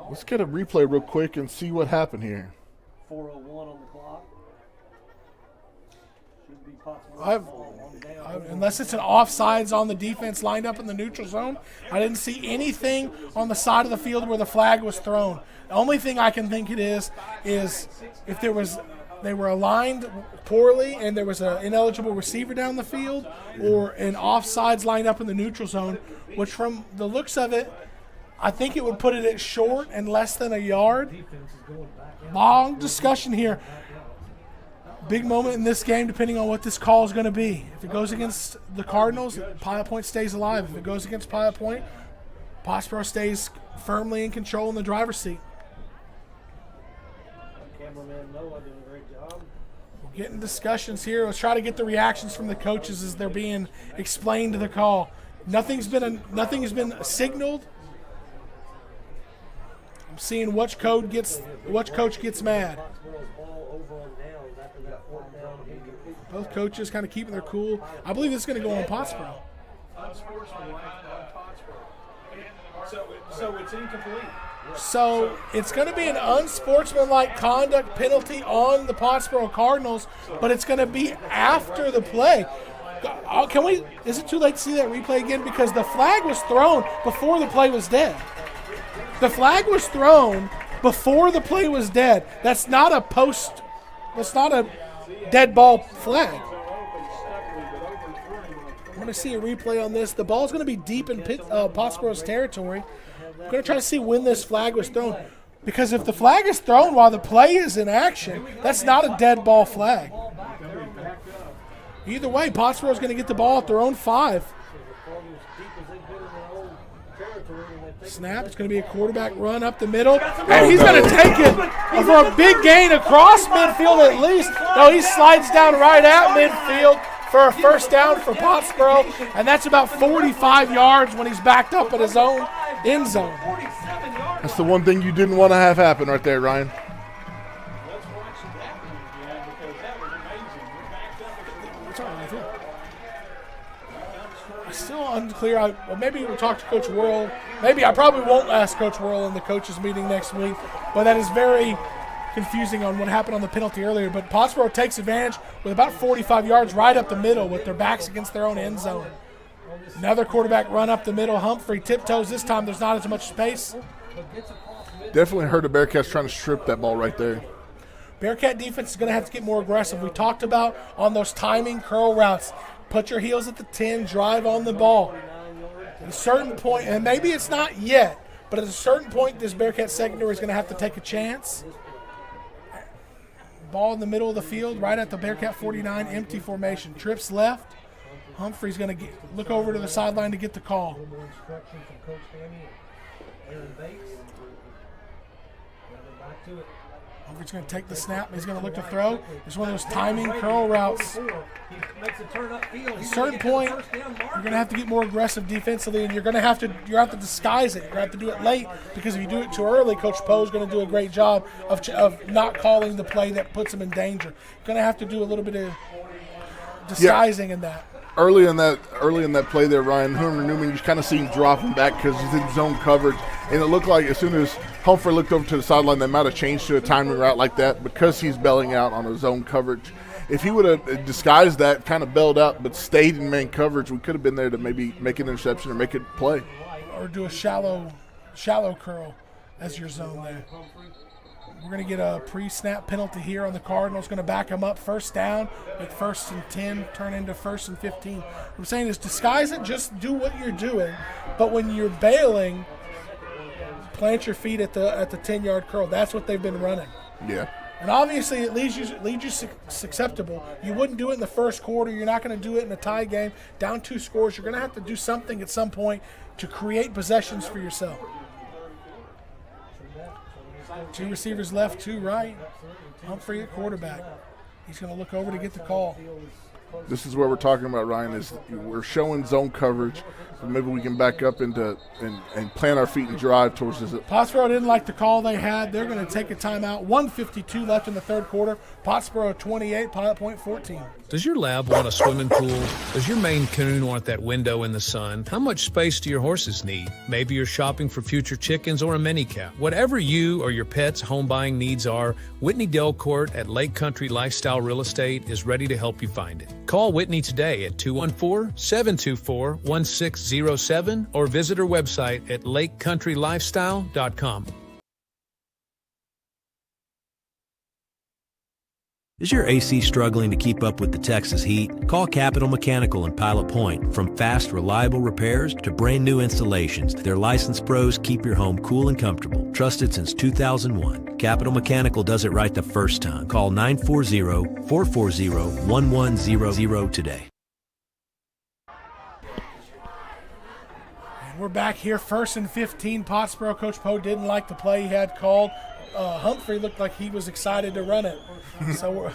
Let's get a replay real quick and see what happened here. 4:01 on the clock. Should be Pottsboro. Unless it's an offsides on the defense lined up in the neutral zone, I didn't see anything on the side of the field where the flag was thrown. The only thing I can think it is if they were aligned poorly and there was an ineligible receiver down the field, or an offsides lined up in the neutral zone, which from the looks of it, I think it would put it at short and less than a yard. Long discussion here. Big moment in this game depending on what this call is going to be. If it goes against the Cardinals, Pilot Point stays alive. If it goes against Pilot Point, Pottsboro stays firmly in control in the driver's seat. Cameraman Noah doing a great job. We're getting discussions here. Let's try to get the reactions from the coaches as they're being explained to the call. Nothing's been signaled. I'm seeing which coach gets mad. Both coaches kind of keeping their cool. I believe this is going to go on Pottsboro. So it's incomplete. So it's going to be an unsportsmanlike conduct penalty on the Pottsboro Cardinals, but it's going to be after the play. Is it too late to see that replay again? Because the flag was thrown before the play was dead. The flag was thrown before the play was dead. That's not a dead ball flag. want to see a replay on this. The ball's going to be deep in Pottsboro's territory. I'm going to try to see when this flag was thrown. Because if the flag is thrown while the play is in action, that's not a dead ball flag. Either way, Pottsboro's going to get the ball at their own 5. Snap. It's going to be a quarterback run up the middle. And he's going to take it for a big gain across midfield at least. No, he slides down right at midfield for a first down for Pottsboro. And that's about 45 yards when he's backed up at his own end zone. That's the one thing you didn't want to have happen right there, Ryan. Still unclear. Maybe we'll talk to Coach Worrell. Maybe I probably won't ask Coach Worrell in the coaches meeting next week, but that is very confusing on what happened on the penalty earlier. But Pottsboro takes advantage with about 45 yards right up the middle with their backs against their own end zone. Another quarterback run up the middle. Humphrey tiptoes. This time there's not as much space. Definitely heard the Bearcats trying to strip that ball right there. Bearcat defense is going to have to get more aggressive. We talked about on those timing curl routes. Put your heels at the 10, drive on the ball. At a certain point, and maybe it's not yet, but at a certain point, this Bearcat secondary is going to have to take a chance. Ball in the middle of the field, right at the Bearcat 49, empty formation. Trips left. Humphrey's going to look over to the sideline to get the call. Humphrey's going to take the snap. He's going to look to throw. It's one of those timing curl routes. At a certain point, you're going to have to get more aggressive defensively, and you're going to have to disguise it. You're going to have to do it late, because if you do it too early, Coach Poe's going to do a great job of not calling the play that puts him in danger. You're going to have to do a little bit of disguising in that. Early in that play there, Ryan, Newman, you kind of see him dropping back because he's in zone coverage, and it looked like as soon as Humphrey looked over to the sideline, they might have changed to a timing route like that because he's belling out on a zone coverage. If he would have disguised that, kind of bailed out, but stayed in man coverage, we could have been there to maybe make an interception or make it play. Or do a shallow curl as your zone there. We're going to get a pre-snap penalty here on the Cardinals. Going to back them up. First down, make 1st and 10 turn into 1st and 15. What I'm saying is disguise it. Just do what you're doing. But when you're bailing, plant your feet at the 10-yard curl. That's what they've been running. Yeah. And obviously it leaves you acceptable. You wouldn't do it in the first quarter. You're not going to do it in a tie game. Down 2 scores. You're going to have to do something at some point to create possessions for yourself. 2 receivers left, 2 right. Humphrey at quarterback. He's going to look over to get the call. This is what we're talking about, Ryan, is we're showing zone coverage. So maybe we can back up into and plant our feet and drive towards this. Pottsboro didn't like the call they had. They're going to take a timeout. 1:52 left in the third quarter. Pottsboro 28, Pilot Point 14. Does your lab want a swimming pool? Does your Maine Coon want that window in the sun? How much space do your horses need? Maybe you're shopping for future chickens or a mini cow. Whatever you or your pet's home buying needs are, Whitney Delcourt at Lake Country Lifestyle Real Estate is ready to help you find it. Call Whitney today at 214-724-1607 or visit her website at lakecountrylifestyle.com. Is your AC struggling to keep up with the Texas heat? Call Capital Mechanical in Pilot Point. From fast, reliable repairs to brand new installations, their licensed pros keep your home cool and comfortable. Trusted since 2001. Capital Mechanical does it right the first time. Call 940-440-1100 today. And we're back here, 1st and 15. Pottsboro. Coach Poe didn't like the play he had called. Humphrey looked like he was excited to run it. So we'll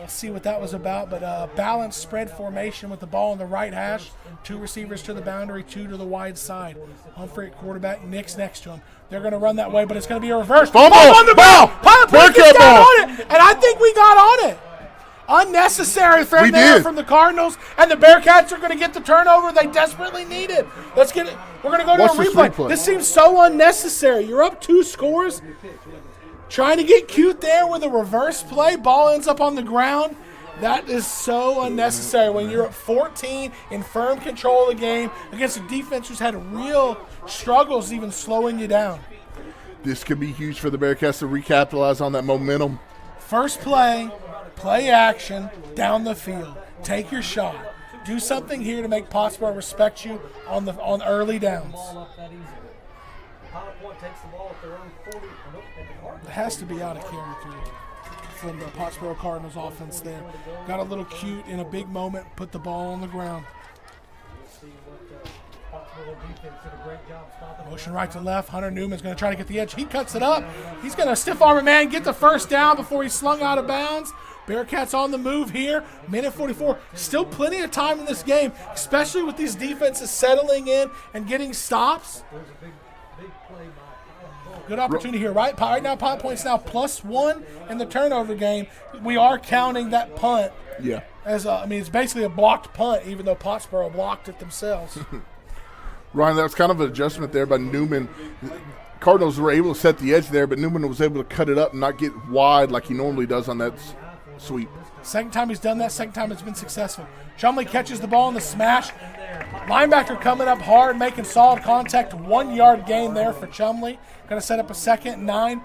see what that was about. But balanced spread formation with the ball on the right hash. 2 receivers to the boundary, 2 to the wide side. Humphrey at quarterback, Nick's next to him. They're going to run that way, but it's going to be a reverse. Fumble on the ball! Pilot Point gets down ball. on it, and I think we got on it. Unnecessary from there from the Cardinals, and the Bearcats are going to get the turnover they desperately needed. Let's get it. We're going to go to a replay. This seems so unnecessary. You're up 2 scores. Trying to get cute there with a reverse play. Ball ends up on the ground. That is so unnecessary when you're at 14 in firm control of the game against a defense who's had real struggles even slowing you down. This could be huge for the Bearcats to recapitalize on that momentum. First play action, down the field. Take your shot. Do something here to make Pottsboro respect you on early downs. It has to be out of character from the Pottsboro Cardinals offense there. Got a little cute in a big moment, put the ball on the ground. Motion right to left. Hunter Newman's going to try to get the edge. He cuts it up. He's going to stiff arm a man, get the first down before he's slung out of bounds. Bearcats on the move here. Minute 44. Still plenty of time in this game, especially with these defenses settling in and getting stops. Good opportunity here. Right now, Pilot Point's now +1 in the turnover game. We are counting that punt. Yeah. As it's basically a blocked punt, even though Pottsboro blocked it themselves. Ryan, that was kind of an adjustment there by Newman. Cardinals were able to set the edge there, but Newman was able to cut it up and not get wide like he normally does on that sweep. Second time he's done that, second time it's been successful. Chumley catches the ball in the smash. Linebacker coming up hard, making solid contact. 1 yard gain there for Chumley. Going to set up a 2nd and 9.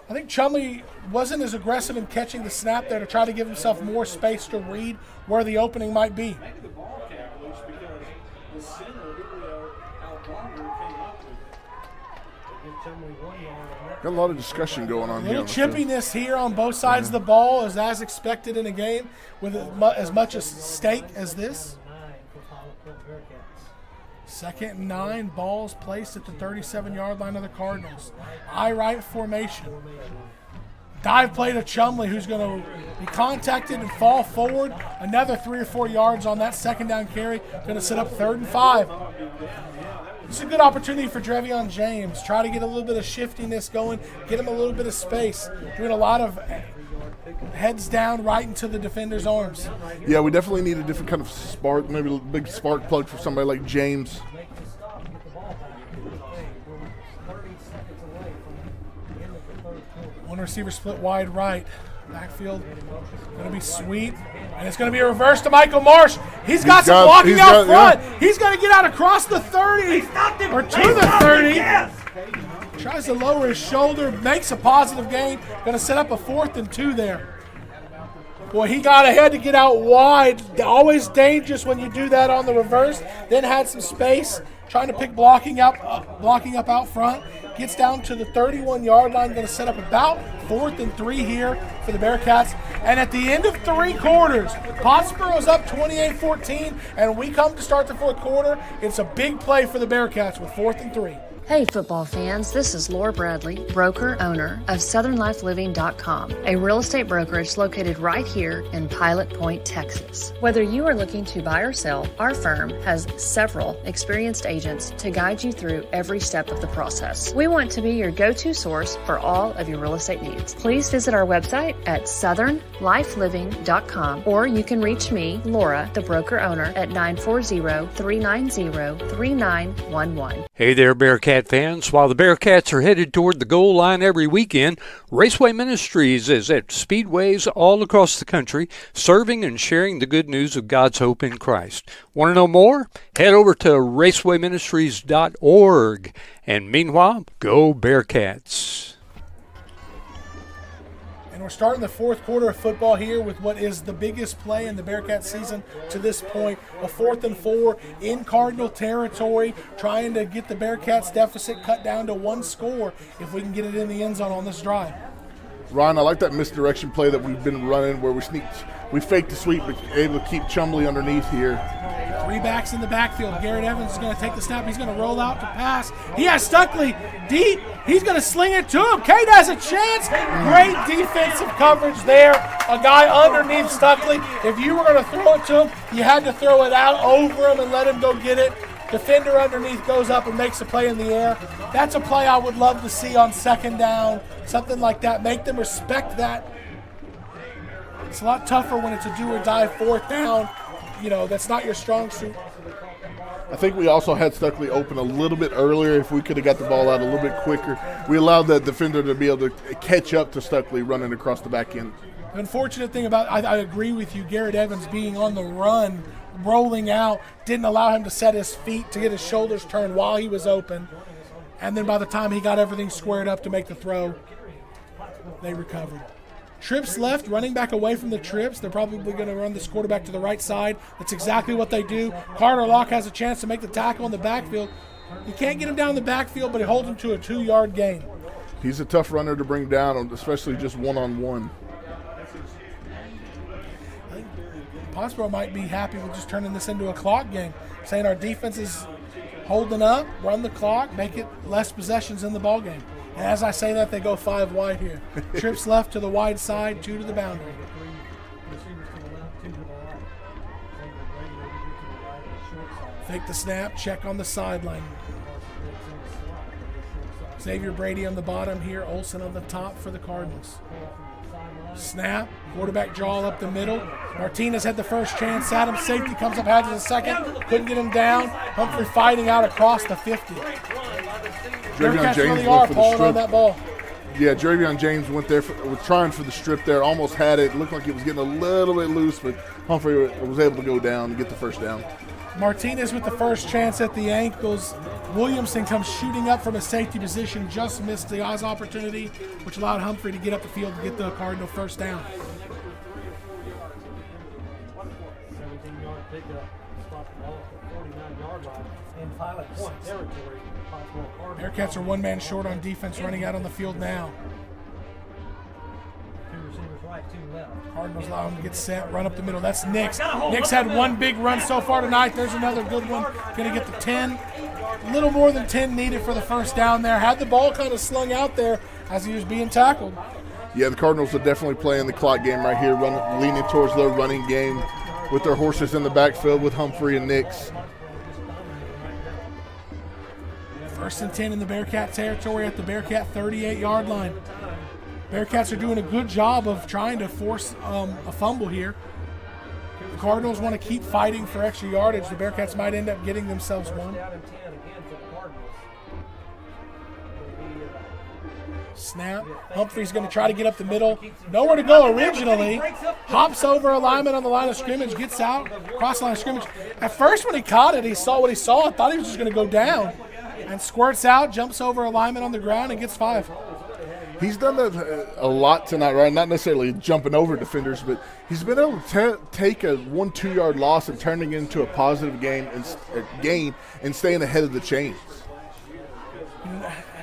I think Chumley wasn't as aggressive in catching the snap there to try to give himself more space to read where the opening might be. Got a lot of discussion going on here. Little chippiness here on both sides of the ball is as expected in a game with as much at stake as this. 2nd and 9, balls placed at the 37-yard line of the Cardinals. I-right formation. Dive play to Chumley, who's going to be contacted and fall forward. Another 3 or 4 yards on that 2nd down carry. Going to set up 3rd and 5. This is a good opportunity for Drevion James. Try to get a little bit of shiftiness going, get him a little bit of space. Doing a lot of heads down right into the defender's arms. Yeah, we definitely need a different kind of spark, maybe a big spark plug for somebody like James. One receiver split wide right. Backfield going to be sweet. And it's going to be a reverse to Michael Marsh. He's got some blocking out front. Yeah. He's going to get out across the 30 or to the 30. Tries to lower his shoulder, makes a positive gain. Going to set up a 4th and 2 there. Boy, he got ahead to get out wide. Always dangerous when you do that on the reverse. Then had some space, trying to pick blocking up out front. Gets down to the 31-yard line. Going to set up about 4th and 3 here for the Bearcats. And at the end of 3 quarters, Pottsboro's up 28-14, and we come to start the 4th quarter. It's a big play for the Bearcats with 4th and 3. Hey football fans, this is Laura Bradley, broker owner of SouthernLifeLiving.com, a real estate brokerage located right here in Pilot Point, Texas. Whether you are looking to buy or sell, our firm has several experienced agents to guide you through every step of the process. We want to be your go-to source for all of your real estate needs. Please visit our website at SouthernLifeLiving.com, or you can reach me, Laura, the broker owner, at 940-390-3911. Hey there, Bearcat fans. While the Bearcats are headed toward the goal line every weekend, Raceway Ministries is at speedways all across the country, serving and sharing the good news of God's hope in Christ. Want to know more? Head over to racewayministries.org. And meanwhile, go Bearcats. And we're starting the 4th quarter of football here with what is the biggest play in the Bearcat season to this point. A 4th and 4 in Cardinal territory, trying to get the Bearcats deficit cut down to 1 score if we can get it in the end zone on this drive. Ryan, I like that misdirection play that we've been running where we faked the sweep, but able to keep Chumley underneath here. 3 backs in the backfield. Garrett Evans is going to take the snap. He's going to roll out to pass. He has Stuckley deep. He's going to sling it to him. Cade has a chance. Great defensive coverage there. A guy underneath Stuckley. If you were going to throw it to him, you had to throw it out over him and let him go get it. Defender underneath goes up and makes a play in the air. That's a play I would love to see on 2nd down, something like that. Make them respect that. It's a lot tougher when it's a do-or-die 4th down. You know, that's not your strong suit. I think we also had Stuckley open a little bit earlier. If we could have got the ball out a little bit quicker, we allowed that defender to be able to catch up to Stuckley running across the back end. The unfortunate thing about, I agree with you, Garrett Evans being on the run, rolling out, didn't allow him to set his feet to get his shoulders turned while he was open. And then by the time he got everything squared up to make the throw, they recovered. Trips left, running back away from the trips. They're probably going to run this quarterback to the right side. That's exactly what they do. Carter Locke has a chance to make the tackle in the backfield. You can't get him down the backfield, but he holds him to a 2-yard gain. He's a tough runner to bring down, especially just one-on-one. I think Pottsboro might be happy with just turning this into a clock game, saying our defense is holding up, run the clock, make it less possessions in the ball game. And as I say that, they go 5 wide here. Trips left to the wide side, 2 to the boundary. Fake the snap, check on the sideline. Xavier Brady on the bottom here, Olsen on the top for the Cardinals. Snap, quarterback draw up the middle. Martinez had the first chance. Adams safety comes up, has the second. Couldn't get him down. Humphrey fighting out across the 50. Bearcats really are pulling on that ball. Yeah, Dravion James went there, was trying for the strip there, almost had it. Looked like it was getting a little bit loose, but Humphrey was able to go down and get the first down. Martinez with the first chance at the ankles. Williamson comes shooting up from a safety position, just missed the Oz opportunity, which allowed Humphrey to get up the field and get the Cardinal first down. 17-yard pickup, spot the ball at the 49-yard line in Pilot Point territory. Bearcats are 1 man short on defense, running out on the field now. 2 receivers right, 2 left. Cardinals allow him to get set, run up the middle. That's Nix. Nix had 1 big run so far tonight. There's another good one. Going to get the 10. A little more than 10 needed for the first down there. Had the ball kind of slung out there as he was being tackled. Yeah, the Cardinals are definitely playing the clock game right here, leaning towards their running game with their horses in the backfield with Humphrey and Nix. 1st and 10 in the Bearcat territory at the Bearcat 38-yard line. Bearcats are doing a good job of trying to force a fumble here. The Cardinals want to keep fighting for extra yardage. The Bearcats might end up getting themselves one. Snap. Humphrey's going to try to get up the middle. Nowhere to go originally. Hops over a lineman on the line of scrimmage. Gets out. Cross the line of scrimmage. At first when he caught it, he saw what he saw. Thought he was just going to go down. And squirts out, jumps over a lineman on the ground, and gets 5. He's done that a lot tonight, right? Not necessarily jumping over defenders, but he's been able to take a 1-2 yard loss and turning it into a positive gain and staying ahead of the chains.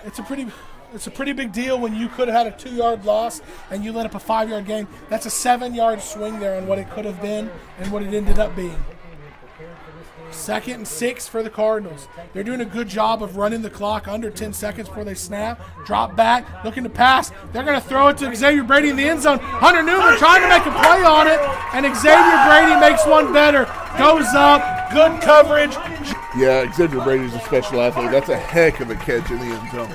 It's a pretty big deal when you could have had a 2-yard loss and you let up a 5-yard gain. That's a 7-yard swing there on what it could have been and what it ended up being. 2nd and 6 for the Cardinals. They're doing a good job of running the clock under 10 seconds before they snap. Drop back, looking to pass. They're going to throw it to Xavier Brady in the end zone. Hunter Newman trying to make a play on it, and Xavier Brady makes one better. Goes up, good coverage. Yeah, Xavier Brady's a special athlete. That's a heck of a catch in the end zone.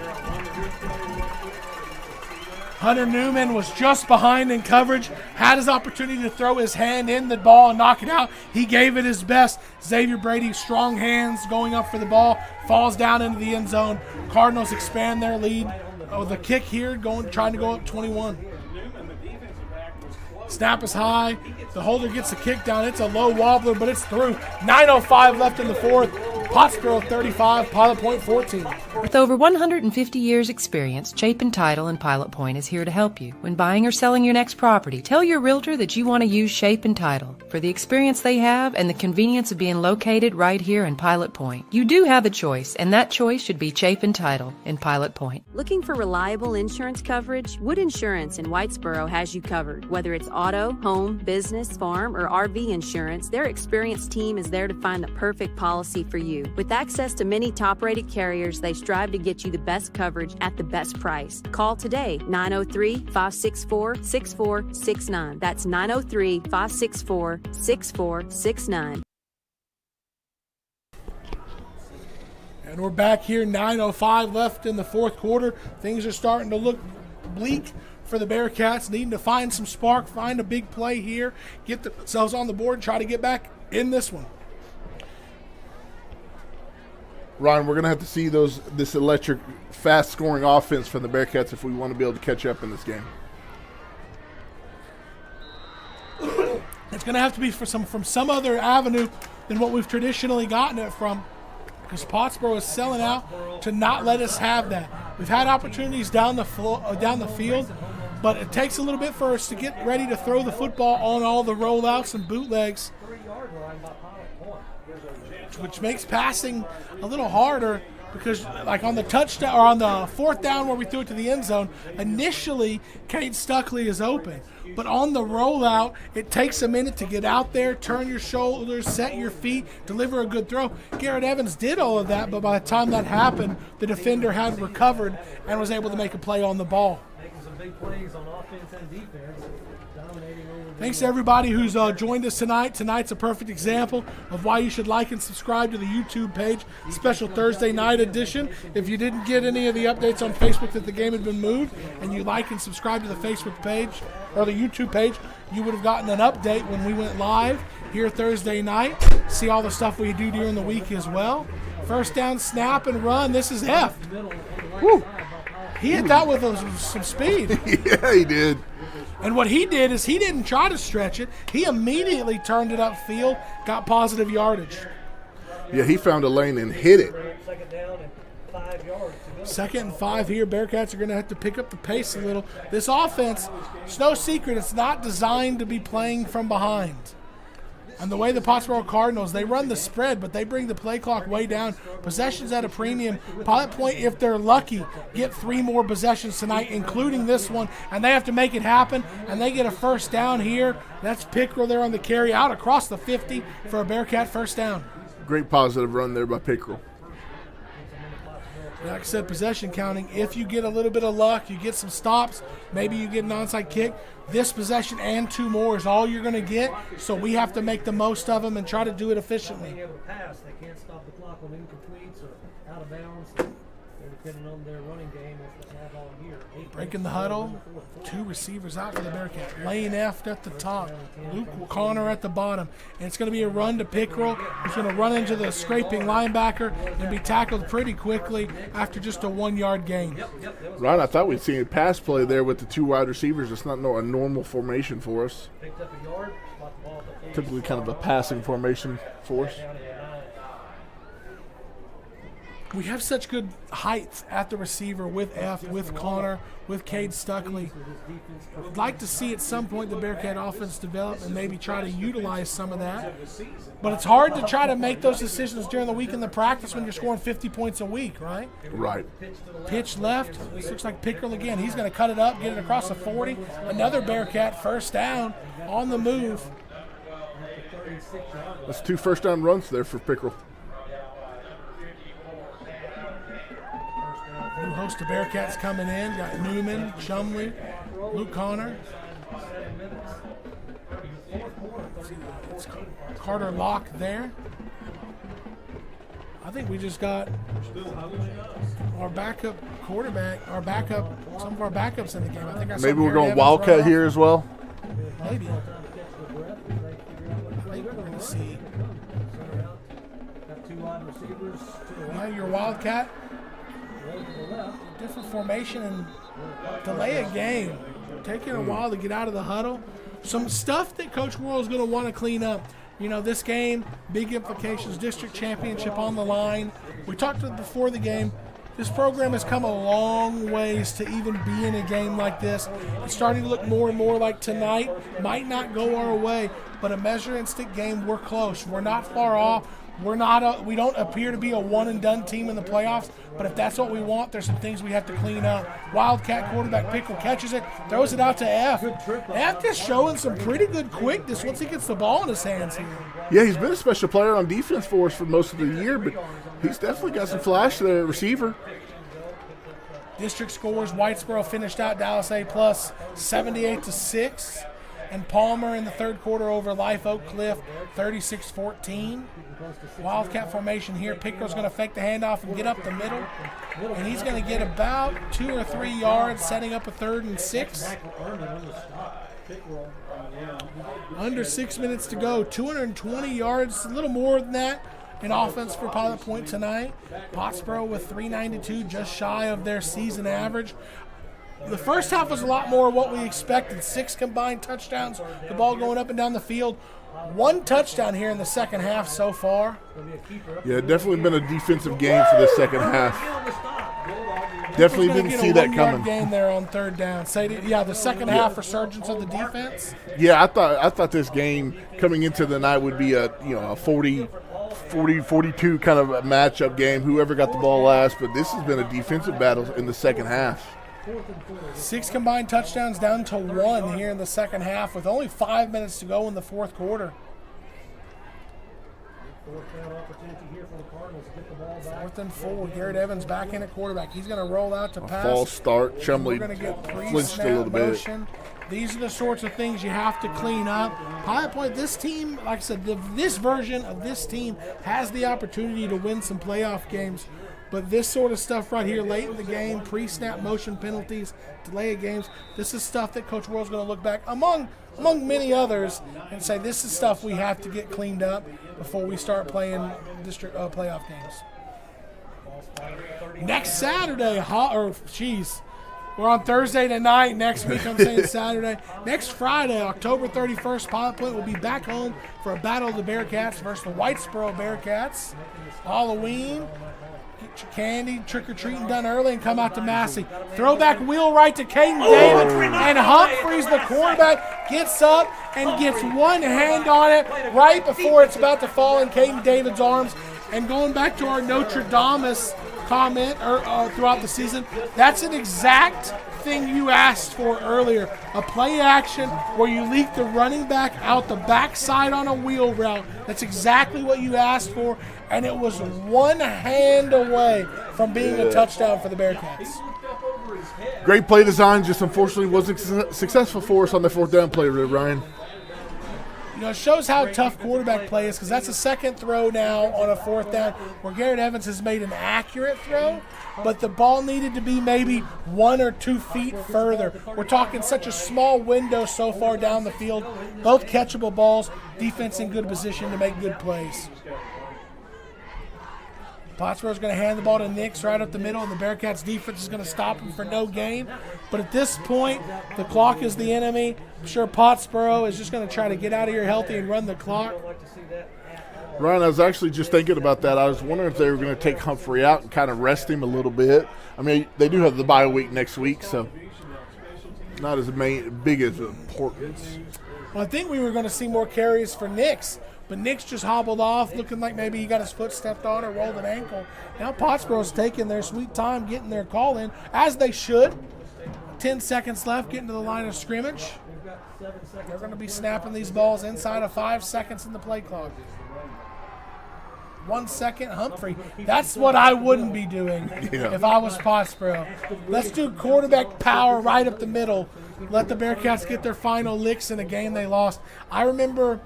Hunter Newman was just behind in coverage, had his opportunity to throw his hand in the ball and knock it out. He gave it his best. Xavier Brady, strong hands going up for the ball, falls down into the end zone. Cardinals expand their lead. The kick here, trying to go up 21. Snap is high. The holder gets the kick down. It's a low wobbler, but it's through. 9:05 left in the 4th. Pottsboro 35, Pilot Point 14. With over 150 years experience, Chapin Title in Pilot Point is here to help you. When buying or selling your next property, tell your realtor that you want to use Chapin Title. For the experience they have and the convenience of being located right here in Pilot Point. You do have a choice, and that choice should be Chapin Title in Pilot Point. Looking for reliable insurance coverage? Wood Insurance in Whitesboro has you covered. Whether it's auto, home, business, farm, or RV insurance, their experienced team is there to find the perfect policy for you. With access to many top-rated carriers, they strive to get you the best coverage at the best price. Call today, 903-564-6469. That's 903-564-6469. And we're back here, 9:05 left in the 4th quarter. Things are starting to look bleak for the Bearcats, needing to find some spark, find a big play here, get themselves on the board, and try to get back in this one. Ryan, we're going to have to see this electric, fast-scoring offense from the Bearcats if we want to be able to catch up in this game. It's going to have to be from some other avenue than what we've traditionally gotten it from, because Pottsboro is selling out to not let us have that. We've had opportunities down the field. But it takes a little bit for us to get ready to throw the football on all the rollouts and bootlegs, which makes passing a little harder because, like on the touchdown or on the fourth down where we threw it to the end zone, initially Cade Stuckley is open. But on the rollout, it takes a minute to get out there, turn your shoulders, set your feet, deliver a good throw. Garrett Evans did all of that, but by the time that happened, the defender had recovered and was able to make a play on the ball. Making some big plays on offense and defense. Dominating over. Thanks to everybody who's joined us tonight. Tonight's a perfect example of why you should like and subscribe to the YouTube page, special Thursday night edition. If you didn't get any of the updates on Facebook that the game had been moved, and you like and subscribe to the Facebook page or the YouTube page, you would have gotten an update when we went live here Thursday night. See all the stuff we do during the week as well. First down, snap, and run. This is F. Woo. He hit that with some speed. Yeah, he did. And what he did is he didn't try to stretch it. He immediately turned it upfield, got positive yardage. Yeah, he found a lane and hit it. Second down and 5 yards. 2nd and 5 here. Bearcats are going to have to pick up the pace a little. This offense, it's no secret, it's not designed to be playing from behind. And the way the Pottsboro Cardinals, they run the spread, but they bring the play clock way down. Possessions at a premium. Pilot Point, if they're lucky, get 3 more possessions tonight, including this one, and they have to make it happen, and they get a first down here. That's Pickrell there on the carry out across the 50 for a Bearcat first down. Great positive run there by Pickrell. Like I said, possession counting. If you get a little bit of luck, you get some stops, maybe you get an onside kick. This possession and 2 more is all you're going to get, so we have to make the most of them and try to do it efficiently. Being able to pass, they can't stop the clock on incompletes or out of bounds. They're depending on their running game as they have all year. Breaking the huddle, 2 receivers out for the Bearcat. Lane F at the top, Luke Connor at the bottom. And it's going to be a run to Pickrell. He's going to run into the scraping linebacker and be tackled pretty quickly after just a 1-yard gain. Right, I thought we'd seen a pass play there with the 2 wide receivers. It's not a normal formation for us. Typically kind of a passing formation for us. We have such good height at the receiver with F, with Connor, with Cade Stuckley. I'd like to see at some point the Bearcat offense develop and maybe try to utilize some of that. But it's hard to try to make those decisions during the week in the practice when you're scoring 50 points a week, right? Right. Pitch left. This looks like Pickrell again. He's going to cut it up, get it across the 40. Another Bearcat first down on the move. That's 2 first down runs there for Pickrell. New host of Bearcats coming in. Got Newman, Chumley, Luke Connor. It's Carter Locke there. I think we just got our backup quarterback, some of our backups in the game. I think I saw maybe we're Gary going Evans Wildcat here as well. Maybe. I think we're going to see. Yeah, your Wildcat. Different formation and delay a game. Taking a while to get out of the huddle. Some stuff that Coach Worrell is going to want to clean up. You know, this game, big implications, district championship on the line. We talked before the game. This program has come a long ways to even be in a game like this. It's starting to look more and more like tonight. Might not go our way, but a measure and stick game, we're close. We're not far off. We don't appear to be a one-and-done team in the playoffs, but if that's what we want, there's some things we have to clean up. Wildcat quarterback Pickrell catches it, throws it out to F. F is showing some pretty good quickness once he gets the ball in his hands here. Yeah, he's been a special player on defense for us for most of the year, but he's definitely got some flash there at receiver. District scores, Whitesboro finished out Dallas A+, 78-6. And Palmer in the third quarter over Life Oak Cliff, 36-14. Wildcat formation here. Pickrell's going to fake the handoff and get up the middle. And he's going to get about 2 or 3 yards, setting up a 3rd and 6. Under 6 minutes to go. 220 yards, a little more than that in offense for Pilot Point tonight. Pottsboro with 392, just shy of their season average. The first half was a lot more what we expected. 6 combined touchdowns, the ball going up and down the field. 1 touchdown here in the second half so far. Yeah, definitely been a defensive game for the second half. Definitely didn't see that coming. Game there on third down. The second half resurgence of the defense. Yeah, I thought this game coming into the night would be a 40-42 kind of a matchup game. Whoever got the ball last, but this has been a defensive battle in the second half. 6 combined touchdowns down to 1 here in the second half with only 5 minutes to go in the fourth quarter. Fourth and 4. Garrett Evans back in at quarterback. He's going to roll out to pass. False start. Chumley flinched a little bit. These are the sorts of things you have to clean up. Pilot Point, this team, like I said, this version of this team has the opportunity to win some playoff games. But this sort of stuff right here late in the game, pre-snap motion penalties, delay of games, this is stuff that Coach Worrell's going to look back among many others and say this is stuff we have to get cleaned up before we start playing district playoff games. Next Saturday, we're on Thursday tonight. Next week, I'm saying Saturday. Next Friday, October 31st, Pilot Point will be back home for a battle of the Bearcats versus the Whitesboro Bearcats. Halloween. Get your candy, trick-or-treating done early, and come out to Massey. Throwback wheel right to Caden David, and Humphreys, the quarterback, gets up and gets one hand on it right before it's about to fall in Caden David's arms. And going back to our Notre Dame comment throughout the season, that's an exact thing you asked for earlier. A play action where you leak the running back out the backside on a wheel route. That's exactly what you asked for, and it was one hand away from being a touchdown for the Bearcats. Great play design, just unfortunately wasn't successful for us on the fourth down play, Ryan. It shows how tough quarterback play is because that's a second throw now on a fourth down where Garrett Evans has made an accurate throw, but the ball needed to be maybe 1 or 2 feet further. We're talking such a small window so far down the field. Both catchable balls, defense in good position to make good plays. Pottsboro's going to hand the ball to Nix right up the middle, and the Bearcats defense is going to stop him for no gain. But at this point, the clock is the enemy. I'm sure Pottsboro is just going to try to get out of here healthy and run the clock. Ryan, I was actually just thinking about that. I was wondering if they were going to take Humphrey out and kind of rest him a little bit. I mean, they do have the bye week next week, so not as big as importance. Well, I think we were going to see more carries for Nix. But Nick's just hobbled off, looking like maybe he got his foot stepped on or rolled an ankle. Now Pottsboro's taking their sweet time getting their call in, as they should. 10 seconds left, getting to the line of scrimmage. They're going to be snapping these balls inside of 5 seconds in the play clock. 1 second, Humphrey. That's what I wouldn't be doing if I was Pottsboro. Let's do quarterback power right up the middle. Let the Bearcats get their final licks in a game they lost. I remember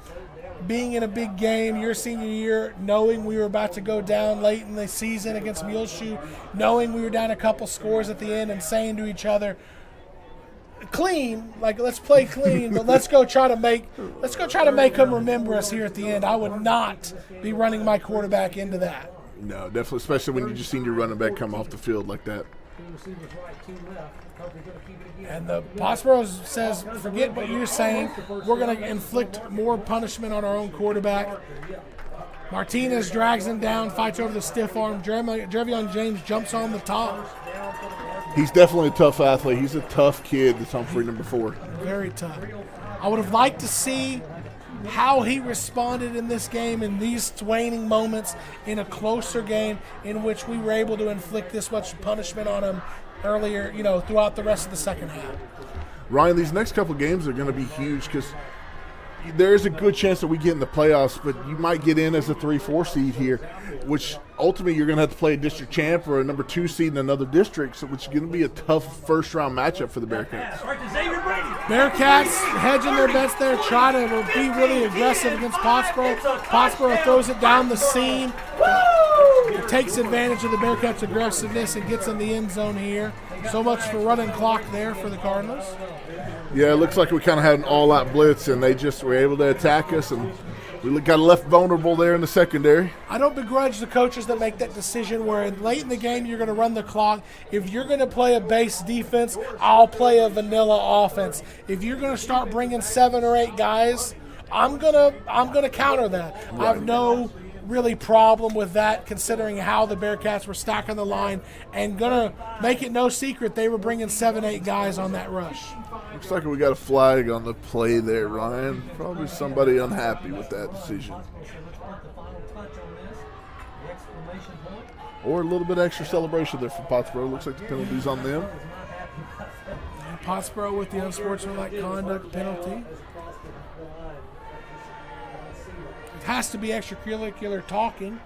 being in a big game your senior year, knowing we were about to go down late in the season against Muleshoe, knowing we were down a couple scores at the end and saying to each other, clean, like let's play clean, but let's go try to make them remember us here at the end. I would not be running my quarterback into that. No, definitely, especially when you just seen your running back come off the field like that. And the Pottsboro says, forget what you're saying. We're going to inflict more punishment on our own quarterback. Martinez drags him down, fights over the stiff arm. Drevion James jumps on the top. He's definitely a tough athlete. He's a tough kid, this Humphrey, number 4. Very tough. I would have liked to see how he responded in this game in these waning moments in a closer game in which we were able to inflict this much punishment on him earlier, throughout the rest of the second half. Ryan, these next couple games are going to be huge because there is a good chance that we get in the playoffs, but you might get in as a 3-4 seed here, which ultimately you're going to have to play a district champ or a number 2 seed in another district, so which is going to be a tough first-round matchup for the Bearcats. Bearcats hedging their bets there, try to be really aggressive against Pottsboro. Pottsboro throws it down the seam. It takes advantage of the Bearcats' aggressiveness and gets in the end zone here. So much for running clock there for the Cardinals. Yeah, it looks like we kind of had an all-out blitz, and they just were able to attack us, and we got left vulnerable there in the secondary. I don't begrudge the coaches that make that decision where late in the game you're going to run the clock. If you're going to play a base defense, I'll play a vanilla offense. If you're going to start bringing 7 or 8 guys, I'm gonna counter that. Right. I have no really problem with that, considering how the Bearcats were stacking the line and going to make it no secret they were bringing 7-8 guys on that rush. Looks like we got a flag on the play there, Ryan. Probably somebody unhappy with that decision. Or a little bit extra celebration there for Pottsboro. Looks like the penalty's on them. Pottsboro with the unsportsmanlike conduct penalty. It has to be extracurricular talking.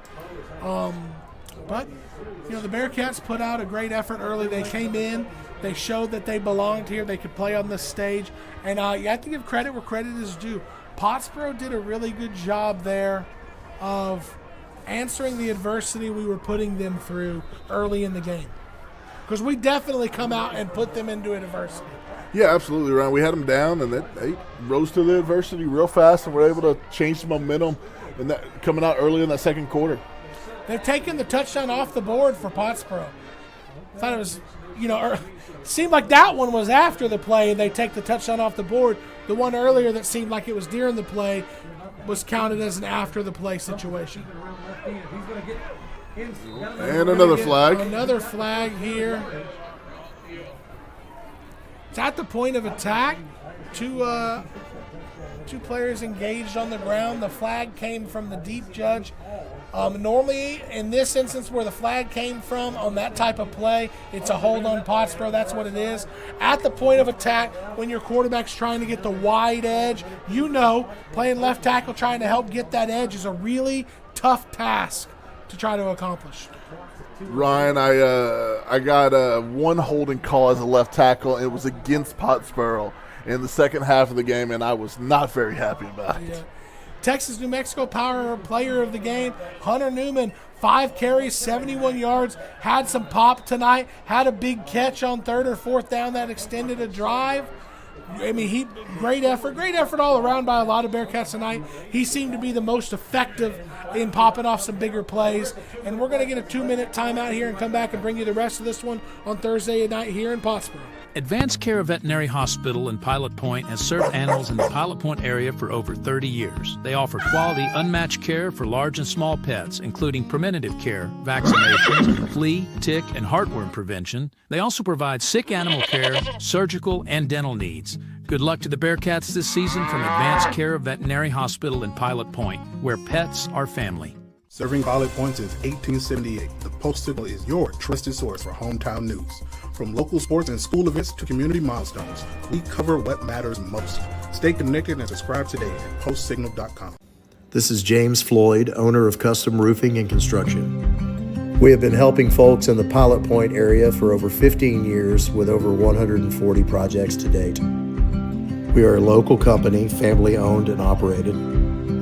But, the Bearcats put out a great effort early. They came in. They showed that they belonged here. They could play on this stage. And you have to give credit where credit is due. Pottsboro did a really good job there of answering the adversity we were putting them through early in the game. Because we definitely come out and put them into adversity. Yeah, absolutely, Ryan. We had them down, and they rose to the adversity real fast and were able to change the momentum and that coming out early in that second quarter. They've taken the touchdown off the board for Pottsboro. I thought it was, it seemed like that one was after the play. They take the touchdown off the board. The one earlier that seemed like it was during the play was counted as an after the play situation. And another flag. Another flag here. It's at the point of attack. Two players engaged on the ground. The flag came from the deep judge. Normally, in this instance where the flag came from on that type of play, it's a hold on Pottsboro. That's what it is. At the point of attack, when your quarterback's trying to get the wide edge, playing left tackle trying to help get that edge is a really tough task to try to accomplish. Ryan, I got one holding call as a left tackle. It was against Pottsboro in the second half of the game, and I was not very happy about it. Yeah. Texas-New Mexico Power Player of the Game, Hunter Newman, 5 carries, 71 yards, had some pop tonight, had a big catch on third or fourth down that extended a drive. Great effort all around by a lot of Bearcats tonight. He seemed to be the most effective in popping off some bigger plays. And we're going to get a 2-minute timeout here and come back and bring you the rest of this one on Thursday night here in Pottsboro. Advanced Care Veterinary Hospital in Pilot Point has served animals in the Pilot Point area for over 30 years. They offer quality, unmatched care for large and small pets, including preventative care, vaccinations, flea, tick, and heartworm prevention. They also provide sick animal care, surgical, and dental needs. Good luck to the Bearcats this season from Advanced Care Veterinary Hospital in Pilot Point, where pets are family. Serving Pilot Point since 1878, the Post-Signal is your trusted source for hometown news. From local sports and school events to community milestones, we cover what matters most. Stay connected and subscribe today at postsignal.com. This is James Floyd, owner of Custom Roofing and Construction. We have been helping folks in the Pilot Point area for over 15 years with over 140 projects to date. We are a local company, family owned and operated.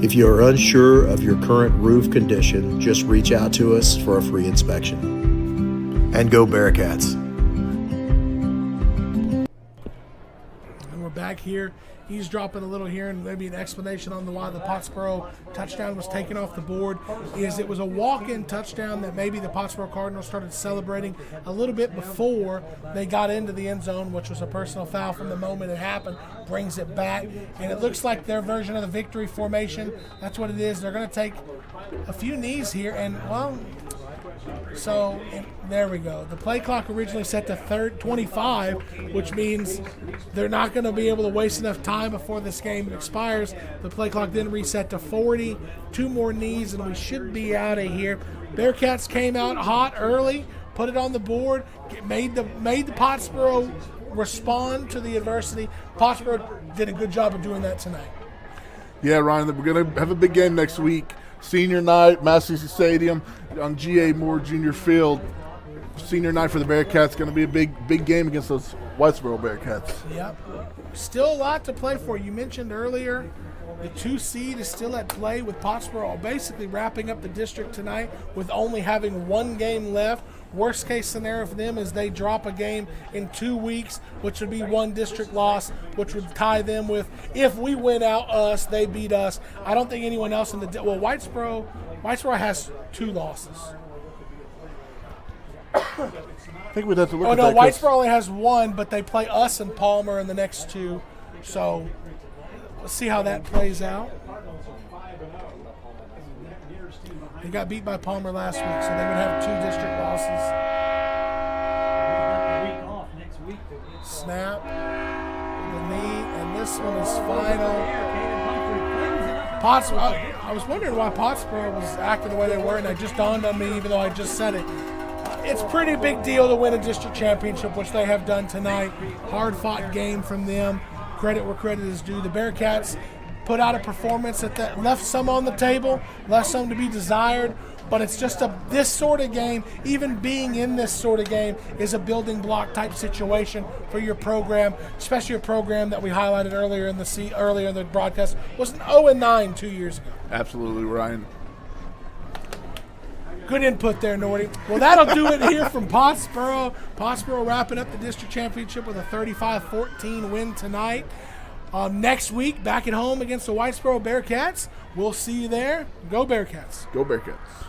If you are unsure of your current roof condition, just reach out to us for a free inspection. And go Bearcats. And we're back here. He's dropping a little here and maybe an explanation on why the Pottsboro touchdown was taken off the board. It was a walk-in touchdown that maybe the Pottsboro Cardinals started celebrating a little bit before they got into the end zone, which was a personal foul from the moment it happened, brings it back. And it looks like their version of the victory formation. That's what it is. They're going to take a few knees here and, there we go. The play clock originally set to 25, which means they're not going to be able to waste enough time before this game expires. The play clock then reset to 40. 2 more knees, and we should be out of here. Bearcats came out hot early, put it on the board, made the Pottsboro respond to the adversity. Pottsboro did a good job of doing that tonight. Yeah, Ryan, we're going to have a big game next week. Senior night, Massey Stadium on G.A. Moore Jr. Field. Senior night for the Bearcats, going to be a big game against those Whitesboro Bearcats. Yep. Still a lot to play for. You mentioned earlier the 2 seed is still at play with Pottsboro basically wrapping up the district tonight with only having 1 game left. Worst case scenario for them is they drop a game in 2 weeks, which would be 1 district loss, which would tie them with, if we win out us, they beat us. I don't think anyone else in the Whitesboro has 2 losses. I think we'd have to look at that. Whitesboro Chris. only has 1, but they play us and Palmer in the next 2. So let's see how that plays out. They got beat by Palmer last week, so they would have 2 district losses. Week off next week to get Snap. The knee, and this one is final. I was wondering why Pottsboro was acting the way they were, and it just dawned on me, even though I just said it. It's a pretty big deal to win a district championship, which they have done tonight. Hard-fought game from them. Credit where credit is due. The Bearcats put out a performance that left some on the table, left some to be desired, but it's just this sort of game, even being in this sort of game, is a building block type situation for your program, especially a program that we highlighted earlier in the broadcast was an 0-9 2 years ago. Absolutely, Ryan. Good input there, Nordy. Well, that'll do it here from Pottsboro. Pottsboro wrapping up the district championship with a 35-14 win tonight. Next week, back at home against the Whitesboro Bearcats. We'll see you there. Go Bearcats. Go Bearcats.